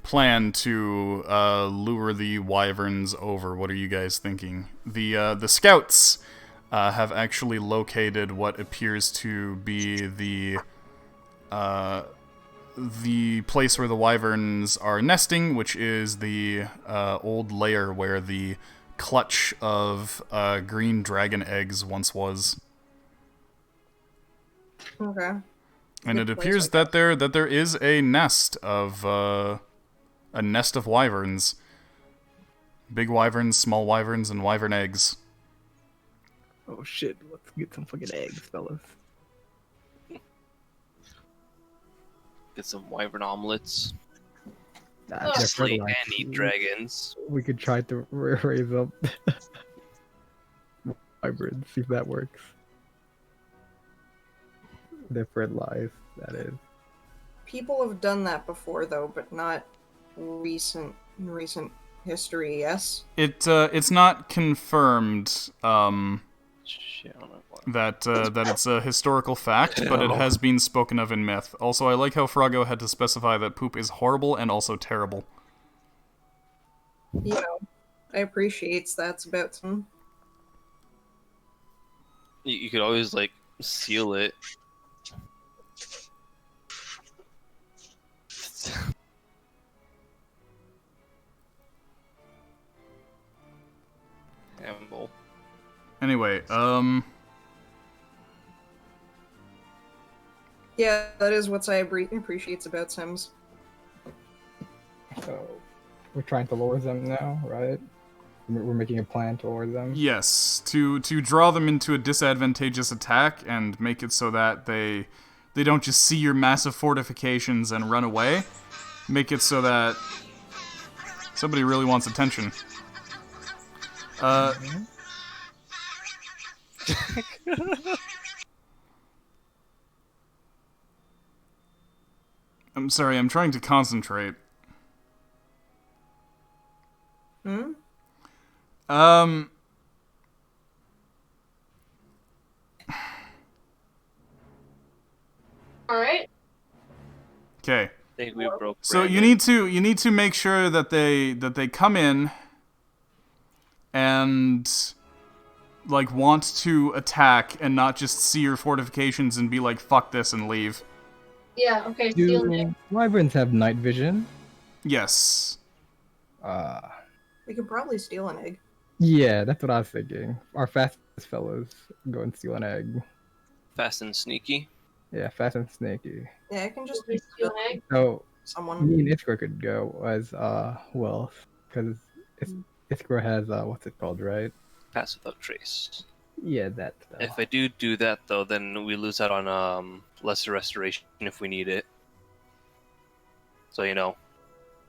plan to lure the wyverns over, what are you guys thinking? The scouts have actually located what appears to be the place where the wyverns are nesting, which is the old lair where the clutch of green dragon eggs once was. Okay. And Good it place, appears I that there is a nest of wyverns. Big wyverns, small wyverns, and wyvern eggs. Oh shit, let's get some fucking eggs, fellas. Get some wyvern omelets. Nah, Oh, they're Slay fertilized. and eat dragons. We could try to raise up hybrids, see if that works. They're fertilized, that is. People have done that before, though, but not recent history. Yes. It's not confirmed Shit, I don't know what. that it's a historical fact, but it has been spoken of in myth. Also, I like how Frago had to specify that poop is horrible and also terrible. You know, I appreciates that's about some. You could always like seal it. Hamble. Anyway, Yeah, that is what I appreciates about Sims. So, we're trying to lure them now, right? We're making a plan to lure them. yes, to draw them into a disadvantageous attack and make it so that they don't just see your massive fortifications and run away. Make it so that somebody really wants attention. I'm sorry, I'm trying to concentrate. Hmm? Alright. Okay. I think we broke. So Brandon. you need to make sure that they come in and like want to attack and not just see your fortifications and be like fuck this and leave. Yeah, okay, steal Do it. wyverns have night vision? Yes. We could probably steal an egg. Yeah, that's what I was thinking. Our fastest fellows go and steal an egg. Fast and sneaky. Yeah, fast and snaky. Yeah, I can just We steal an egg. So, someone. me and Iskra could go as, well, because Iskra has, what's it called, right? Pass without trace. Yeah, that spell. If I do that though, then we lose out on lesser restoration if we need it. So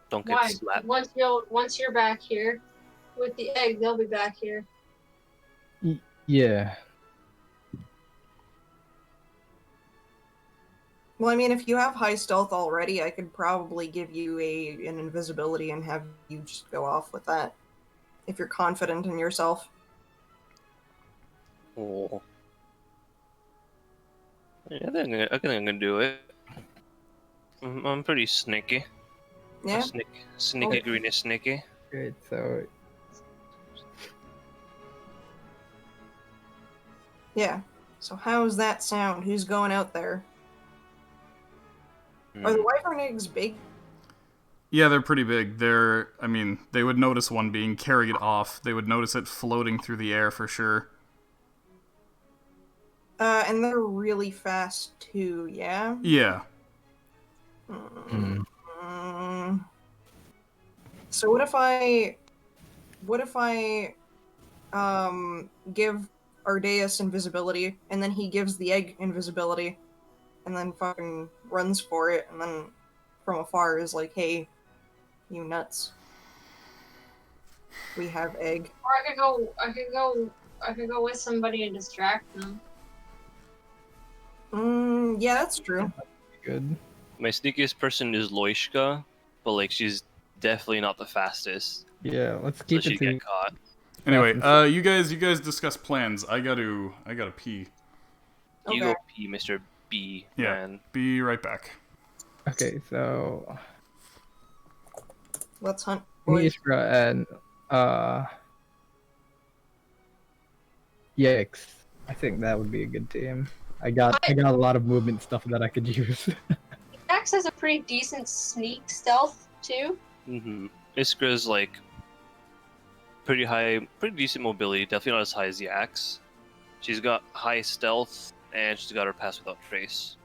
don't get Why? slapped. Once you're back here with the egg, they'll be back here. Yeah. Well, I mean, if you have high stealth already, I could probably give you an invisibility and have you just go off with that. If you're confident in yourself. Oh. Yeah, I think I'm gonna do it. I'm pretty sneaky. Yeah. Sneaky, Okay. greeny, sneaky. Great, so Yeah. So how's that sound? Who's going out there? Are the wyvern eggs big? Yeah, they're pretty big. They would notice one being carried off. They would notice it floating through the air for sure. And they're really fast too, yeah? Yeah. Hmm. So what if I give Ardeus invisibility and then he gives the egg invisibility and then fucking runs for it and then from afar is like, hey, you nuts. We have egg. Or I could go I could go with somebody and distract them. Yeah, that's true. Good. My sneakiest person is Loishka, but like she's definitely not the fastest, Yeah, let's so keep she'd it to get caught. Anyway, Yeah. you guys discuss plans. I gotta pee. You Okay. go pee, Mr. B, Yeah. man. Be right back. Okay, so Let's hunt, me, boys. Ishra, and Yikes. I think that would be a good team. I got a lot of movement stuff that I could use. Axe has a pretty decent sneak stealth too. Mm-hmm. Iskra's like pretty decent mobility. Definitely not as high as the axe. She's got high stealth, and she's got her pass without trace.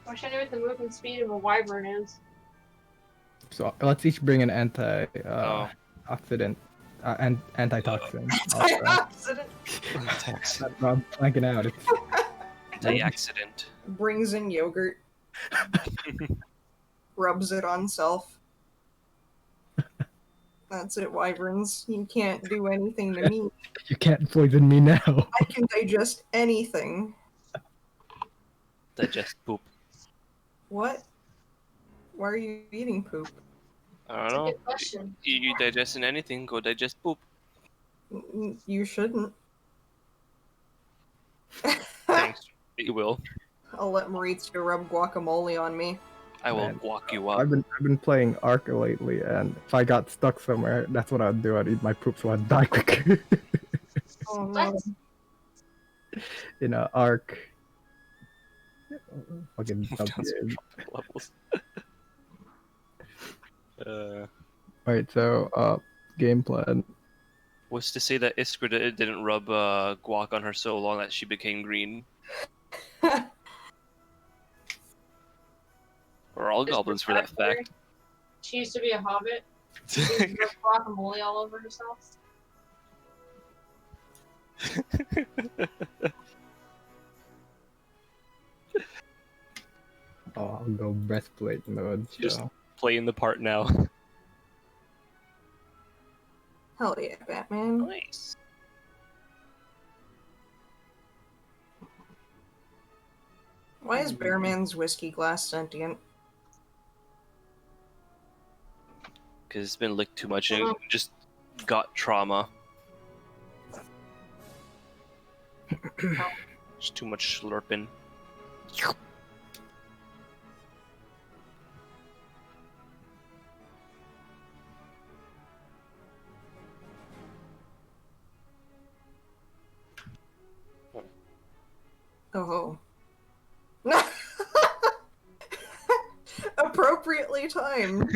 Wish I knew what the movement speed of a wyvern is. So let's each bring an Oh. oxidant, and antitoxin. Accident That's what I'm flanking out. It's The accident. brings in yogurt, rubs it on self. That's it, wyverns. You can't do anything to me. You can't poison me now. I can digest anything. Digest poop. What? Why are you eating poop? I That's a don't know. good question. You digesting anything, go digest poop. You shouldn't. Thanks. You will. I'll let Maurizio rub guacamole on me. I will Man. guac you up. I've been playing Ark lately, and if I got stuck somewhere, that's what I'd do. I'd eat my poop so I'd die quicker. Oh no. What? In a Ark. Fucking dumb Sounds game. levels. Alright, so game plan. Was to say that Iskra didn't rub guac on her so long that she became green. Or all goblins for that fact. She used to be a hobbit. She used to rub guacamole all over herself. Oh, I'll go breastplate mode. Just- So. Playing the part now. Hell yeah, Batman. Nice. Why is Bearman's whiskey glass sentient? Because it's been licked too much and it just got trauma. Just too much slurping. Oh. Appropriately timed.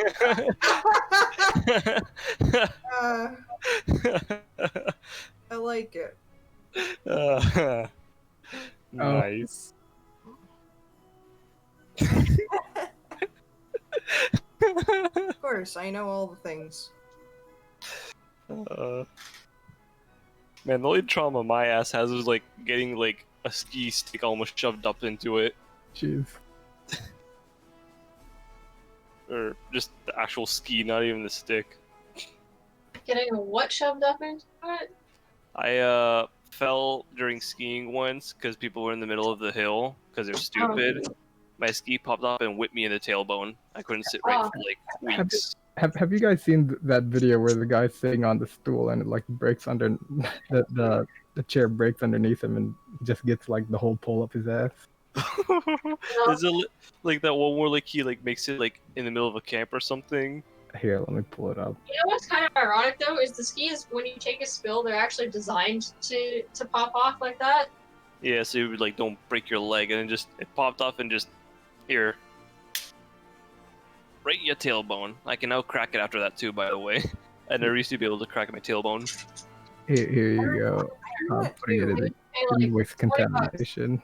I like it. Nice. Of course, I know all the things. Man, the only trauma my ass has is like getting like a ski stick almost shoved up into it, Jeez. or just the actual ski, not even the stick. Getting a what shoved up into it? I fell during skiing once because people were in the middle of the hill because they're stupid. My ski popped up and whipped me in the tailbone. I couldn't sit right for like weeks. Have you guys seen that video where the guy's sitting on the stool and it like breaks under the chair breaks underneath him and he just gets like the whole pole up his ass? Is it like that one where like he like makes it like in the middle of a camp or something? Here, let me pull it up. You know what's kind of ironic though is the skis when you take a spill they're actually designed to pop off like that. Yeah, so you would like don't break your leg and then just it popped off and just here. Right in your tailbone. I can now crack it after that too, by the way. I never used to be able to crack my tailbone. Here you go. I'm putting it in They like with contamination.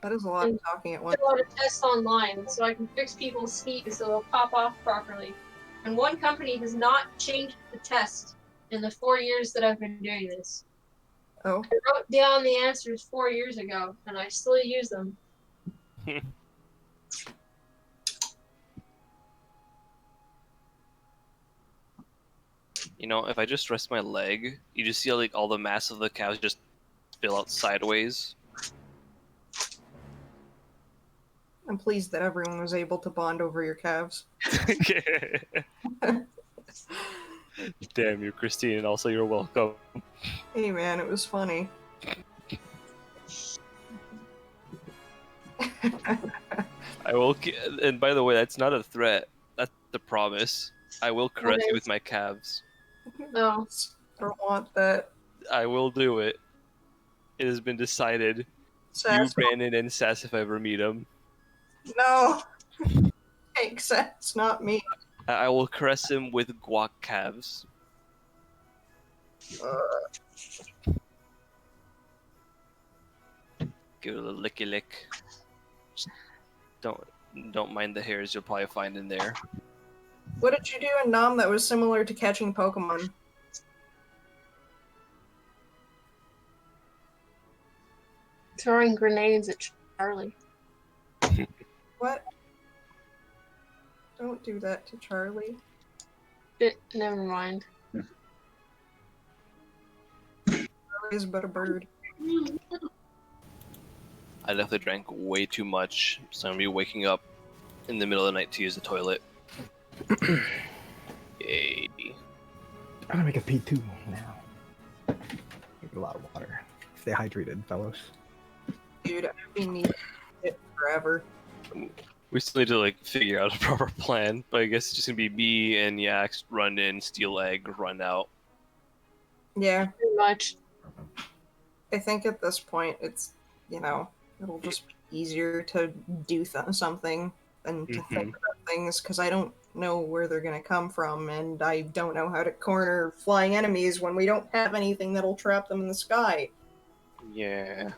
That is a lot of talking at once. fill out a test online so I can fix people's skis so they'll pop off properly. And one company has not changed the test in the 4 years that I've been doing this. Oh. I wrote down the answers 4 years ago, and I still use them. You know, if I just rest my leg, you just see like all the mass of the calves just spill out sideways. I'm pleased that everyone was able to bond over your calves. Damn you, Christine, and also you're welcome. Hey man, it was funny. I will, and by the way, that's not a threat. That's a promise. I will caress you with my calves. No. I don't want that. I will do it. It has been decided. You, Sass, Brandon, and Sass if I ever meet him. no. Take Sass, not me. I will caress him with guac calves. Give it a little licky lick. Just don't mind the hairs you'll probably find in there. What did you do in Nam that was similar to catching Pokemon? Throwing grenades at Charlie. What? Don't do that to Charlie. Never mind. Charlie's but a bird. I definitely drank way too much, so I'm gonna be waking up in the middle of the night to use the toilet. Yay. I'm gonna make a P2 now. Drink a lot of water. Stay hydrated, fellows. Dude, I've been needing it forever. We still need to like figure out a proper plan, but I guess it's just gonna be me and Yax run in, steal egg, run out. Yeah, Pretty much. I think at this point it's, it'll just be easier to do something than to think about things, because I don't know where they're going to come from, and I don't know how to corner flying enemies when we don't have anything that'll trap them in the sky. Yeah.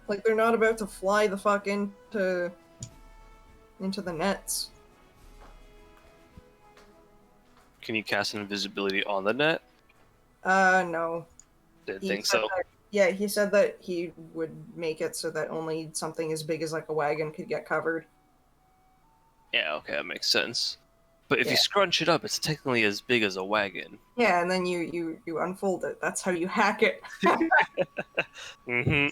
Like, they're not about to fly the fuck into the nets. Can you cast an invisibility on the net? No. Didn't He think said so. yeah, he said that he would make it so that only something as big as like a wagon could get covered. Yeah, okay, that makes sense. But if Yeah. you scrunch it up, it's technically as big as a wagon. Yeah, and then you unfold it. That's how you hack it. Mm-hmm.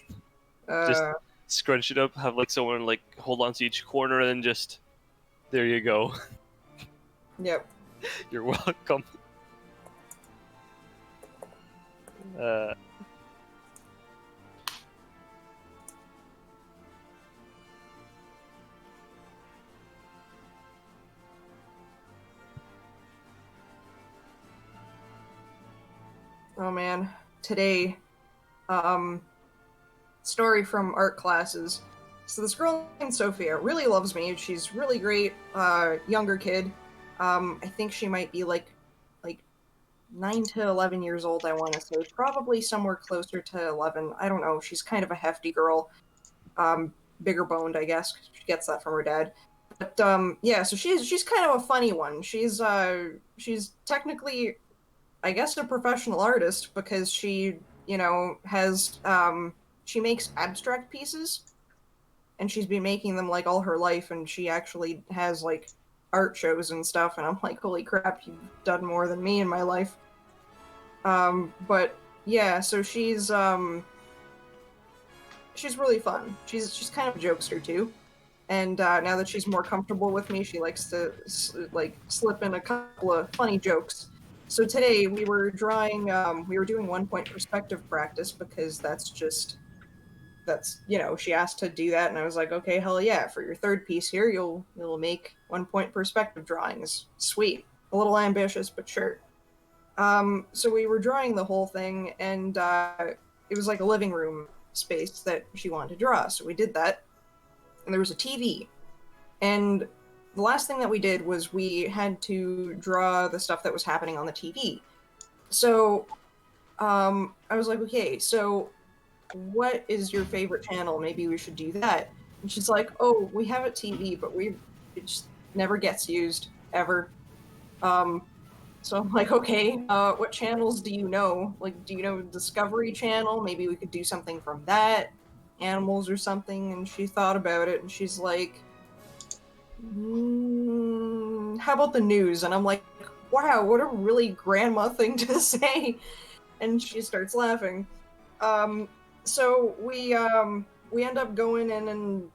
Just scrunch it up, have like someone like hold on to each corner, and then just there you go. Yep. You're welcome. Oh man, today, story from art classes. So this girl named Sophia really loves me. She's really great, younger kid. I think she might be like 9 to 11 years old, I want to say. Probably somewhere closer to 11. I don't know. She's kind of a hefty girl. Bigger boned, I guess. She gets that from her dad. But yeah, so she's kind of a funny one. She's technically, I guess, a professional artist, because she, has she makes abstract pieces, and she's been making them like all her life, and she actually has like art shows and stuff, and I'm like, holy crap, you've done more than me in my life. But yeah, so she's really fun. She's kind of a jokester too, and now that she's more comfortable with me, she likes to slip in a couple of funny jokes. So today we were drawing, we were doing 1 point perspective practice, because that's she asked to do that, and I was like, okay, hell yeah, for your third piece here, you'll make 1 point perspective drawings. Sweet. A little ambitious, but sure. So we were drawing the whole thing, and it was like a living room space that she wanted to draw, so we did that. And there was a TV. And the last thing that we did was we had to draw the stuff that was happening on the TV. So I was like, okay, so what is your favorite channel? Maybe we should do that. And she's like, oh, we have a TV, but it just never gets used, ever. So I'm like, okay, what channels do you know? Like, do you know Discovery Channel? Maybe we could do something from that. animals or something, and she thought about it, and she's like, how about the news? And I'm like, wow, what a really grandma thing to say. And she starts laughing. So we end up going in and,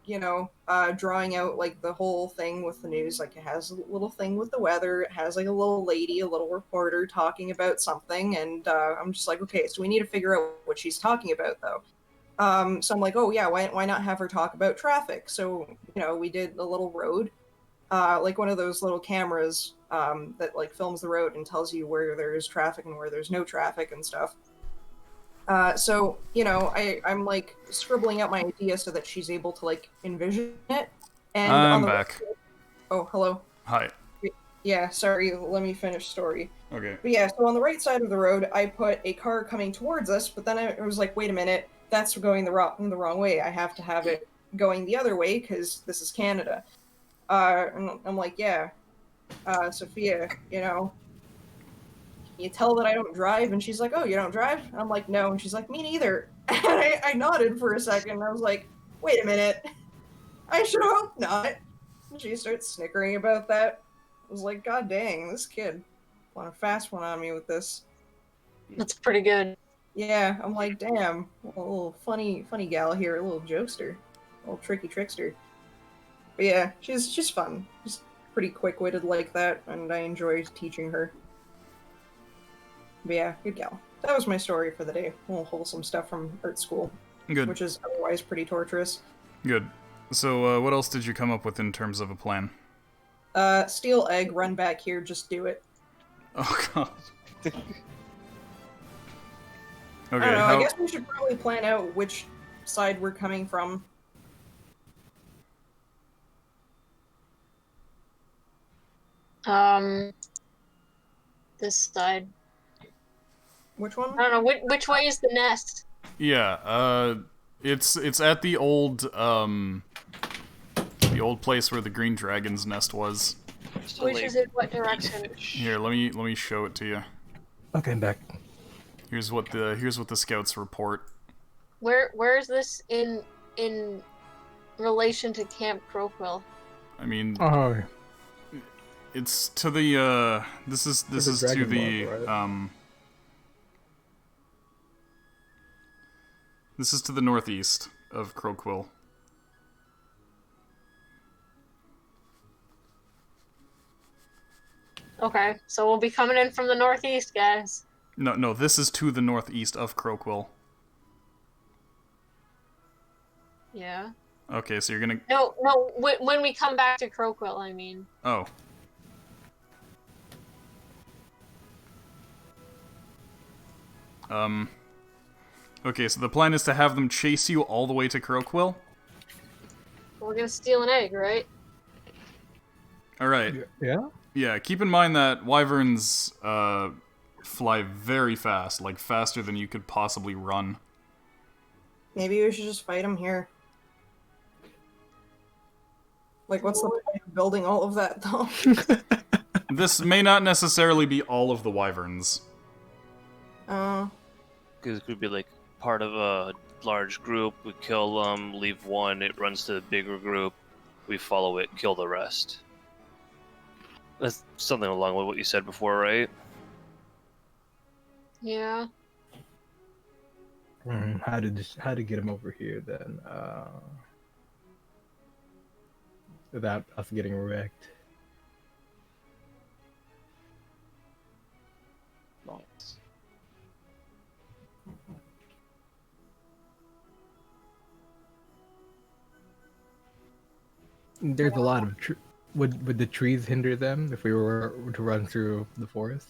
drawing out like the whole thing with the news. Like it has a little thing with the weather. It has like a little lady, a little reporter talking about something. And I'm just like, okay, so we need to figure out what she's talking about though. So I'm like, oh yeah, why not have her talk about traffic? So, we did a little road, like one of those little cameras that like films the road and tells you where there's traffic and where there's no traffic and stuff. So, I'm like scribbling out my idea so that she's able to like envision it. And on I'm the back. Oh, hello. Hi. Yeah, sorry, let me finish story. Okay. But yeah, so on the right side of the road, I put a car coming towards us, but then I was like, wait a minute, that's going the wrong way. I have to have it going the other way because this is Canada. And I'm like, yeah, Sophia, can you tell that I don't drive? And she's like, oh, you don't drive? And I'm like, no. And she's like, me neither. And I nodded for a second. I was like, wait a minute. I should hope not. And she starts snickering about that. I was like, god dang, this kid won a fast one on me with this. That's pretty good. Yeah, I'm like, damn, a little funny gal here, a little jokester, a little tricky trickster. But yeah, she's fun. She's pretty quick-witted like that, and I enjoy teaching her. But yeah, good gal. That was my story for the day. A little wholesome stuff from art school, Good. which is otherwise pretty torturous. Good. So, what else did you come up with in terms of a plan? Steal egg, run back here, just do it. Oh god. Okay. I don't know, I guess we should probably plan out which side we're coming from. This side. Which one? I don't know, which way is the nest? Yeah, it's at the old place where the green dragon's nest was. Which is in what direction? Here, let me show it to you. Okay, I'm back. Here's what the scouts report. Where is this in relation to Camp Crowquill? I mean, Oh, it's to the this is to dragon the log, right? This is to the northeast of Crowquill. Okay, so we'll be coming in from the northeast, guys. No, this is to the northeast of Crowquill. Yeah. Okay, so you're gonna... No, when we come back to Crowquill, I mean. Oh. Okay, so the plan is to have them chase you all the way to Crowquill? We're gonna steal an egg, right? Alright. yeah? Yeah, keep in mind that wyverns, fly very fast, like faster than you could possibly run. Maybe we should just fight them here. Like, what's the point of building all of that, though? This may not necessarily be all of the wyverns. Uh, Because it could be like part of a large group. We kill them, leave one. It runs to the bigger group. We follow it, kill the rest. That's something along with what you said before, right? Yeah. How to get him over here then? Without us getting wrecked. Nice. There's a lot of would the trees hinder them if we were to run through the forest?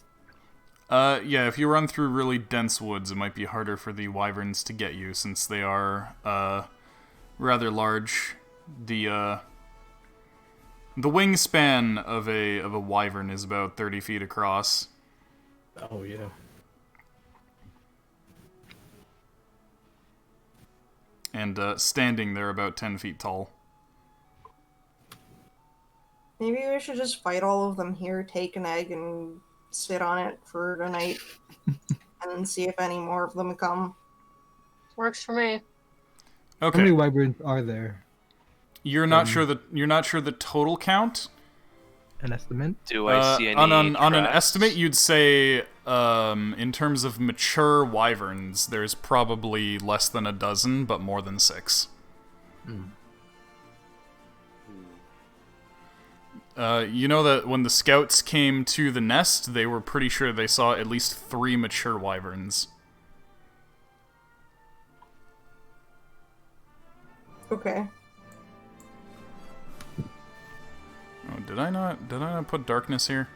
Yeah, if you run through really dense woods, it might be harder for the wyverns to get you, since they are, rather large. The wingspan of a wyvern is about 30 feet across. Oh yeah. And, standing, they're about 10 feet tall. maybe we should just fight all of them here, take an egg, and sit on it for the night. And then see if any more of them come. Works for me. How Okay. many wyverns are there? You're not sure the total count? An estimate? Do I see any On an tracks? estimate, you'd say, in terms of mature wyverns, there's probably less than a dozen, but more than 6. You know that when the scouts came to the nest, they were pretty sure they saw at least 3 mature wyverns. Okay. Oh, did I not put darkness here?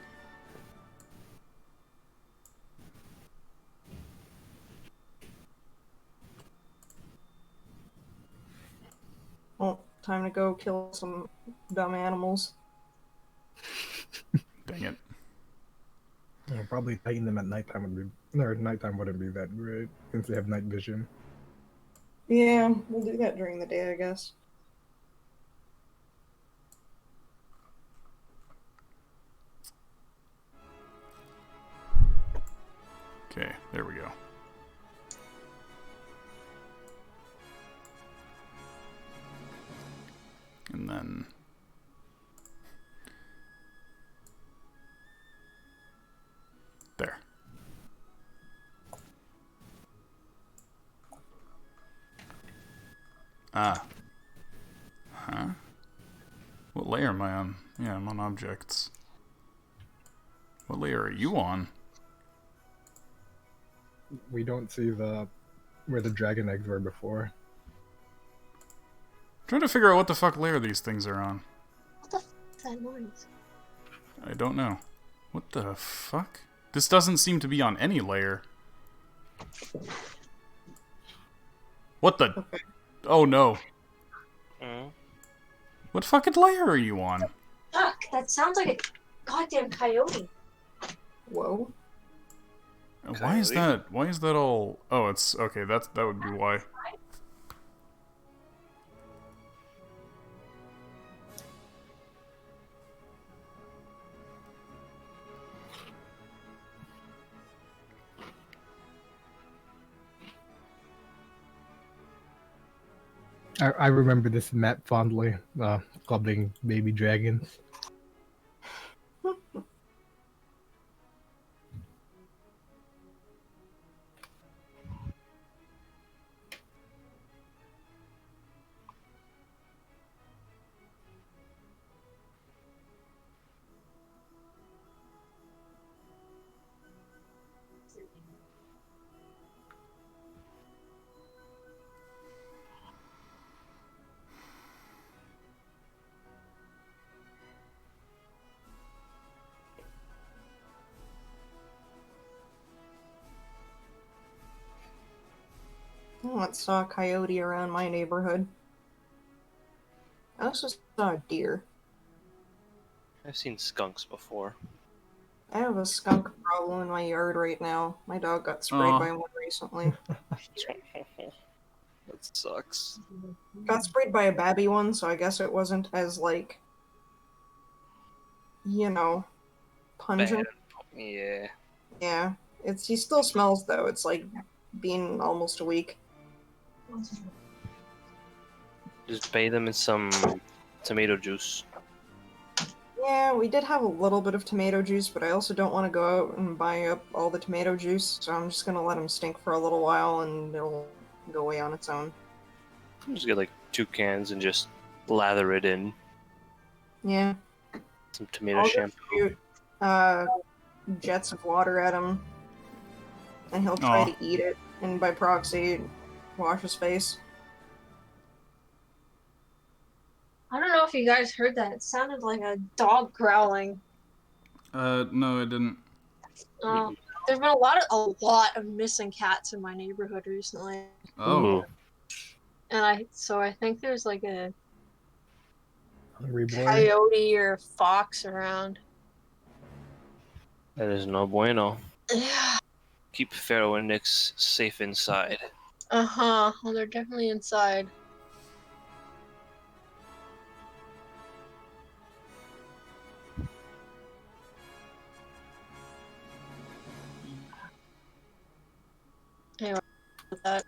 Well, time to go kill some dumb animals. Dang it. Yeah, probably fighting them at nighttime would be, or nighttime wouldn't be that great since they have night vision. Yeah, we'll do that during the day, I guess. Okay, there we go. And then... there. Ah. Huh? What layer am I on? Yeah, I'm on objects. What layer are you on? We don't see where the dragon eggs were before. Trying to figure out what the fuck layer these things are on. What the f is that noise? I don't know. What the fuck? This doesn't seem to be on any layer. What the... Okay. Oh no. Mm. What fucking layer are you on? Fuck, that sounds like a goddamn coyote. Whoa. Why is Coyote? that? Why is that all... Oh, it's... Okay, that would be why. I remember this map fondly, clubbing baby dragons. I once saw a coyote around my neighborhood. I also saw a deer. I've seen skunks before. I have a skunk problem in my yard right now. My dog got sprayed Aw. by one recently. That sucks. Got sprayed by a babby one, so I guess it wasn't as, like, you know, pungent. Bad. Yeah. Yeah. He still smells, though. It's, like, been almost a week. Just bathe them in some tomato juice. Yeah, we did have a little bit of tomato juice, but I also don't want to go out and buy up all the tomato juice, so I'm just gonna let them stink for a little while and it'll go away on its own. Just get like 2 cans and just lather it in Yeah. some tomato I'll just shampoo. shoot jets of water at him, and he'll try Aw. to eat it, and by proxy, wash his face. I don't know if you guys heard that. It sounded like a dog growling. No, I didn't. There's been a lot of missing cats in my neighborhood recently, Oh. Ooh. and I think there's like a Hungry boy. coyote or fox around. That is no bueno. Yeah. Keep Pharaoh and Nyx safe inside. Uh-huh. Well, they're definitely inside. Anyway, with that.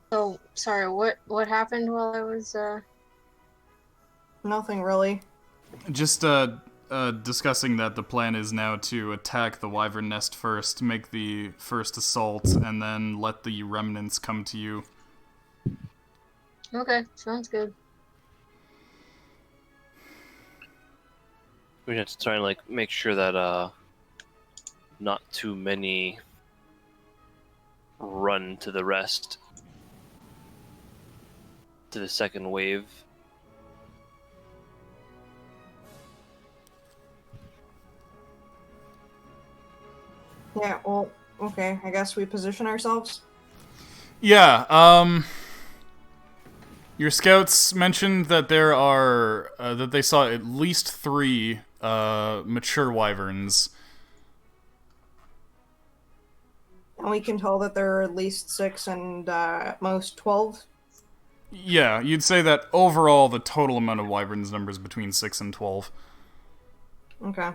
So, sorry, what happened while I was, Nothing really. Just discussing that the plan is now to attack the wyvern nest first, make the first assault, and then let the remnants come to you. Okay, sounds good. We have to try and like make sure that not too many run to the rest, to the second wave. Yeah, well, okay, I guess we position ourselves. Yeah, your scouts mentioned that there are, that they saw at least 3, mature wyverns. And we can tell that there are at least 6 and at most 12. Yeah, you'd say that overall the total amount of wyverns numbers between 6 and 12. Okay.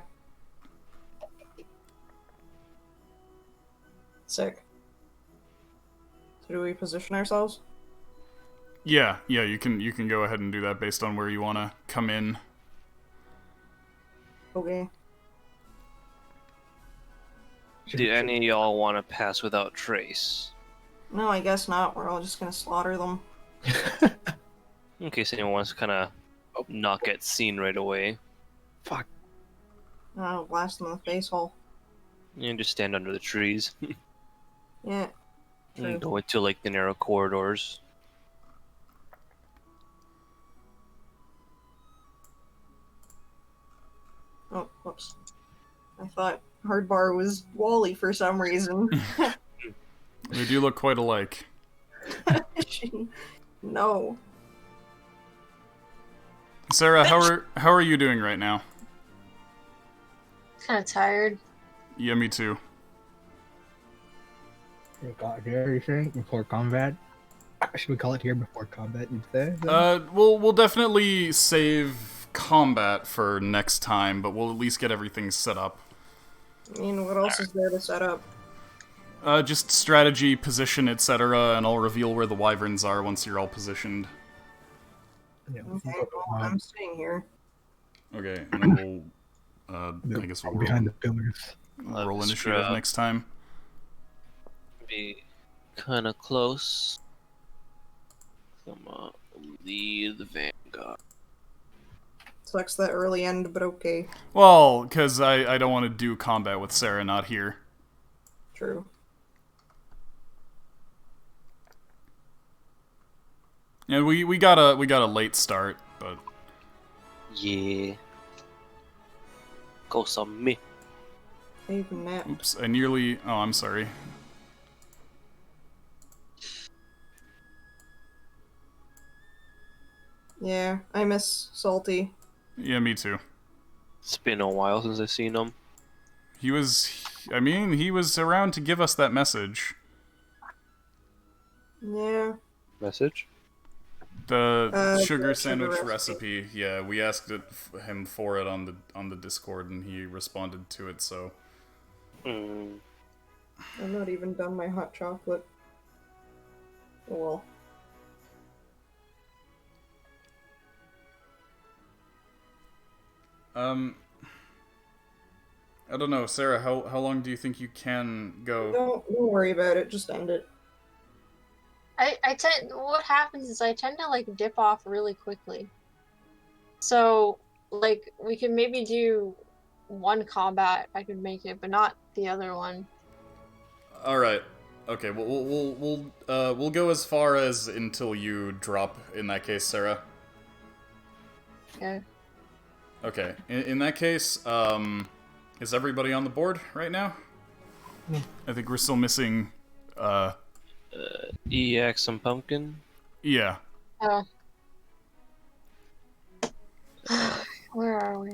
Sick. So do we position ourselves? Yeah, you can go ahead and do that based on where you want to come in. Okay. Do any of y'all want to pass without trace? No, I guess not. We're all just gonna slaughter them. In case anyone wants to kind of not get seen right away. Fuck. I don't know, blast them in the face hole. You just stand under the trees. Yeah. True. And go into like the narrow corridors. Oh, whoops. I thought Hardbar was Wally for some reason. They do look quite alike. No. Sarah, how are you doing right now? Kind of tired. Yeah, me too. Here, you think before combat? Should we call it here before combat instead? We'll definitely save combat for next time, but we'll at least get everything set up. I mean, what else is there to set up? Just strategy, position, etc., and I'll reveal where the wyverns are once you're all positioned. Yeah, Okay, well, I'm staying here. Okay, and then we'll, I guess we'll behind roll, the pillars. roll initiative next time. Be kind of close. Come on, lead the vanguard. Sucks that early end, but okay. Well, because I don't want to do combat with Sarah not here. True. Yeah, we got a late start, but Yeah. Go some me. I even napped. oops, I nearly. Oh, I'm sorry. Yeah, I miss Salty. Yeah, me too. It's been a while since I've seen him. He was around to give us that message. Yeah. Message? The sugar the sandwich sugar recipe. Yeah, we asked him for it on the Discord, and he responded to it. So I've not even done my hot chocolate. Oh well. I don't know, Sarah. How long do you think you can go? Don't worry about it. Just end it. I tend, what happens is I tend to like dip off really quickly. So like we can maybe do one combat, I could make it, but not the other one. All right. Okay. We'll go as far as until you drop. In that case, Sarah. Okay. Okay. In that case, is everybody on the board right now? Yeah. I think we're still missing. EX and Pumpkin? Yeah. Oh. Where are we?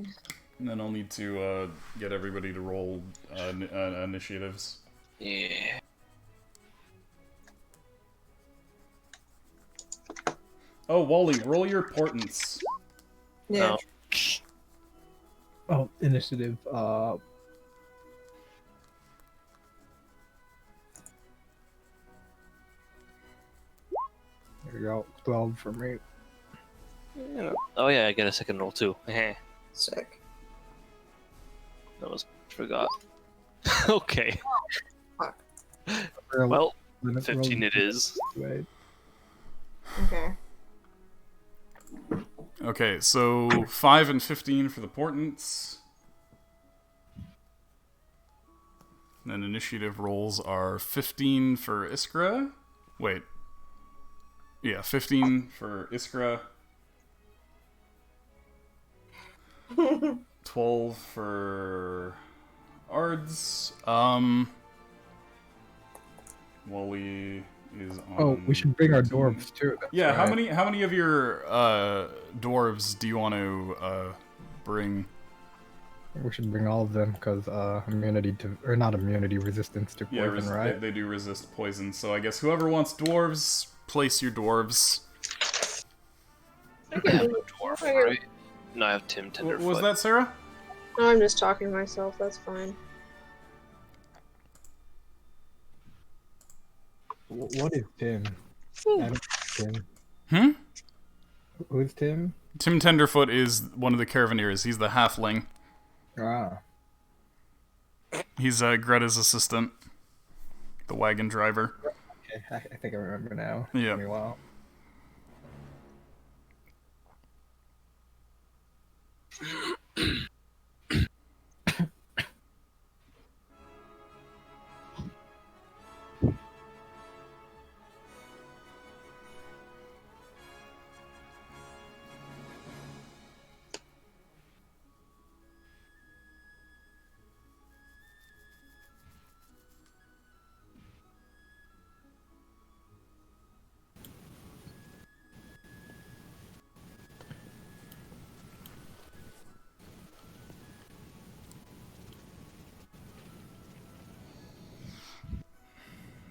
And then I'll need to get everybody to roll initiatives. Yeah. Oh, Wally, roll your portents. Yeah. No. Oh, initiative. There you go. 12 for me. Yeah. Oh yeah, I get a second roll too. Heh. Sick. That was forgot. Okay. Fuck. Well, Limit 15 rolls. it is. Wait. Okay. Okay, so 5 and 15 for the portents. And then initiative rolls are 15 for Iskra. Wait. Yeah, 15 for Iskra. 12 for Ards. Wally is on. Oh, we should bring our 13. dwarves too. That's Yeah, right. how many of your dwarves do you want to bring? We should bring all of them because immunity to, or not immunity, resistance to Yeah, poison, right? they do resist poison. So I guess whoever wants dwarves, place your dwarves. I have a dwarf, right? No, I have Tim Tenderfoot. Was that Sarah? No, I'm just talking to myself. That's fine. What is Tim? Whew. I don't know Tim. Hmm? Who's Tim? Tim Tenderfoot is one of the Caravanneers. He's the halfling. Ah. He's Greta's assistant. The wagon driver. Okay, I think I remember now. Yeah. Took me a while.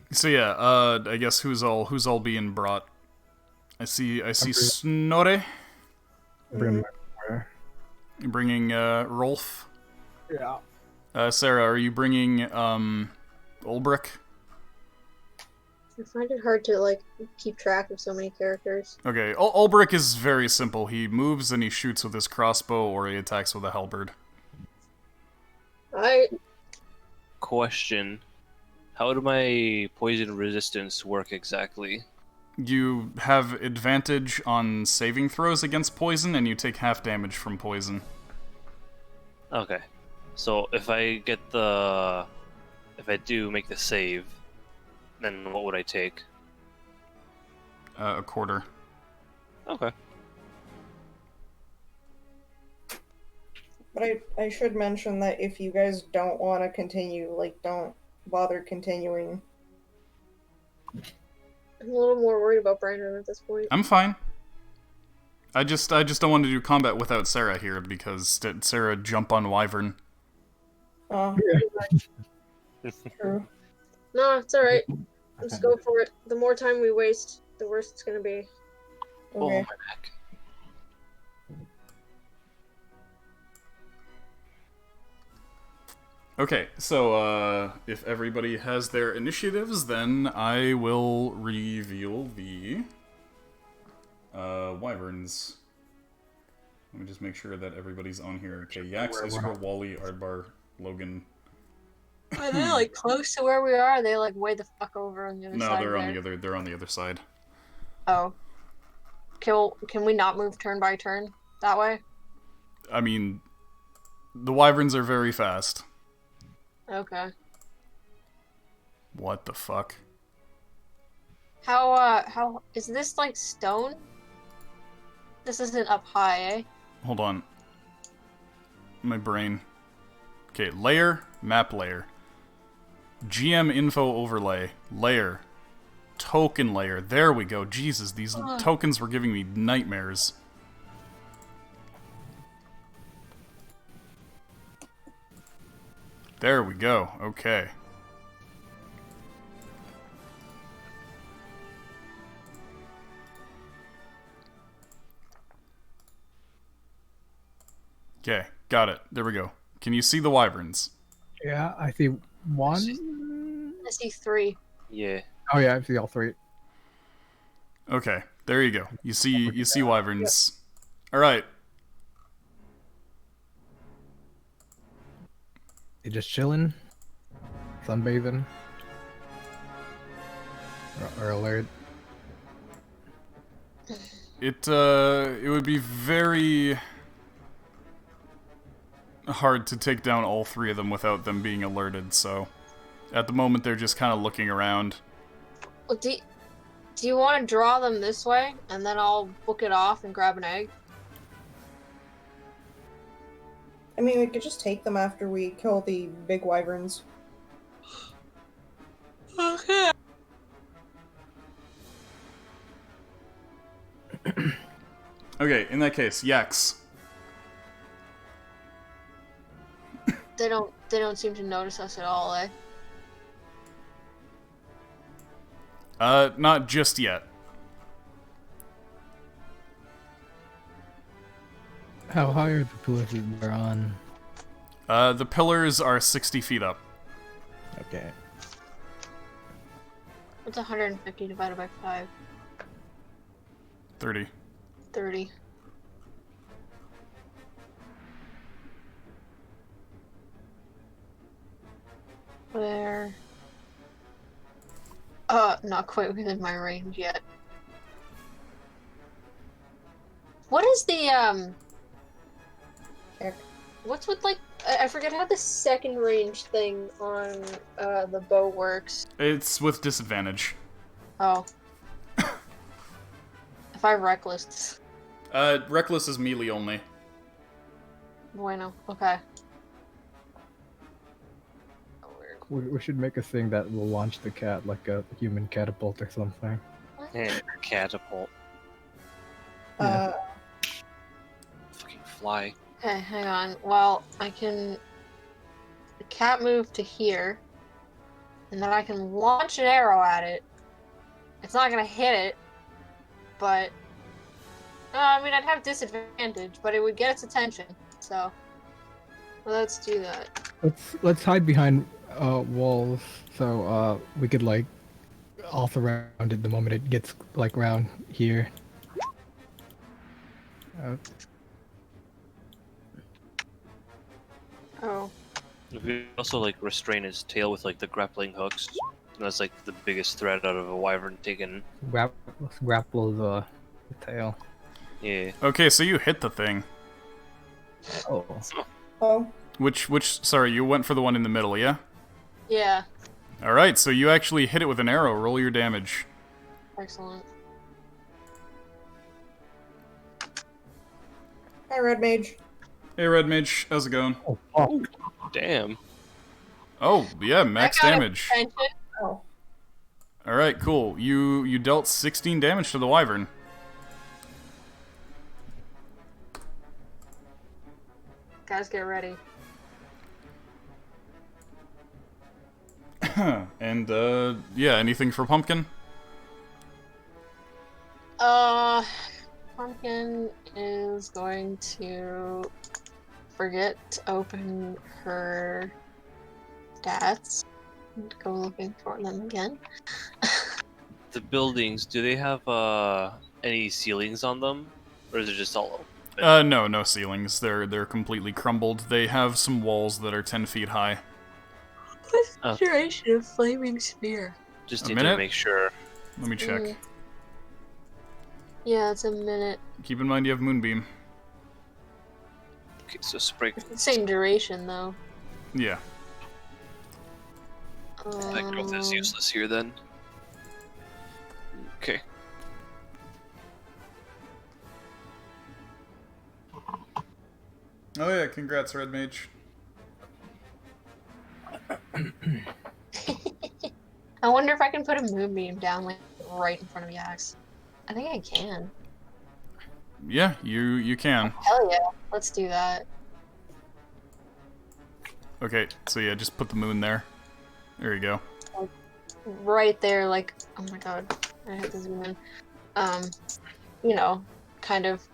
So yeah, I guess who's all being brought? I see Snorre Bring bringing Rolf. Yeah. Sarah, are you bringing Ulbrich? I find it hard to like keep track of so many characters. Okay, Ulbrich is very simple. He moves and he shoots with his crossbow or he attacks with a halberd. Question. How do my poison resistance work exactly? You have advantage on saving throws against poison, and you take half damage from poison. Okay. So if I do make the save, then what would I take? A quarter. Okay. But I should mention that if you guys don't want to continue, like, don't bother continuing. I'm a little more worried about Brandon at this point. I'm fine. I just don't want to do combat without Sarah here because did Sarah jump on Wyvern? True. No, it's alright. Let's go for it. The more time we waste, the worse it's gonna be. Oh, Okay. my back. Okay, so if everybody has their initiatives, then I will reveal the Wyverns. Let me just make sure that everybody's on here. Okay, Yax, Iskra, Wally, Ardbar, Logan. Are they like close to where we are? Are they like way the fuck over on the other No, side? they're on the other side. Oh. Can we not move turn by turn that way? I mean, the Wyverns are very fast. Okay. What the fuck? How is this like stone? This isn't up high, eh? Hold on. My brain. Okay, layer, map layer. GM info overlay, layer. Token layer. There we go. Jesus, these tokens were giving me nightmares. There we go. Okay. Okay. Got it. There we go. Can you see the wyverns? Yeah, I see one. I see 3. Yeah. Oh yeah, I see all 3. Okay, there you go. You see wyverns. All right. They just chilling, sunbathing, or alert. It would be very hard to take down all 3 of them without them being alerted. So, at the moment, they're just kind of looking around. Well, do you want to draw them this way, and then I'll book it off and grab an egg? I mean, we could just take them after we kill the big wyverns. Okay. Okay, in that case, Yax. They don't seem to notice us at all, eh? Not just yet. How high are the pillars we're on? The pillars are 60 feet up. Okay. What's 150 divided by 5? 30. 30. Where? Not quite within my range yet. What is the, Check. what's with, like, I forget how the second range thing on, the bow works. It's with disadvantage. Oh. If I reckless. Reckless is melee only. Bueno, okay. We should make a thing that will launch the cat like a human catapult or something. Catapult. Yeah. Fucking fly. Okay, hang on. Well, I can... The cat move to here, and then I can launch an arrow at it. It's not gonna hit it, but... I mean, I'd have disadvantage, but it would get its attention, so... Let's do that. Let's hide behind walls so we could like off around it the moment it gets like around here. Oh. We also like restrain his tail with like the grappling hooks. And that's like the biggest threat out of a wyvern taken. Grapple the tail. Yeah. Okay, so you hit the thing. Oh. Oh. Which, sorry, you went for the one in the middle, yeah? Yeah. Alright, so you actually hit it with an arrow. Roll your damage. Excellent. Hi, Red Mage. Hey, Red Mage, how's it going? Oh, fuck. Damn. Oh, yeah, max I got damage. attention. Oh. Alright, cool. You dealt 16 damage to the wyvern. Guys, get ready. And, yeah, anything for Pumpkin? Pumpkin is going to forget to open her stats and go looking for them again. The buildings, do they have any ceilings on them? Or is it just all open? No ceilings. They're completely crumbled. They have some walls that are 10 feet high. What's the duration of Flaming Spear? Just A need minute? to make sure. Let me check. Yeah, it's a minute. Keep in mind you have Moonbeam. Okay, so spray. It's the same duration, though. Yeah. That growth is useless here then. Okay. Oh yeah, congrats, Red Mage. I wonder if I can put a moonbeam down, like, right in front of Yax. I think I can. Yeah, you can. Hell yeah, let's do that. Okay, so yeah, just put the moon there. There you go. Right there, like, oh my god, I have to zoom in. You know, kind of.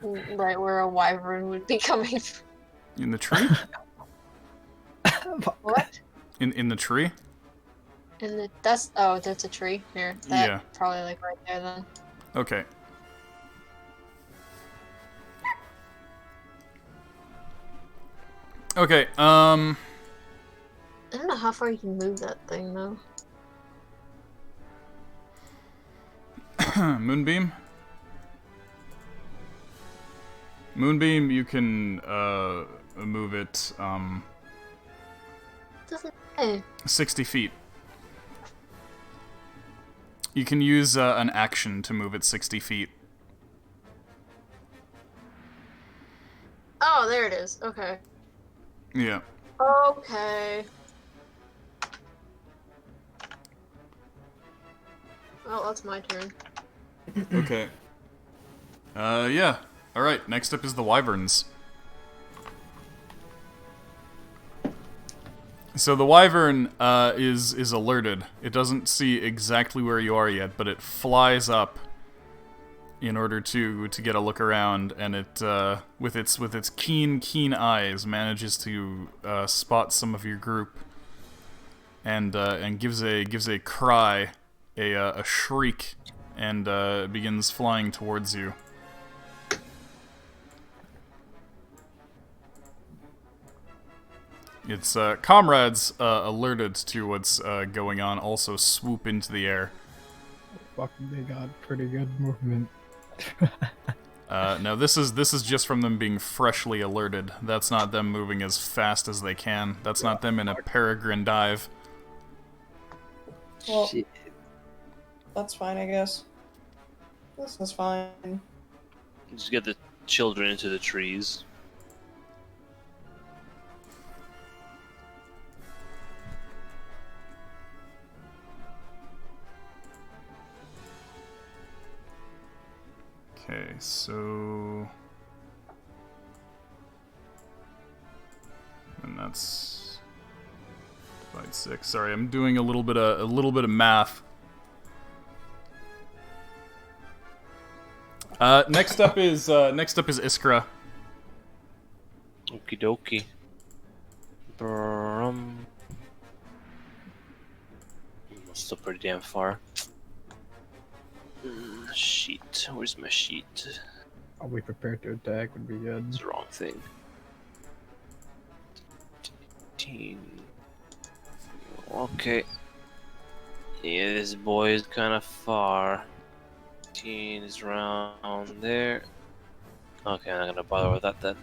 right where a wyvern would be coming from. In the tree? What? In the tree? And that's a tree here. That Yeah. probably like right there then. Okay. Okay, I don't know how far you can move that thing though. Moonbeam? Moonbeam, you can, move it, Doesn't say. 60 feet. You can use, an action to move it 60 feet. Oh, there it is. Okay. Yeah. Okay. Well, that's my turn. Okay. Yeah. Alright, next up is the wyverns. So the wyvern, is alerted. It doesn't see exactly where you are yet, but it flies up in order to get a look around, and it, with its keen eyes, manages to, spot some of your group, and gives a cry, a shriek, and, begins flying towards you. Its comrades, alerted to what's going on, also swoop into the air. Fuck, they got pretty good movement. No, this is just from them being freshly alerted. That's not them moving as fast as they can. That's not them in a peregrine dive. Well, Shit. that's fine, I guess. This is fine. Just get the children into the trees. Okay, so... And that's... divide 6. Sorry, I'm doing a little bit of math. Next up is Iskra. Okie dokie. Brum. Still pretty damn far. Sheet. Where's my sheet? Are we prepared to attack? Would be good. It's the wrong thing. 18. Okay. Yeah, this boy is kind of far. 18 is around there. Okay, I'm not gonna bother with that then.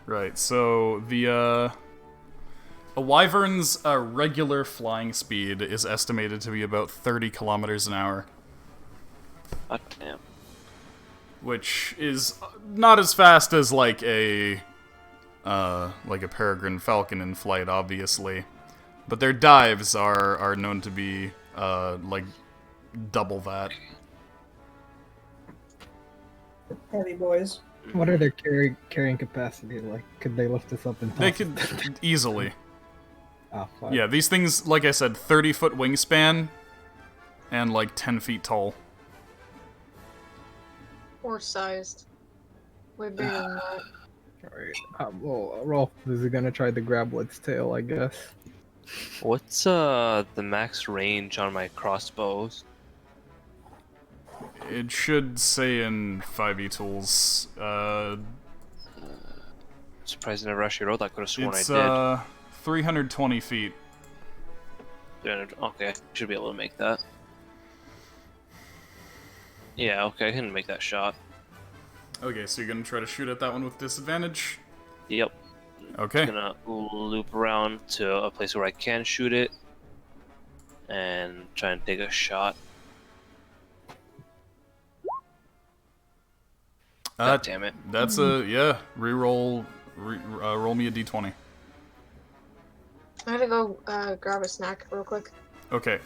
Right, so a wyvern's regular flying speed is estimated to be about 30 kilometers an hour, God damn. which is not as fast as like a peregrine falcon in flight, obviously, but their dives are known to be like double that. Heavy boys. What are their carrying capacity like? Could they lift us up and They toss could us? easily. Oh, fuck. Yeah, these things, like I said, 30-foot wingspan and like 10 feet tall. Horse sized. Way bigger than that. Alright. Well, Rolf is gonna try to grab its tail, I guess. What's the max range on my crossbows? It should say in 5e tools. Surprised I never actually wrote that. Could have sworn It's I did. 320 feet. Okay, should be able to make that. Yeah, okay, I can make that shot. Okay, so you're gonna try to shoot at that one with disadvantage? Yep. Okay. Gonna loop around to a place where I can shoot it and try and take a shot. God damn it. That's yeah, roll me a d20. I gotta go grab a snack real quick. Okay.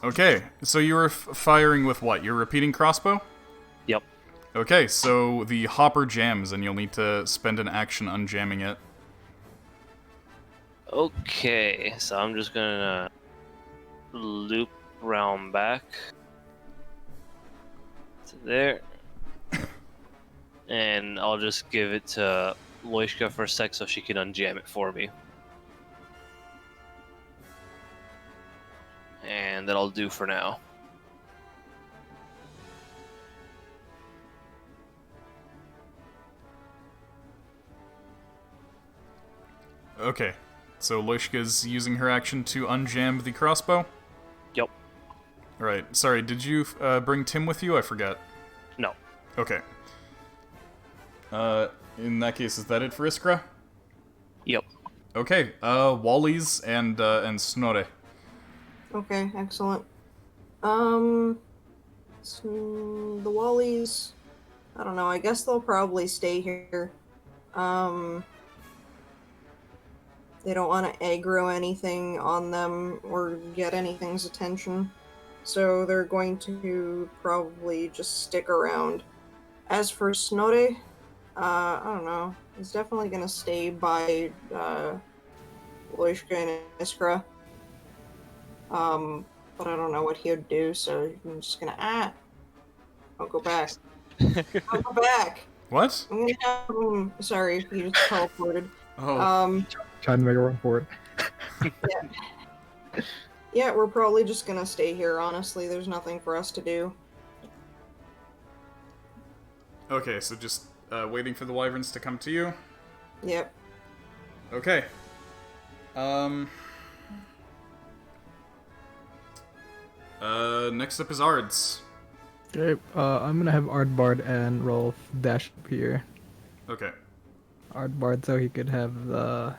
Okay, so you were firing with what? Your repeating crossbow? Yep. Okay, so the hopper jams, and you'll need to spend an action unjamming it. Okay, so I'm just gonna loop round back. to there. And I'll just give it to Loishka for a sec so she can unjam it for me. And that'll do for now. Okay, so Loishka's using her action to unjam the crossbow? Yep. Right, sorry, did you bring Tim with you? I forget. No. Okay. In that case, is that it for Iskra? Yep. Okay, Wally's and Snorre. Okay, excellent. So the Wallies, I don't know, I guess they'll probably stay here. They don't want to aggro anything on them or get anything's attention. So they're going to probably just stick around. As for Snorre, I don't know. He's definitely going to stay by Loishka and Iskra. But I don't know what he would do, so I'm just going to... I'll go back. I'll go back! What? I'm gonna have him... Sorry, he just teleported. Oh. Trying to make a run for it. Yeah, we're probably just gonna stay here, honestly. There's nothing for us to do. Okay, so just waiting for the wyverns to come to you? Yep. Okay. Next up is Ards. Okay, I'm gonna have Ardbard and Rolf dash up here. Okay. Ardbard so he could have the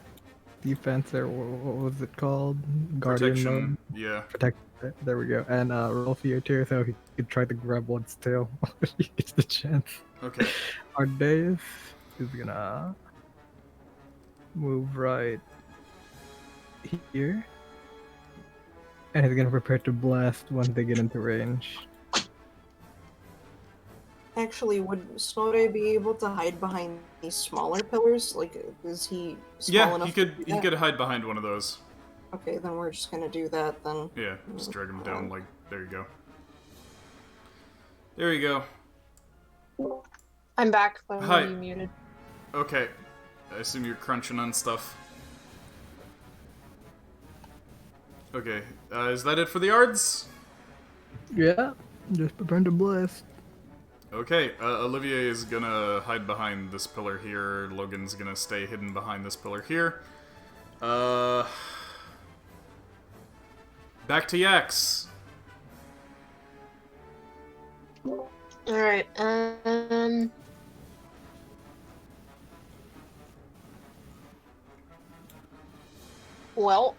defense, or what was it called? Guardian Protection. mode? Yeah. Protect. There we go. And Rolf here too, so he could try to grab one's tail if he gets the chance. Okay. Ardeus is gonna move right here. And he's gonna prepare to blast once they get into range. Actually, would Snorre be able to hide behind these smaller pillars? Like, is he small Yeah, enough he to could do he that? could hide behind one of those. Okay, then we're just gonna do that then. Yeah, just drag him down like there you go. There you go. I'm back, but Hi. I'm muted. Okay. I assume you're crunching on stuff. Okay. Is that it for the Ards? Yeah, just prepare to blast. Okay, Olivier is gonna hide behind this pillar here. Logan's gonna stay hidden behind this pillar here. Back to Yax. Alright, well,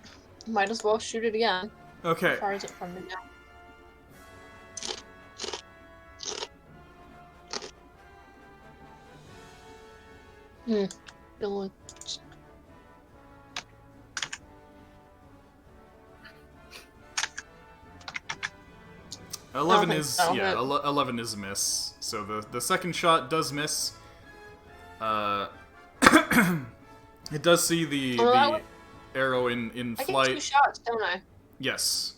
might as well shoot it again. Okay. How far is it from me now? Don't 11 think is so, yeah, but- 11 is a miss. So the second shot does miss. It does see the Oh, that arrow in I get 2 flight. shots, don't I? Yes.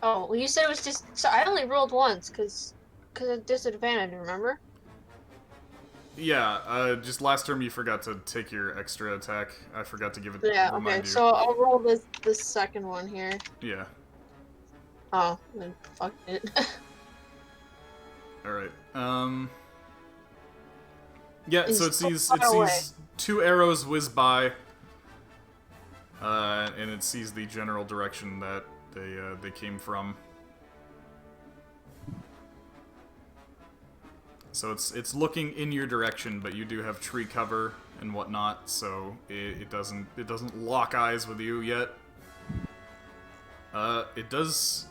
Oh, well, you said it was just. So I only rolled once, cause of disadvantage, remember? Yeah, just last term you forgot to take your extra attack. I forgot to give it. Yeah, remind okay, you. so I'll roll this second one here. Yeah. Oh, then fuck it. All right. Yeah. So it He's so sees far away. 2 arrows whiz by, and it sees the general direction that they came from. So it's looking in your direction, but you do have tree cover and whatnot, so it doesn't lock eyes with you yet. It does.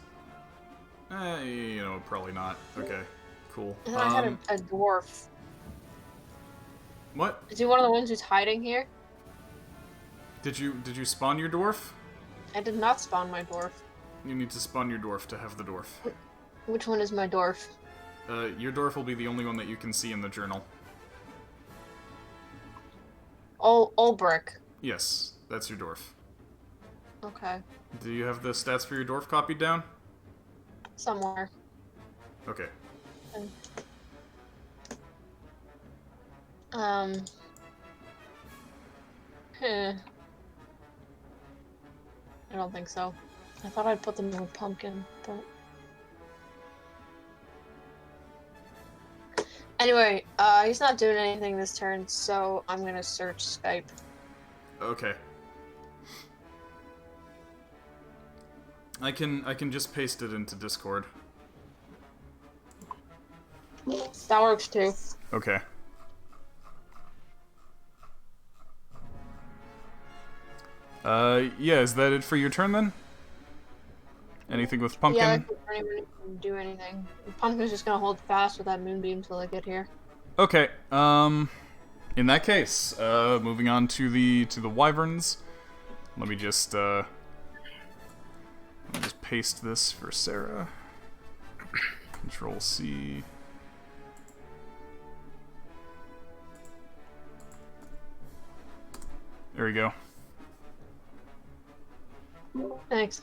Probably not. Okay, cool. And I had a dwarf. What? Is he one of the ones who's hiding here? Did you spawn your dwarf? I did not spawn my dwarf. You need to spawn your dwarf to have the dwarf. Which one is my dwarf? Your dwarf will be the only one that you can see in the journal. Ulbrich. Yes, that's your dwarf. Okay. Do you have the stats for your dwarf copied down? Somewhere. Okay. I don't think so. I thought I'd put them in with pumpkin, but anyway, he's not doing anything this turn, so I'm gonna search Skype. Okay. I can just paste it into Discord. That works too. Okay. Yeah, is that it for your turn then? Anything with pumpkin? Yeah, I don't even do anything. Pumpkin's just gonna hold fast with that moonbeam till I get here. Okay. In that case, moving on to the wyverns. Let me just paste this for Sarah. Control C. There we go. Thanks.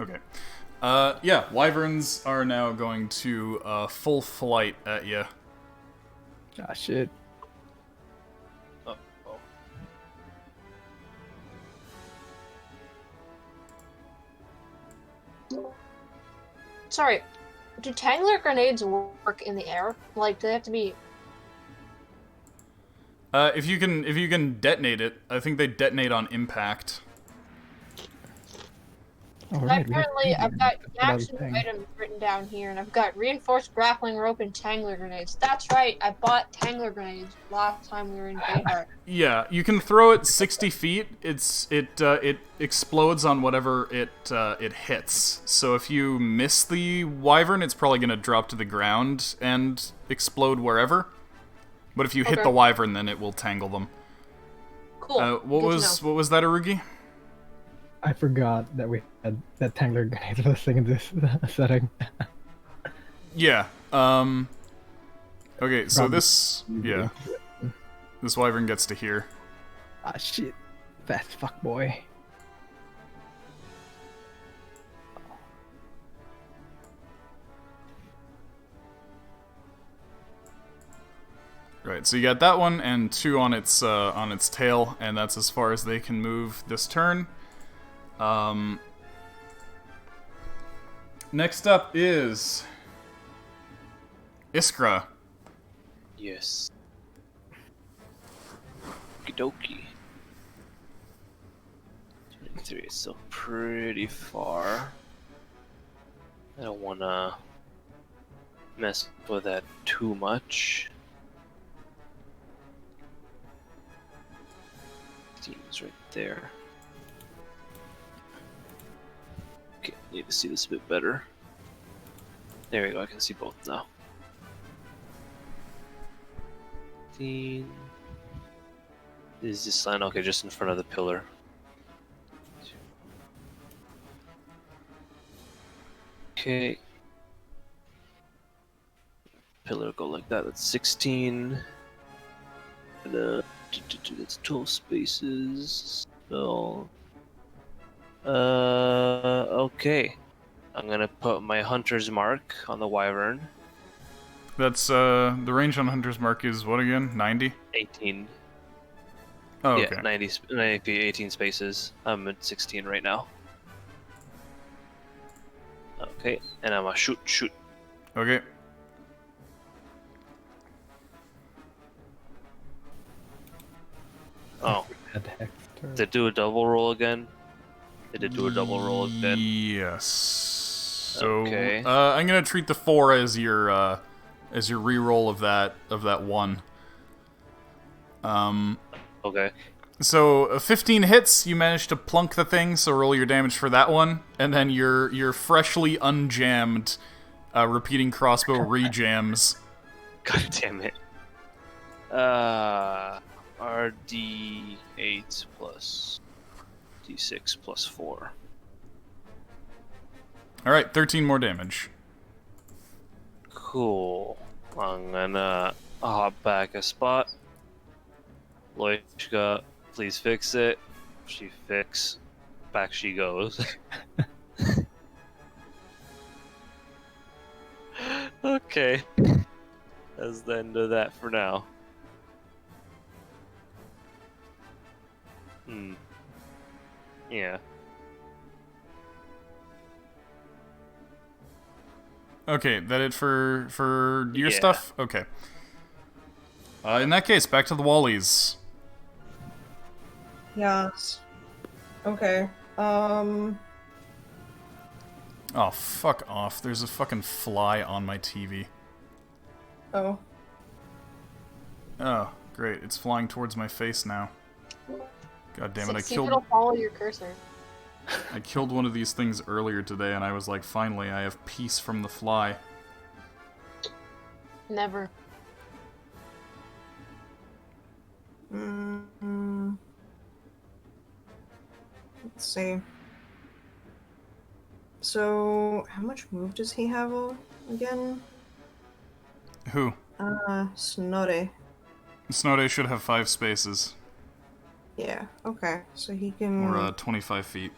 Okay. Yeah, wyverns are now going to full flight at you. Ah, shit. Oh. Sorry, do Tangler grenades work in the air? Like, do they have to be... If you can detonate it, I think they detonate on impact. Alright, Apparently, I've got That's what I was action saying. items written down here, and I've got reinforced grappling rope and Tangler grenades. That's right, I bought Tangler grenades last time we were in Bayheart. Yeah, you can throw it 60 feet. It explodes on whatever it hits. So if you miss the wyvern, it's probably gonna drop to the ground and explode wherever. But if you hit Okay. the wyvern, then it will tangle them. Cool. What Good to was know. what was that, Arugi? I forgot that we had that Tangler grenade for the thing in this setting. Yeah. Okay, so Probably- this this wyvern gets to here. Ah, shit. Fast fuck boy. Right, so you got that one and two on its tail, and that's as far as they can move this turn. Next up is Iskra. Yes. Okie 23 is still pretty far. I don't wanna mess with that too much. Team's right there. Okay, need to see this a bit better. There we go, I can see both now. 15. Is this line okay? Just in front of the pillar. Okay. Pillar go like that. That's 16. And, that's 12 spaces. So. Okay. I'm gonna put my hunter's mark on the wyvern. That's the range on Hunter's Mark is what again? 90? 18. Oh, okay. Yeah, 90 feet, 18 spaces. I'm at 16 right now. Okay, and I'm a shoot. Okay. Oh, That hex turret. did it do a double roll again? Did it do a double roll again? Yes. So Okay. I'm gonna treat the 4 as your reroll of that 1. Okay. So 15 hits, you managed to plunk the thing. So roll your damage for that one, and then your freshly unjammed repeating crossbow rejams. God damn it. RD8 plus D6 plus 4. All right, 13 more damage. Cool. I'm gonna hop back a spot. Loishka Please fix it. She fix. Back she goes. Okay. That's the end of that for now. Yeah. Okay, that it for your Yeah. stuff? Okay. In that case, back to the Wallies. Yes. Okay. Oh, fuck off. There's a fucking fly on my TV. Oh. Oh, great. It's flying towards my face now. God damn it, See if it'll follow your cursor. I killed one of these things earlier today, and I was like, finally, I have peace from the fly. Never. Let's see. So, how much move does he have again? Who? Snotty. Snowday should have 5 spaces. Yeah, okay. So he can... Or 25 feet.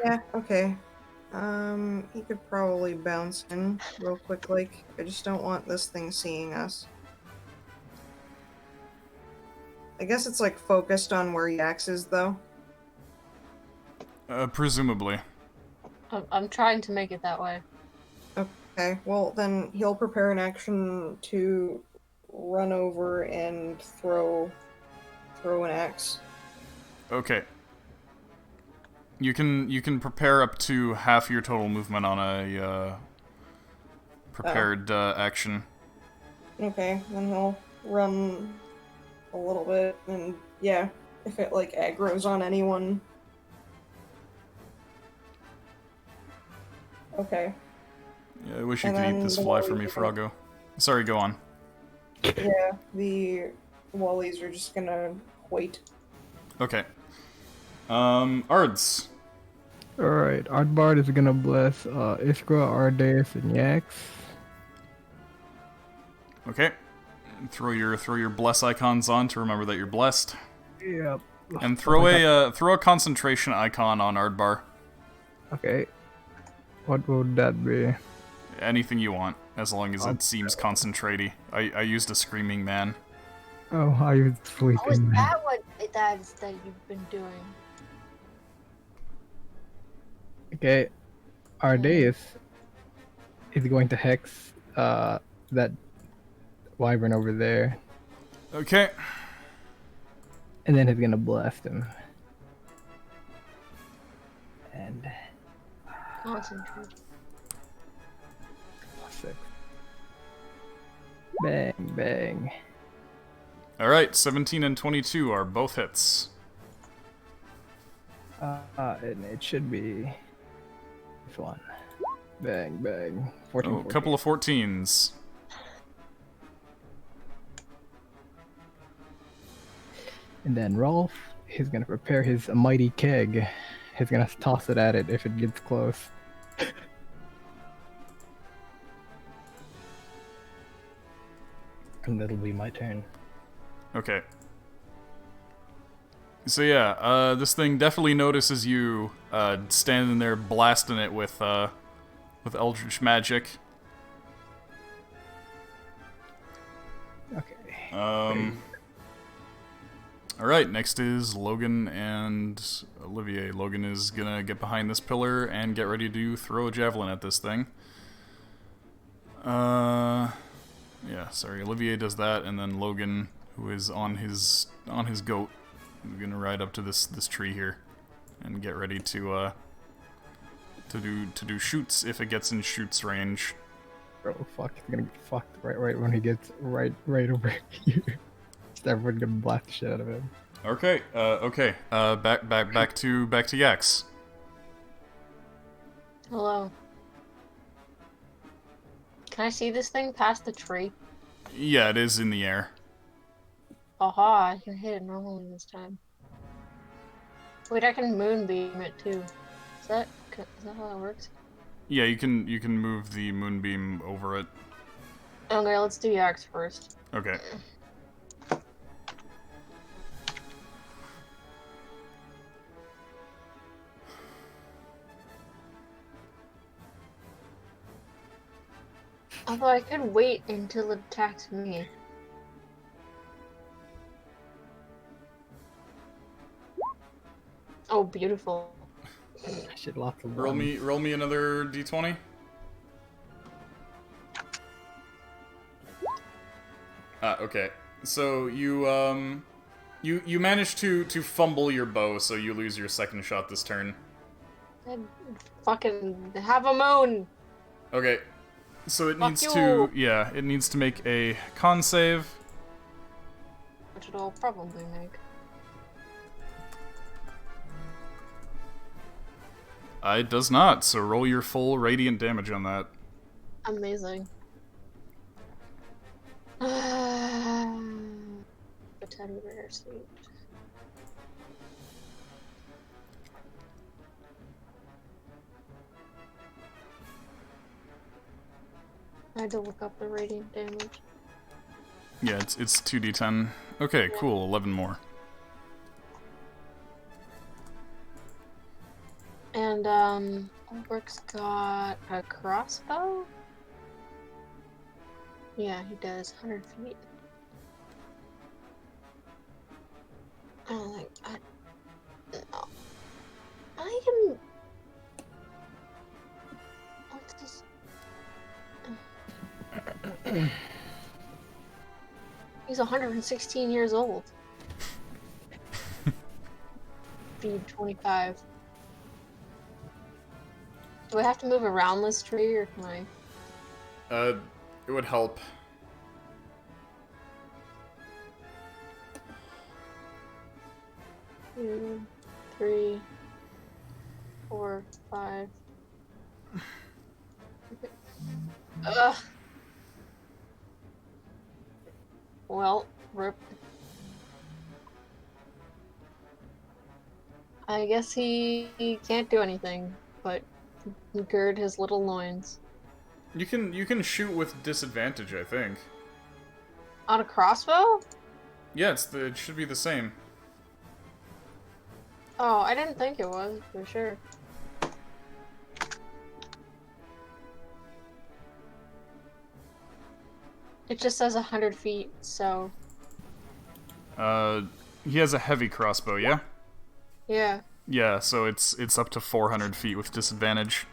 Yeah, okay. He could probably bounce in real quick, like, I just don't want this thing seeing us. I guess it's, like, focused on where Yax is, though. Presumably. I'm trying to make it that way. Okay, well, then he'll prepare an action to run over and throw an axe. Okay. You can prepare up to half your total movement on a prepared action. Okay, then he'll run a little bit, and yeah, if it, like, aggroes on anyone. Okay. Yeah, I wish you And could eat then this the fly for Wallies me, are gonna- Froggo. Sorry, go on. Yeah, the Wallies are just gonna wait. Okay. Ards. Alright, Ardbard is gonna bless Iskra, Ardeus, and Yax. Okay. Throw your bless icons on to remember that you're blessed. Yep. And throw a concentration icon on Ardbar. Okay. What would that be? Anything you want, as long as it seems concentrate-y. I used a screaming man. Oh, I was sleeping. Oh, is that what that is that you've been doing? Okay. Ardeus is going to hex that wyvern over there, Okay. and then he's gonna blast him. And Concentrate. +6. Bang, bang. Alright, 17 and 22 are both hits. And it should be this one. Bang, bang. 14, Oh, a couple of 14s. And then Rolf, he's gonna prepare his mighty keg. He's gonna toss it at it if it gets close. And that'll be my turn. Okay. So yeah, this thing definitely notices you standing there blasting it with Eldritch Magic. Okay. Alright, next is Logan and Olivier. Logan is gonna get behind this pillar and get ready to throw a javelin at this thing. Yeah, sorry, Olivier does that, and then Logan, who is on his goat, is gonna ride up to this tree here and get ready to do shoots if it gets in shoots range. Bro, fuck, he's gonna get fucked right when he gets right over here. Everyone's gonna blast the shit out of him. Okay, back to Yax. Hello. Can I see this thing past the tree? Yeah, it is in the air. Aha, I can hit it normally this time. Wait, I can moonbeam it too. Is that how that works? Yeah, you can move the moonbeam over it. Okay, let's do Yax first. Okay. Although I could wait until it attacks me. Oh, beautiful. Shit, lots of Roll ones. me another d20. Okay. So you managed to fumble your bow, so you lose your second shot this turn. I fucking have a moon. Okay. So it Fuck needs you. to it needs to make a con save. Which it'll probably make. It does not. So roll your full radiant damage on that. Amazing. The teddy bear suit. I had to look up the radiant damage. Yeah, it's 2d10. Okay, cool. 11 more. And Ulbricht's got a crossbow? Yeah, he does. 100 feet. I don't think no. I can. What's this? He's 116 years old. Feed 25. Do I have to move around this tree, or can I? It would help. Two, 3, 4, 5. Okay. Ugh. Well, rip. I guess he can't do anything, but gird his little loins. You can shoot with disadvantage, I think. On a crossbow? Yeah, it should be the same. Oh, I didn't think it was, for sure. It just says 100 feet, so... He has a heavy crossbow, yeah? Yeah. Yeah, so it's up to 400 feet with disadvantage.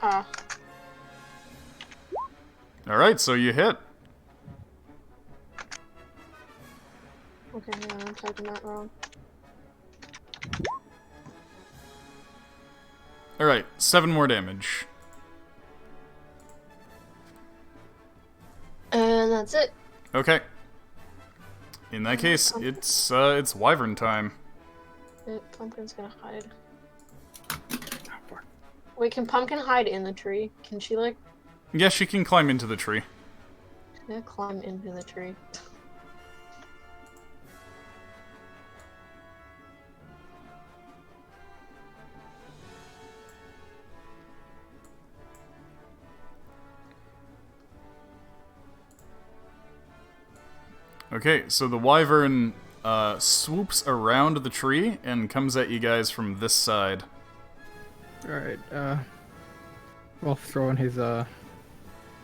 Ah. Alright, so you hit. Okay, yeah, I'm typing that wrong. Alright, 7 more damage. And that's it. Okay. In that case, it's wyvern time. Pumpkin's gonna hide. Wait, can Pumpkin hide in the tree? Can she, like... Yeah, she can climb into the tree. She's gonna climb into the tree. Okay, so the wyvern swoops around the tree and comes at you guys from this side. Alright, Rolf throwing his,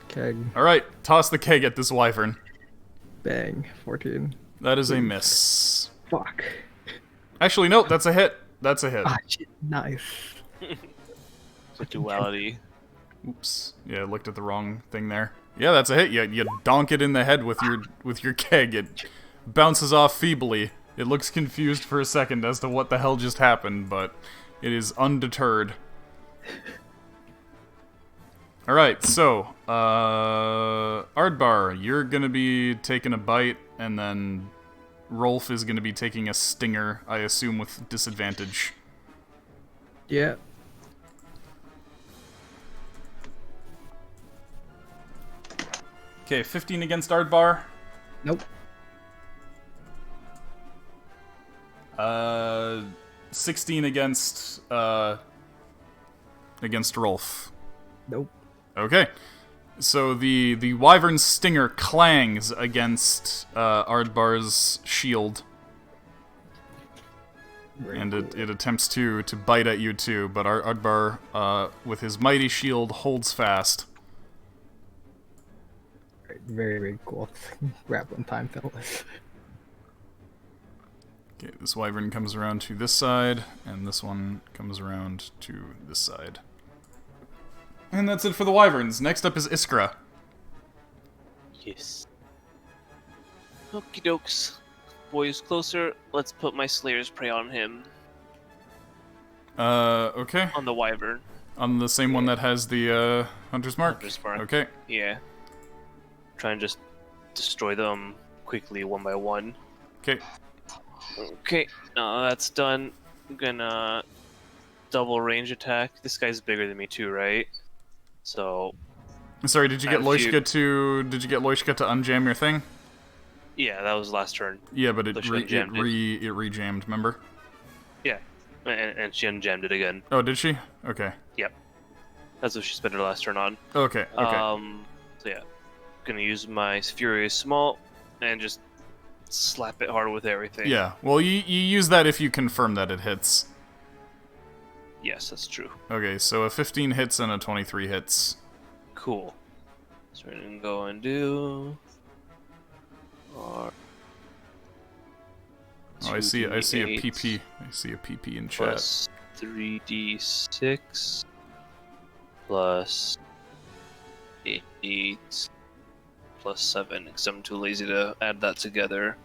keg. Alright, toss the keg at this wyvern. Bang. 14. That is a miss. Fuck. Actually, no, that's a hit. That's a hit. Ah, shit. Nice. The duality. Oops. Yeah, I looked at the wrong thing there. Yeah, that's a hit. You donk it in the head with your keg. It bounces off feebly. It looks confused for a second as to what the hell just happened, but it is undeterred. Alright, so, Ardbar, you're gonna be taking a bite, and then Rolf is gonna be taking a stinger, I assume with disadvantage. Yeah. Okay, 15 against Ardbar. Nope. 16 against Rolf. Nope. Okay. So the wyvern stinger clangs against Ardbar's shield. And it attempts to bite at you too, but Ardbar, with his mighty shield, holds fast. Alright, very, very cool. Grappling time, fellas. Okay, this wyvern comes around to this side, and this one comes around to this side. And that's it for the wyverns. Next up is Iskra. Yes. Okie dokes. Boy is closer. Let's put my Slayer's Prey on him. Okay. On the wyvern. On the same one that has the, Hunter's Mark? Hunter's Mark. Okay. Yeah. Try and just destroy them quickly, one by one. Okay. Okay, that's done. I'm gonna double range attack. This guy's bigger than me too, right? So Sorry, did you get I have Loishka to... Did you get Loishka to unjam your thing? yeah, that was last turn. Yeah, but it Loishka unjammed it. re-jammed, remember? Yeah, and she unjammed it again. Oh, did she? Okay. Yep, that's what she spent her last turn on. Okay, okay. So yeah, gonna use my Furious Small and just slap it hard with everything. Yeah, well, you use that if you confirm that it hits. Yes, that's true. Okay, so a 15 hits and a 23 hits. Cool. So we're gonna go and do. Oh, I see a PP. I see a PP in chat. Plus 3d6 plus 8 plus 7, because I'm too lazy to add that together.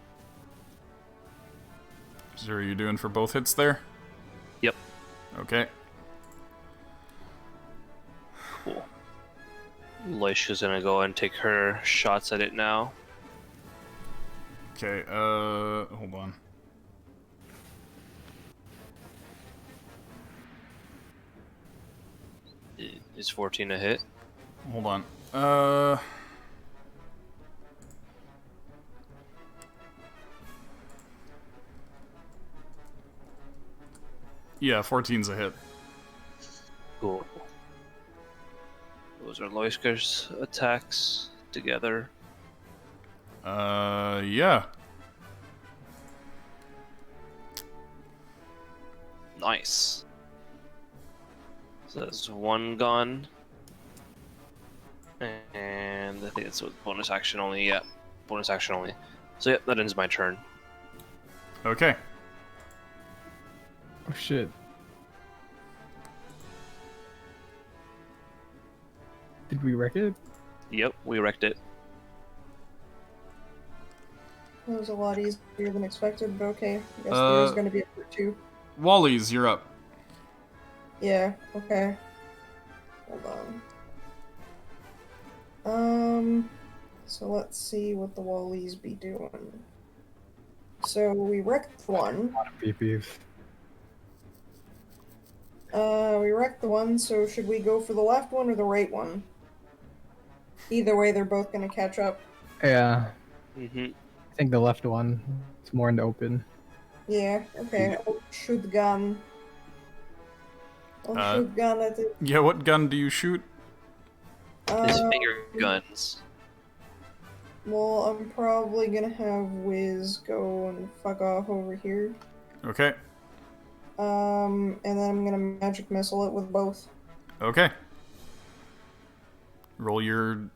So are you doing for both hits there? Yep. Okay. Cool. Loisha's gonna go and take her shots at it now. Okay, hold on. Is 14 a hit? Hold on. Yeah, 14's a hit. Cool. Those are Loisha's attacks together. Yeah. Nice. So that's one gone. And I think it's with bonus action only, yeah. Bonus action only. So yeah, that ends my turn. Okay. Oh shit. Did we wreck it? Yep, we wrecked it. It was a lot easier than expected, but okay. I guess there's gonna be a part 2. Wally's, you're up. Yeah, okay. Hold on. So let's see what the Wallies be doing. So we wrecked one. PPs. We wrecked the one, so should we go for the left one or the right one? Either way, they're both gonna catch up. Yeah. Mm-hmm. I think the left one. It's more in the open. Yeah, okay. I'll shoot the gun. I'll shoot gun at it. Yeah, what gun do you shoot? His finger guns. Well, I'm probably gonna have Wiz go and fuck off over here. Okay. And then I'm gonna magic missile it with both. Okay. Roll your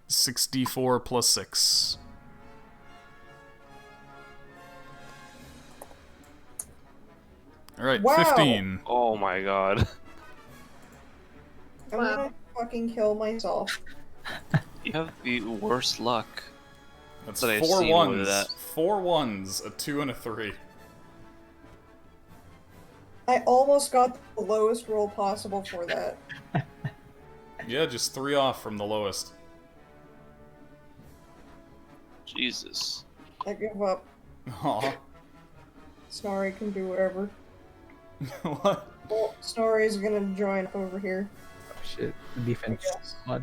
64 plus 6. Alright, Wow. 15. Oh my god. I'm Wow. gonna fucking kill myself. You have the worst luck. That's But I've 4 seen ones. with that. 4 ones, a 2 and a 3. I almost got the lowest roll possible for that. Yeah, just 3 off from the lowest. Jesus. I give up. Aw. Snorri can do whatever. What? Well, Snorri's gonna join over here. Oh shit. Defense Yes. squad.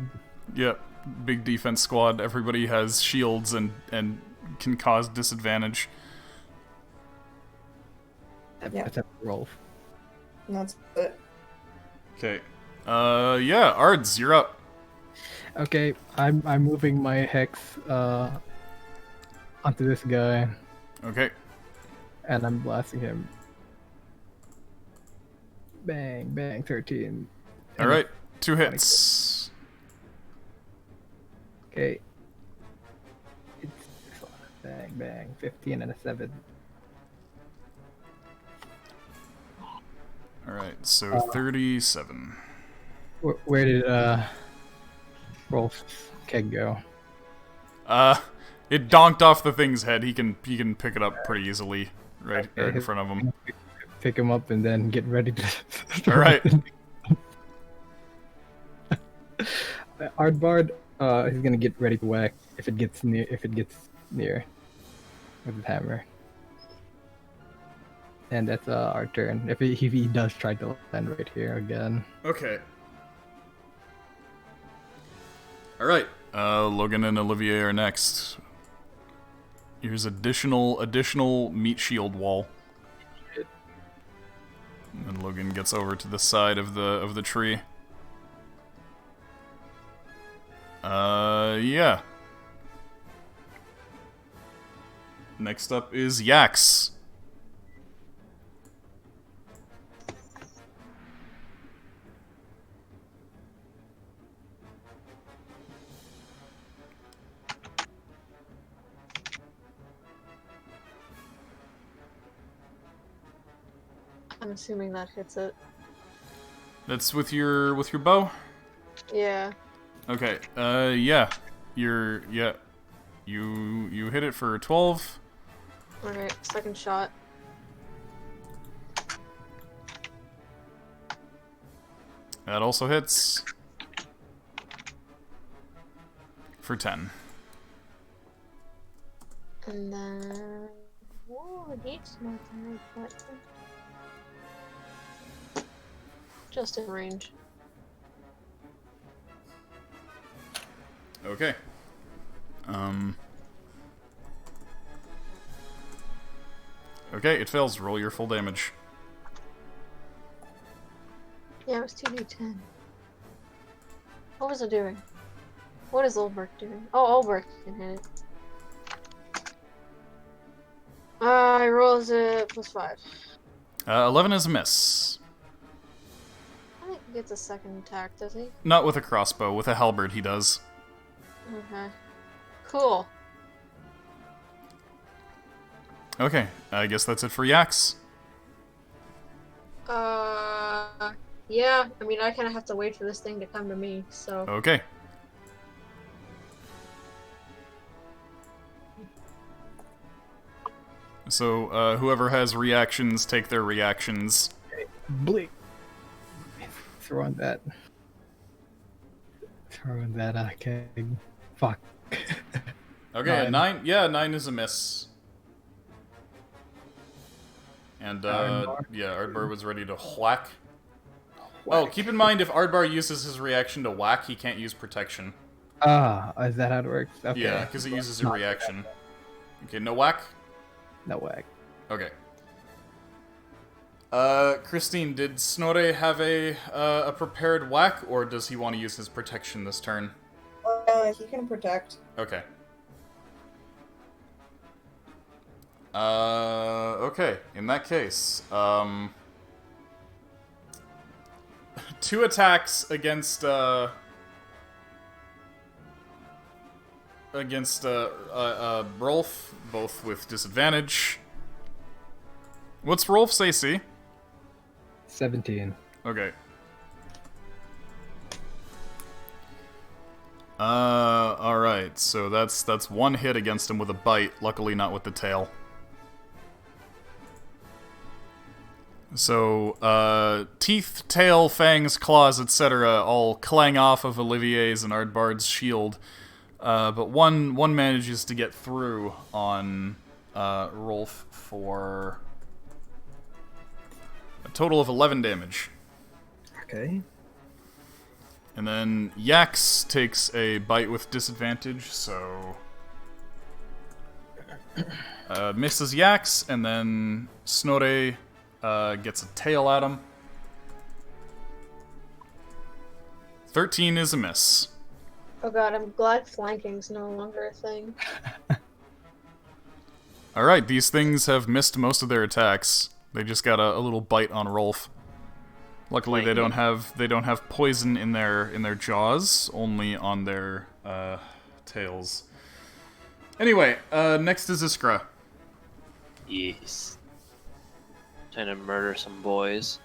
Yep, big defense squad. Everybody has shields and can cause disadvantage. Yeah. That's a roll. And that's it. Okay. Yeah, Ards, you're up. Okay, I'm moving my hex onto this guy, Okay. and I'm blasting him. Bang, bang, 13. Alright, 2 hits. Okay, bang, bang. 15 and a 7. Alright, so 37. Where did Rolf's keg go? It donked off the thing's head. He can pick it up pretty easily right in front of him. Pick him up and then get ready to. Alright. Ardbard, he's gonna get ready to whack if it gets near. With his hammer. And that's our turn. If he does try to land right here again. Okay. Alright. Logan and Olivier are next. Here's additional meat shield wall. And then Logan gets over to the side of the tree. Yeah. Next up is Yax. I'm assuming that hits it. That's with your bow? Yeah. Okay. Yeah. You hit it for 12. Alright, second shot. That also hits for 10. And then... Whoa, it's not the right button. Just in range. Okay. Okay, it fails. Roll your full damage. Yeah, it was 2d10. What was it doing? What is Olberg doing? Oh, Olberg can hit it. I rolls it +5. 11 is a miss. I think he gets a second attack, does he? Not with a crossbow. With a halberd, he does. Okay. Cool. Okay, I guess that's it for Yax. Yeah, I mean, I kind of have to wait for this thing to come to me, so... Okay. So, whoever has reactions, take their reactions. Bleak. Throw on that. Keg. Fuck. Okay, 9. Yeah, 9 is a miss. And, yeah, Ardbar was ready to whack. Oh, keep in mind, if Ardbar uses his reaction to whack, he can't use protection. Is that how it works? Okay. Yeah, because it uses a reaction. Okay, no whack? No whack. Okay. Christine, did Snorre have a prepared whack, or does he want to use his protection this turn? He can protect. Okay. Okay, in that case, 2 attacks against Rolf, both with disadvantage. What's Rolf's AC? 17. Okay. Alright, so that's 1 hit against him with a bite, luckily not with the tail. So, teeth, tail, fangs, claws, etc. all clang off of Olivier's and Ardbard's shield, but one manages to get through on Rolf for a total of 11 damage. Okay. And then Yax takes a bite with disadvantage, so... misses Yax, and then Snorre gets a tail at him. 13 is a miss. Oh god, I'm glad flanking's no longer a thing. Alright, these things have missed most of their attacks. They just got a little bite on Rolf. Luckily they don't have poison in their jaws, only on their tails. Anyway, next is Iskra. Yes. Trying to murder some boys.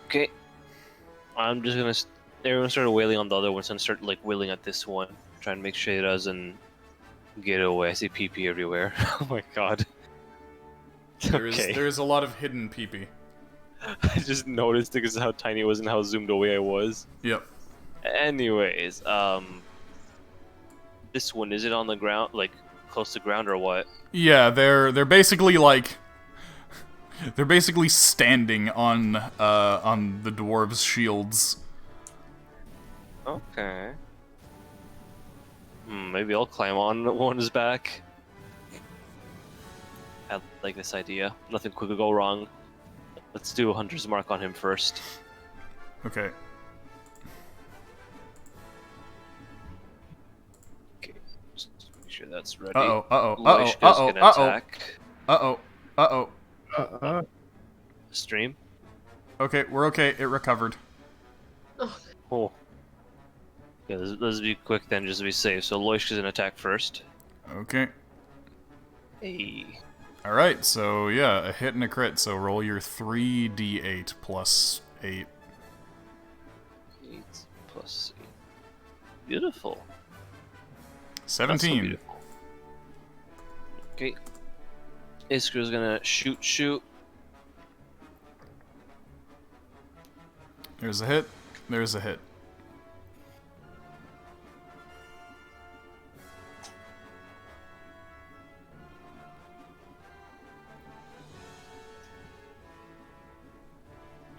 Okay. I'm just gonna. Everyone started wailing on the other one, so I'm gonna start like wailing at this one, trying to make sure it doesn't get away. I see pee everywhere. Oh my god. Okay. There's a lot of hidden pee-pee. I just noticed because of how tiny it was and how zoomed away I was. Yep. Anyways, this one, is it on the ground, like close to ground or what? Yeah, they're basically like they're basically standing on the dwarves' shields. Okay. Maybe I'll climb on one's back. I like this idea. Nothing could go wrong. Let's do a hunter's mark on him first. Okay. Okay, just make sure that's ready. Uh-oh. Attack. Uh-uh. Stream. Okay, we're okay. It recovered. Oh. Yeah, let's be quick then, just to be safe. So Loishka's gonna attack first. Okay. Hey. Alright, so yeah, a hit and a crit, so roll your 3d8 plus 8. 8 plus 8. Beautiful. 17. So beautiful. Okay. Iskra's gonna shoot. There's a hit. There's a hit.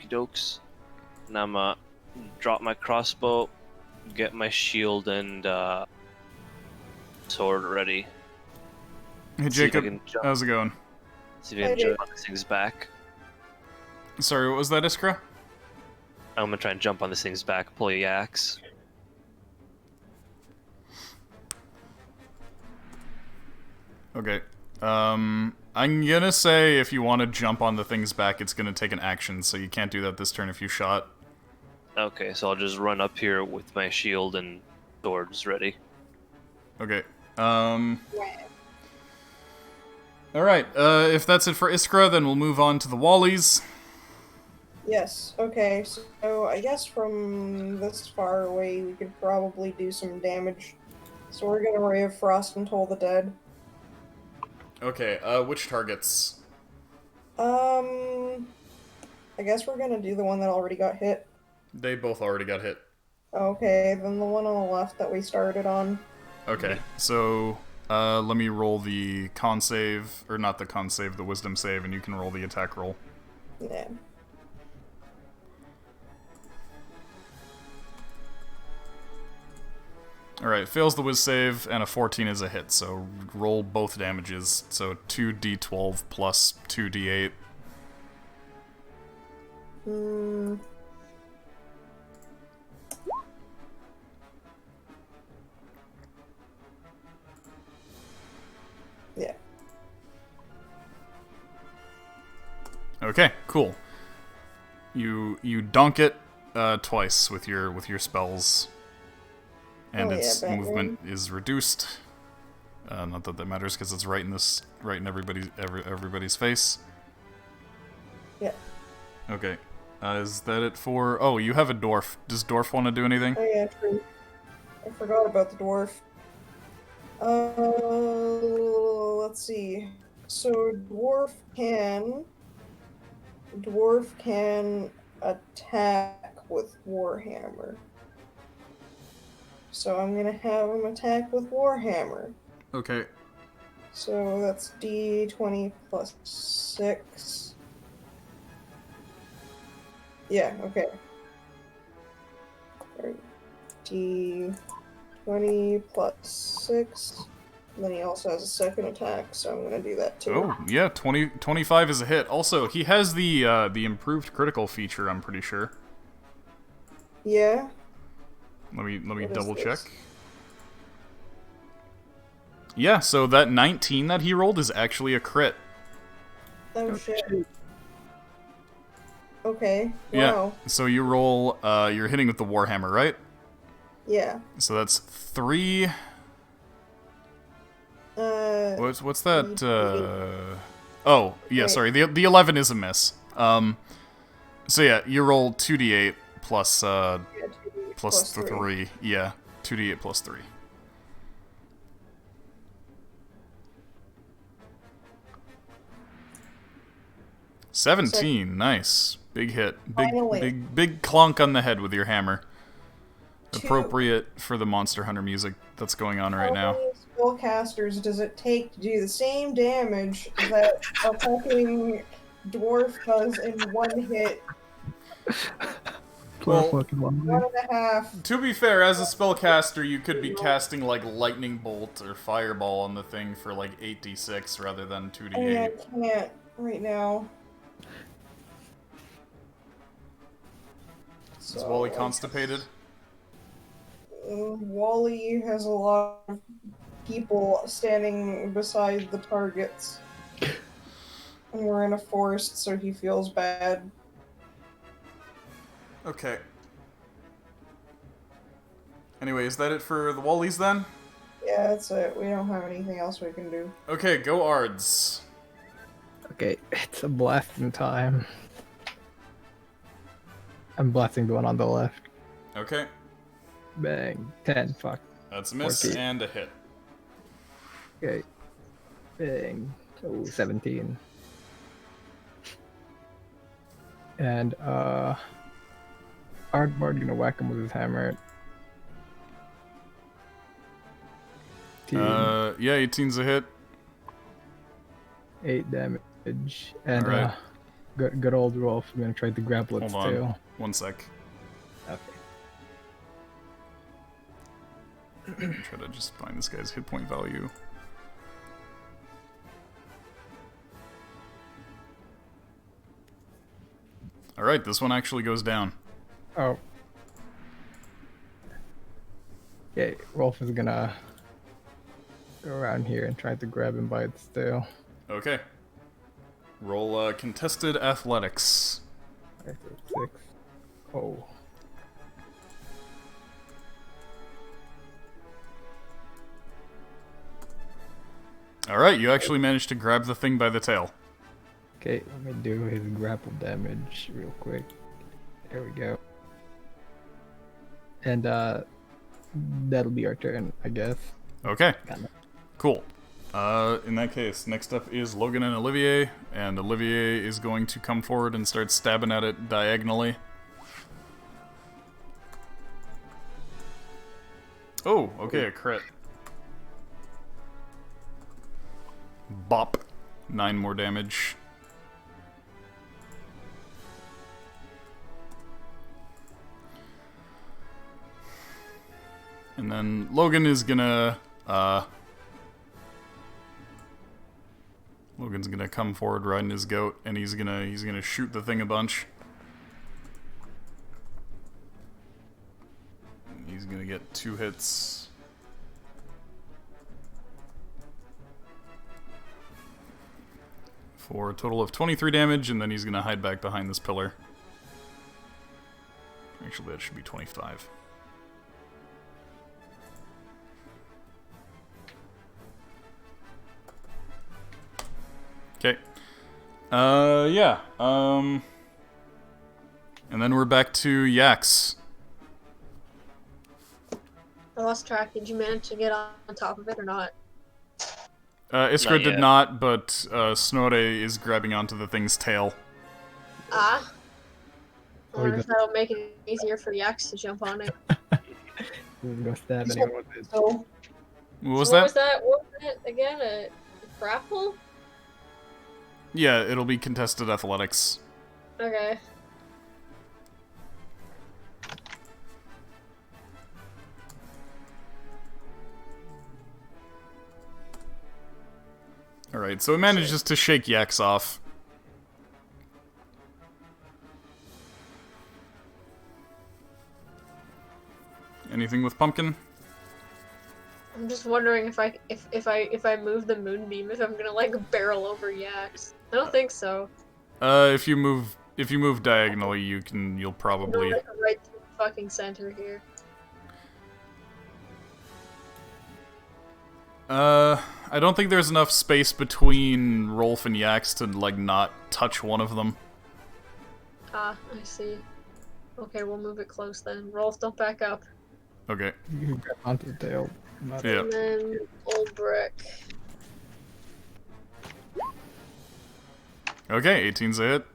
Dokes. And I'm drop my crossbow, get my shield and sword ready. Hey See if I Jacob, can jump. how's it going? See if I can jump on this thing's back. Sorry, what was that, Iskra? I'm gonna try and jump on this thing's back, pull the axe. Okay. I'm gonna say if you want to jump on the thing's back, it's gonna take an action, so you can't do that this turn if you shot. Okay, so I'll just run up here with my shield and swords ready. Okay. Alright, if that's it for Iskra, then we'll move on to the Wallies. Yes, okay, so I guess from this far away we could probably do some damage. So we're gonna Ray of Frost and Toll the Dead. Okay, which targets? I guess we're gonna do the one that already got hit. They both already got hit. Okay, then the one on the left that we started on. Okay, so, let me roll the con save, or not the con save, the wisdom save, and you can roll the attack roll. Yeah. Alright, fails the whiz save, and a 14 is a hit, so roll both damages. So 2d12 plus 2d8. Yeah. Okay, cool. You dunk it twice with your spells. And its movement is reduced. Not that that matters because it's right in everybody's face. Yeah. Okay. Is that it for? Oh, you have a dwarf. Does dwarf want to do anything? Oh yeah, true. I forgot about the dwarf. Let's see. So dwarf can attack with Warhammer. So I'm gonna have him attack with Warhammer. Okay. So that's D20 plus 6. Yeah, okay. D20 plus 6. And then he also has a second attack, so I'm gonna do that too. Oh, yeah, 25 is a hit. Also, he has the improved critical feature, I'm pretty sure. Yeah. Let me What double is check. this? Yeah, so that 19 that he rolled is actually a crit. Oh shit. Okay. Yeah. Wow. So you roll you're hitting with the Warhammer, right? Yeah. So that's 3 What's that? Oh, yeah, Wait. sorry. The 11 is a miss. So yeah, you roll 2d8 plus Yeah, plus 3. Yeah, 2d8 plus 3. $17, nice. Big hit. Finally. Big clunk on the head with your hammer. 2. Appropriate for the Monster Hunter music that's going on right now. How many spellcasters does it take to do the same damage that a fucking dwarf does in one hit? Well, fucking One lovely. and a half. To be fair, as a spellcaster, you could be casting like lightning bolt or fireball on the thing for like 8d6 rather than 2d8. I can't right now. Is Wally constipated? Wally has a lot of people standing beside the targets. And we're in a forest, so he feels bad. Okay. Anyway, is that it for the Wallies then? Yeah, that's it. We don't have anything else we can do. Okay, go Ards. Okay, it's a blasting time. I'm blasting the one on the left. Okay, Bang. 10, fuck. that's a miss 14. and a hit. Okay. Bang. Oh, 17. And, Ardbard gonna whack him with his hammer. Yeah, 18's a hit. 8 damage. And, Alright. good old Rolf. I'm gonna try to grapple its Hold on. tail. 1 sec. Okay. Try to just find this guy's hit point value. Alright, this one actually goes down. Oh. Okay, Rolf is gonna go around here and try to grab him by its tail. Okay. Roll contested athletics. Okay, so 6. Oh. Alright, you actually managed to grab the thing by the tail. Okay, let me do his grapple damage real quick. There we go. And that'll be our turn, I guess. Okay. Got it. Cool. In that case, next up is Logan and Olivier, and Olivier is going to come forward and start stabbing at it diagonally. Oh, okay, a crit. Bop. 9 more damage. And then Logan is gonna, Logan's gonna come forward riding his goat, and he's gonna shoot the thing a bunch. He's gonna get 2 hits. For a total of 23 damage, and then he's gonna hide back behind this pillar. Actually, that should be 25. Okay. Yeah. And then we're back to Yax. I lost track. Did you manage to get on top of it or not? Iskra Not did yet. not, but Snorre is grabbing onto the thing's tail. Ah. I Oh, wonder he if that'll make it easier for Yax to jump on it. He's gonna stab anyone with it. So, What was So that? What was that again? A grapple? Yeah, it'll be contested athletics. Okay. Alright, so it manages to shake Yax off. Anything with Pumpkin? I'm just wondering if I move the moonbeam, if I'm gonna like barrel over Yax. I don't think so. If you move diagonally, you'll I'm probably. like right to the fucking center here. I don't think there's enough space between Rolf and Yax to, like, not touch one of them. Ah, I see. Okay, we'll move it close then. Rolf, don't back up. Okay. You can grab onto the tail. Yeah. And then old brick. Okay, 18's a hit.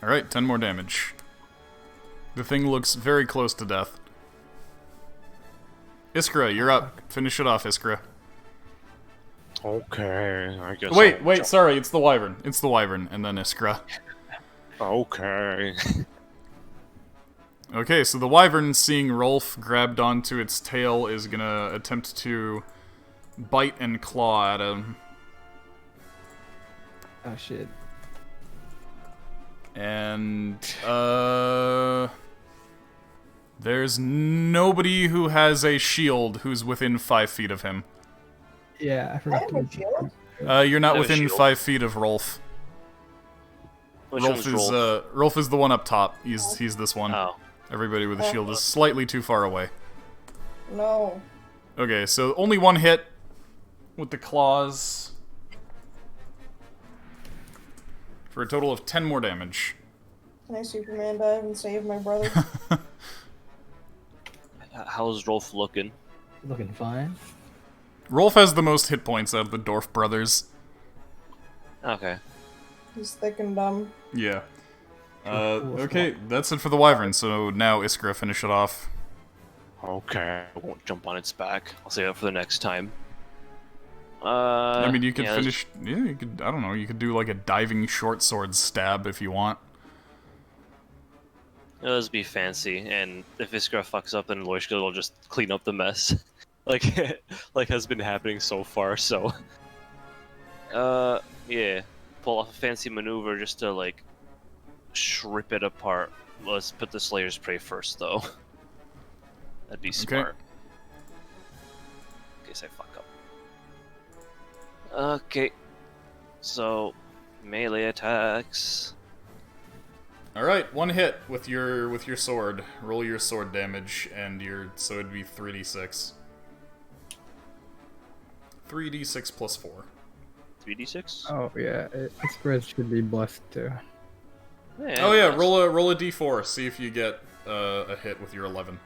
Alright, 10 more damage. The thing looks very close to death. Iskra, you're up. Finish it off, Iskra. Okay, I guess. Wait, sorry, it's the Wyvern. It's the Wyvern, and then Iskra. Okay. Okay, so the Wyvern, seeing Rolf grabbed onto its tail, is gonna attempt to bite and claw at him. Oh shit. And, there's nobody who has a shield who's within 5 feet of him. Yeah, I I forgot have a to. shield. You're not I have a within shield. 5 feet of Rolf. Which Rolf one's is, Rolf? Rolf is the one up top. He's this one. Oh. Everybody with a shield is slightly too far away. No. Okay, so only one hit with the claws. For a total of 10 more damage. Can I Superman dive and save my brother? How's Rolf looking? Looking fine. Rolf has the most hit points out of the Dorf brothers. Okay. He's thick and dumb. Yeah. Okay, that's it for the Wyvern, so now Iskra, finish it off. Okay. I won't jump on its back. I'll save it for the next time. I mean, you could yeah, finish... Yeah, you could... I don't know, you could do like a diving short sword stab if you want. It'll just be fancy, and if Iskra fucks up, then Loishka will just clean up the mess. like has been happening so far, so... yeah. Pull off a fancy maneuver just to, like, rip it apart. Let's put the Slayer's Prey first, though. That'd be smart. In case I fuck up. Okay. So, melee attacks. Alright, one hit with your sword. Roll your sword damage, and so it'd be 3d6. 3d6 plus 4. 3d6? Oh yeah, Express should be blessed too. Oh yeah, nice. roll a d4, see if you get a hit with your 11.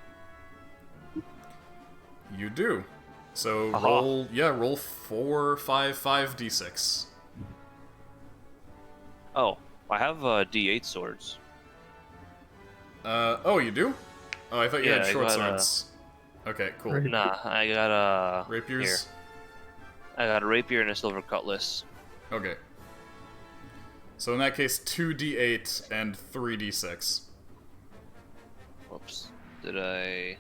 You do. So Aha. roll 4, 5, 5d6. Oh, I have d8 swords. Oh, you do? Oh, I thought you Yeah, had I short got, swords. Okay, cool. Right. Nah, I got Rapiers? Here. I got a rapier and a silver cutlass. Okay. So in that case, 2d8 and 3d6. Whoops. Did I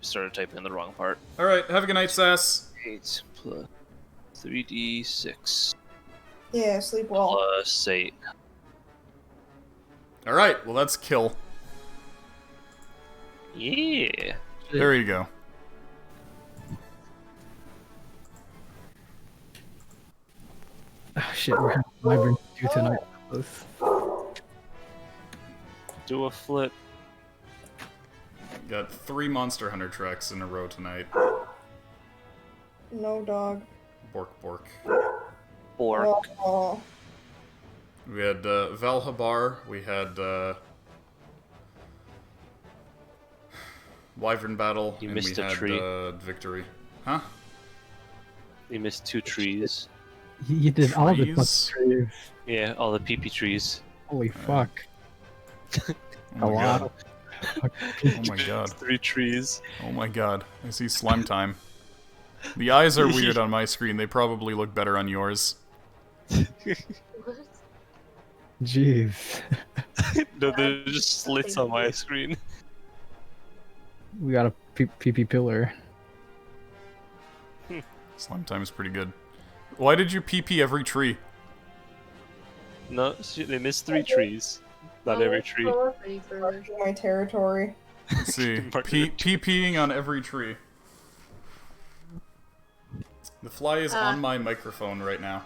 started typing in the wrong part. Alright, have a good night, Sass. 8 plus 3d6 Yeah, sleep well. plus 8. Alright, well that's kill. Yeah. There you go. Oh shit, we're having Wyvern do tonight. Do a flip. Got 3 Monster Hunter treks in a row tonight. No dog. Bork bork. Bork. Oh, We had Valhabar, we had Wyvern Battle, You and missed we a had tree. Victory. Huh? You missed 2 trees. You did all the Trees? fucking trees. Yeah, all the PP trees. Holy fuck. Oh A my lot god. of Oh my god. 3 trees. Oh my god. I see slime time. The eyes are weird on my screen, they probably look better on yours. What? Jeez. No, there's just slits on my screen. We got a PP pillar. Slime time is pretty good. Why did you PP every tree? No, shit, they missed 3 trees. Not Oh, every let's tree. go up any further. marking my territory. Let's see. PPing on every tree. The fly is on my microphone right now.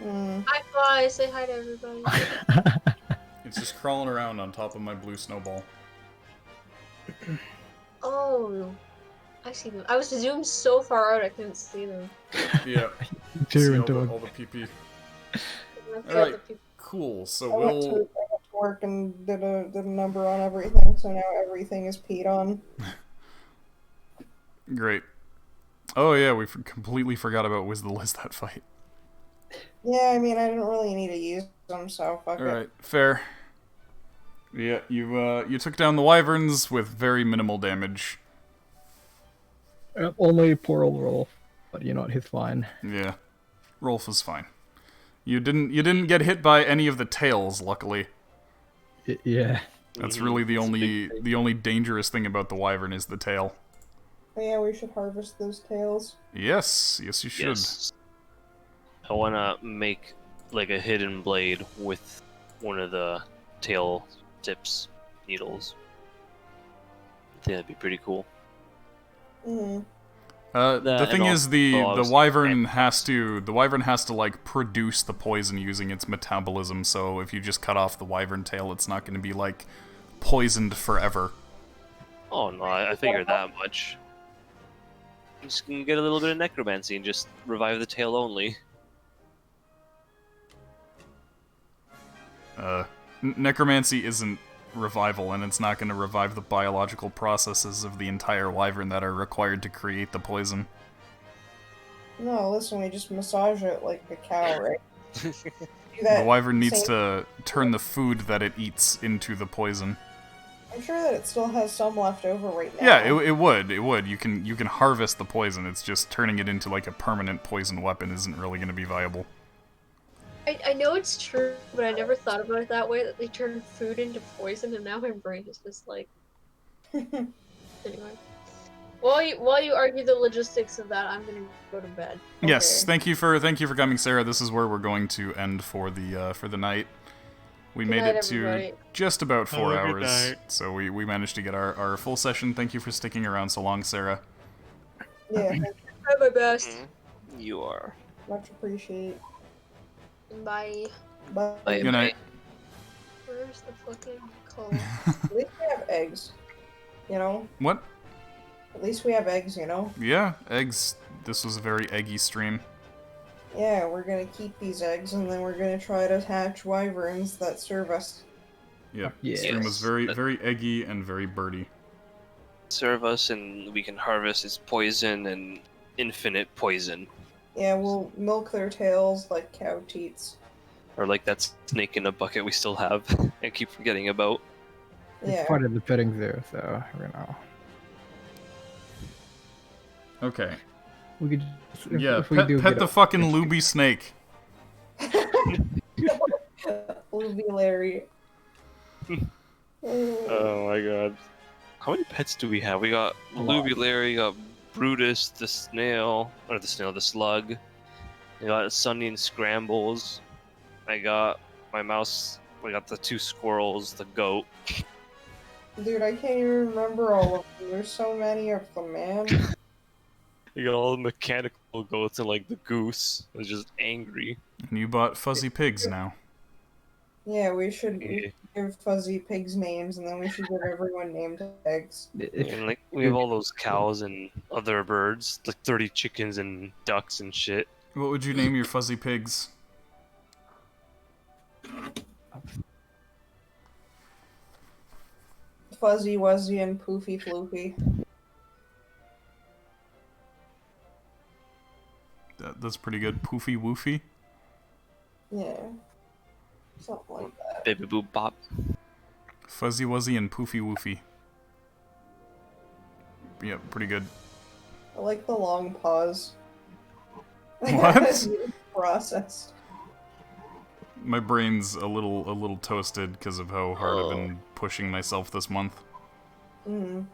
Mm. Hi, Fly. Say hi to everybody. It's just crawling around on top of my blue snowball. Oh, I see them. I was zoomed so far out I couldn't see them. Yeah. Two See into all the PP. I've got Alright, the people- cool. So I went we'll... to work and did a number on everything, so now everything is peed on. Great. Oh yeah, we completely forgot about Wiz the Lizard fight. Yeah, I mean, I didn't really need to use them, so fuck it. Alright, fair. Yeah, you took down the wyverns with very minimal damage. Only poor old Rolf, but you know what? He's fine. Yeah. Rolf is fine. You didn't get hit by any of the tails, luckily. Yeah. That's really the only dangerous thing about the wyvern is the tail. But yeah, we should harvest those tails. Yes, you should. Yes. I wanna make like a hidden blade with one of the tail tips needles. I think that'd be pretty cool. Mm. The thing and is, the also- wyvern has to like produce the poison using its metabolism. So if you just cut off the wyvern tail, it's not going to be like poisoned forever. Oh no, I figured that much. I'm just gonna get a little bit of necromancy and just revive the tail only. Necromancy isn't revival, and it's not going to revive the biological processes of the entire wyvern that are required to create the poison. No, listen, we just massage it like a cow, right? Do that The wyvern needs same- to turn the food that it eats into the poison. I'm sure that it still has some left over right now. Yeah, it would. You can harvest the poison. It's just turning it into like a permanent poison weapon isn't really going to be viable. I know it's true, but I never thought about it that way, that they turn food into poison, and now my brain is just like... Anyway. While you argue the logistics of that, I'm gonna go to bed. Yes, Okay. thank you for coming, Sarah. This is where we're going to end for the night. We Good made night, it to everybody. just about 4 Have a good hours, night. so we managed to get our full session. Thank you for sticking around so long, Sarah. Yeah, thank you. Try my best. You are. Much appreciate. Bye. But Bye, Good night. Where's the fucking call? at least we have eggs. You know? What? At least we have eggs, you know? Yeah, eggs. This was a very eggy stream. Yeah, we're gonna keep these eggs and then we're gonna try to hatch wyverns that serve us. Yeah, Yeah. stream was Yes, very but- very eggy and very birdy. Serve us, and we can harvest its poison and infinite poison, Yeah, we'll milk their tails like cow teats. or like that snake in a bucket we still have. I keep forgetting about. Yeah. It's part of the petting zoo, so you know. Okay. We could just, Yeah, if we pet do the get fucking Luby snake. Luby Larry. Oh my god. How many pets do we have? We got A lot. Luby Larry, we got Brutus the snail, or the snail, the slug. We got Sunny and Scrambles. I got my mouse. We got the 2 squirrels, the goat. Dude, I can't even remember all of them. There's so many of them, man. You got all the mechanical goats and like the goose. It's just angry. And you bought fuzzy pigs now. Yeah, we should Yeah. give fuzzy pigs names and then we should give everyone named eggs. And like we have all those cows and other birds, like 30 chickens and ducks and shit. What would you name your fuzzy pigs? Fuzzy Wuzzy and Poofy Floofy. That's pretty good. Poofy woofy. Yeah. Something like that. Baby boop bop. Fuzzy wuzzy and poofy woofy. Yeah, pretty good. I like the long pause. What? Processed. My brain's a little toasted because of how hard I've been pushing myself this month. Mm.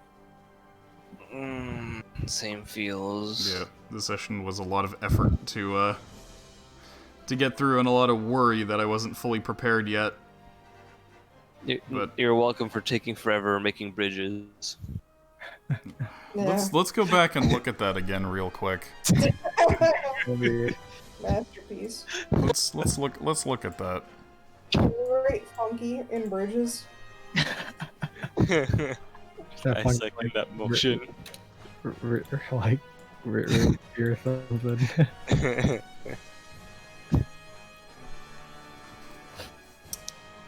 Same feels. Yeah, the session was a lot of effort to get through and a lot of worry that I wasn't fully prepared yet. But- You're welcome for taking forever making bridges. Yeah. Let's go back and look at that again real quick. Maybe Masterpiece. Let's look at that. Right, funky in bridges. Just have I fun, second that motion. like or something.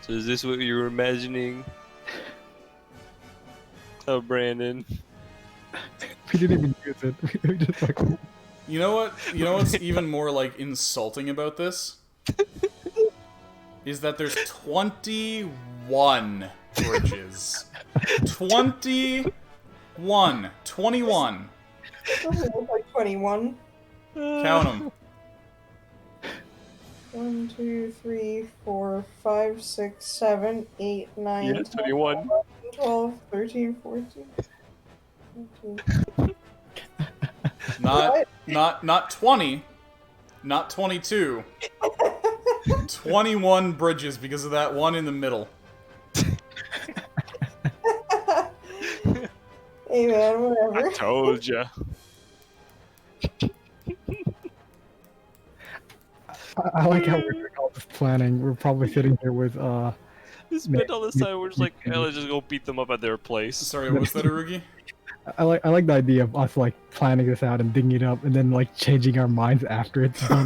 So is this what you were imagining? Oh, Brandon. We didn't even use it. We just like You know what? You know what's even more like insulting about this? Is that there's 21 bridges. 21. 21. Doesn't look like 21. Count them. 1, 2, 3, 4, 5, 6, 7, 8, 9, Yeah, 10, 21. 11, 12, 13, 14. 15. Not 20. Not 22. 21 bridges because of that one in the middle. Hey man, whatever. I told ya. I like how we're doing all this planning. We're probably sitting here with We spent all this time, we're just like, hey, let's just go beat them up at their place. Sorry, what was that, Arugi? I like the idea of us like planning this out and digging it up and then like changing our minds after it's done.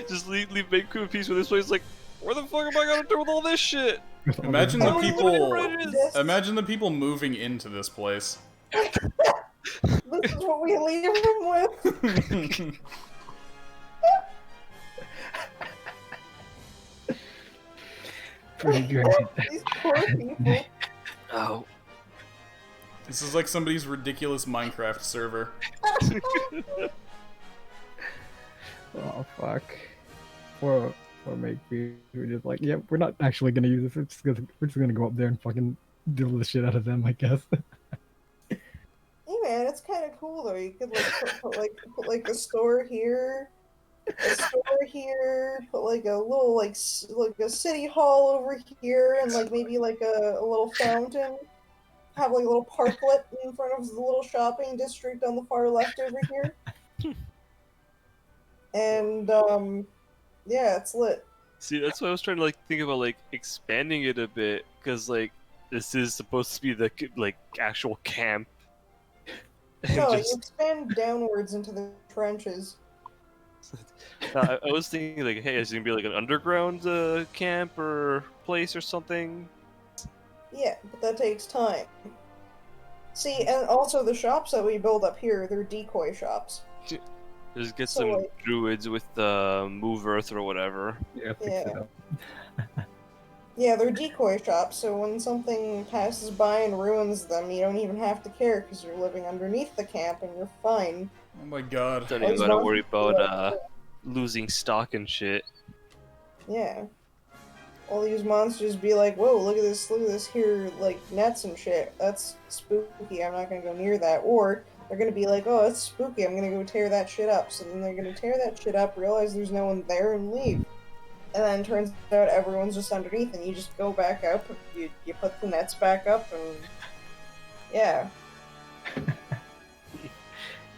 Just leave Vancouver in peace with this place. Like, where the fuck am I gonna do with all this shit? Imagine the people. Bridges. Imagine the people moving into this place. This is what we leave him with. Pretty good. These poor people. Oh. This is like somebody's ridiculous Minecraft server. Oh fuck. Or maybe we're just like, yeah, we're not actually gonna use this. We're just gonna go up there and fucking deal the shit out of them, I guess. Hey man, it's kind of cool though. You could like put like a store here, put like a little like a city hall over here, and like maybe like a little fountain. Have like a little parklet in front of the little shopping district on the far left over here. And yeah, it's lit. See, that's why I was trying to like think about like expanding it a bit, because like this is supposed to be the like actual camp. And No, just- you expand downwards into the trenches. I was thinking like, hey, is it gonna be like an underground camp or place or something? Yeah, but that takes time. See, and also the shops that we build up here, they're decoy shops. Just get So, some like- druids with move earth or whatever. Yeah, fix Yeah. it up. Yeah, they're decoy shops, so when something passes by and ruins them, you don't even have to care because you're living underneath the camp and you're fine. Oh my god. Don't even As gotta long as worry you about do that. losing stock and shit. Yeah. All these monsters be like, whoa, look at this here, like, nets and shit. That's spooky, I'm not gonna go near that. Or, they're gonna be like, oh, that's spooky, I'm gonna go tear that shit up. So then they're gonna tear that shit up, realize there's no one there, and leave. And then it turns out everyone's just underneath, and you just go back up, you put the nets back up, and... yeah.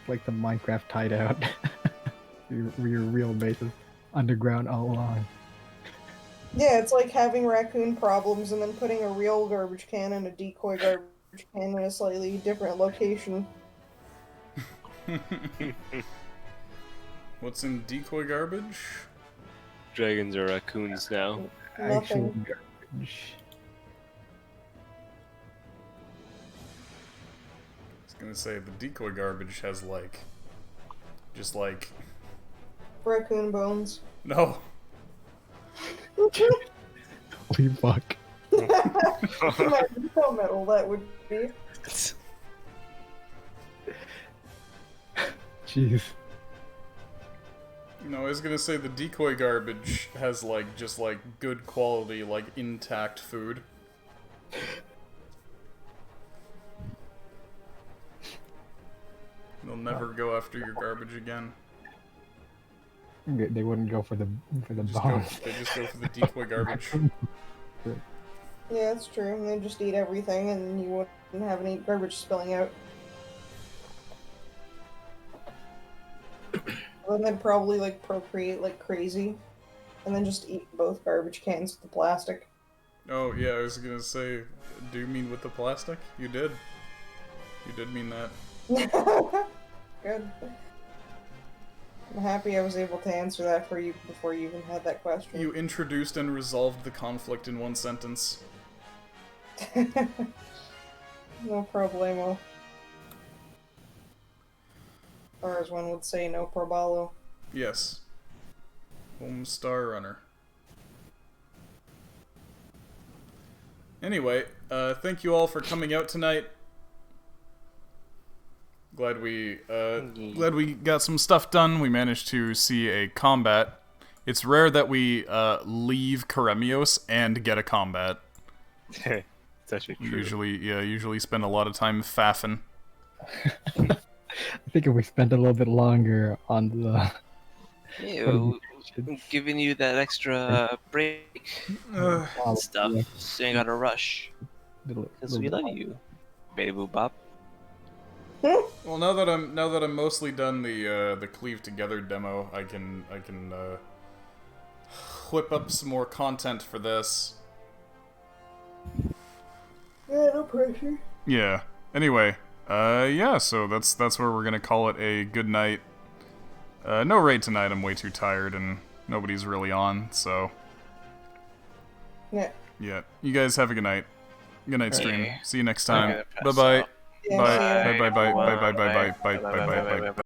Like the Minecraft hideout. your real base is underground all along. Yeah, it's like having raccoon problems and then putting a real garbage can and a decoy garbage can in a slightly different location. What's in decoy garbage? Dragons are raccoons now. Actual Nothing. garbage. I was gonna say the decoy garbage has like, just like, Raccoon bones. no. Holy fuck. Imagine how metal that would be. Jeez. No, I was gonna say the decoy garbage has like just like good quality, like intact food. They'll never go after your garbage again. They wouldn't go for the They bombs. just go for the decoy garbage. Yeah, that's true. And they just eat everything and you wouldn't have any garbage spilling out. Then they'd probably like procreate like crazy, and then just eat both garbage cans with the plastic. Oh, yeah, I was gonna say, do you mean with the plastic? You did. You did mean that. Good. I'm happy I was able to answer that for you before you even had that question. You introduced and resolved the conflict in one sentence. No problemo. Or as one would say, no probalo. Yes. Home Star Runner. Anyway, thank you all for coming out tonight. Glad we got some stuff done. We managed to see a combat. It's rare that we leave Karemios and get a combat. It's actually We true. usually spend a lot of time faffing. I think if we spent a little bit longer on the Ew, giving you that extra break and stuff, so you ain't gotta rush. Because we love you, baby boo bop. Well, now that I'm mostly done the cleave together demo, I can whip up some more content for this. Yeah, no pressure. Yeah. Anyway, yeah. So that's where we're gonna call it a good night. No raid tonight. I'm way too tired and nobody's really on. So Yeah. yeah. You guys have a good night. Good night, stream. Okay. See you next I'm time. gonna Bye pass bye. out. Yeah, Bye. see ya. Bye bye bye bye bye bye bye Bye. bye bye bye bye bye.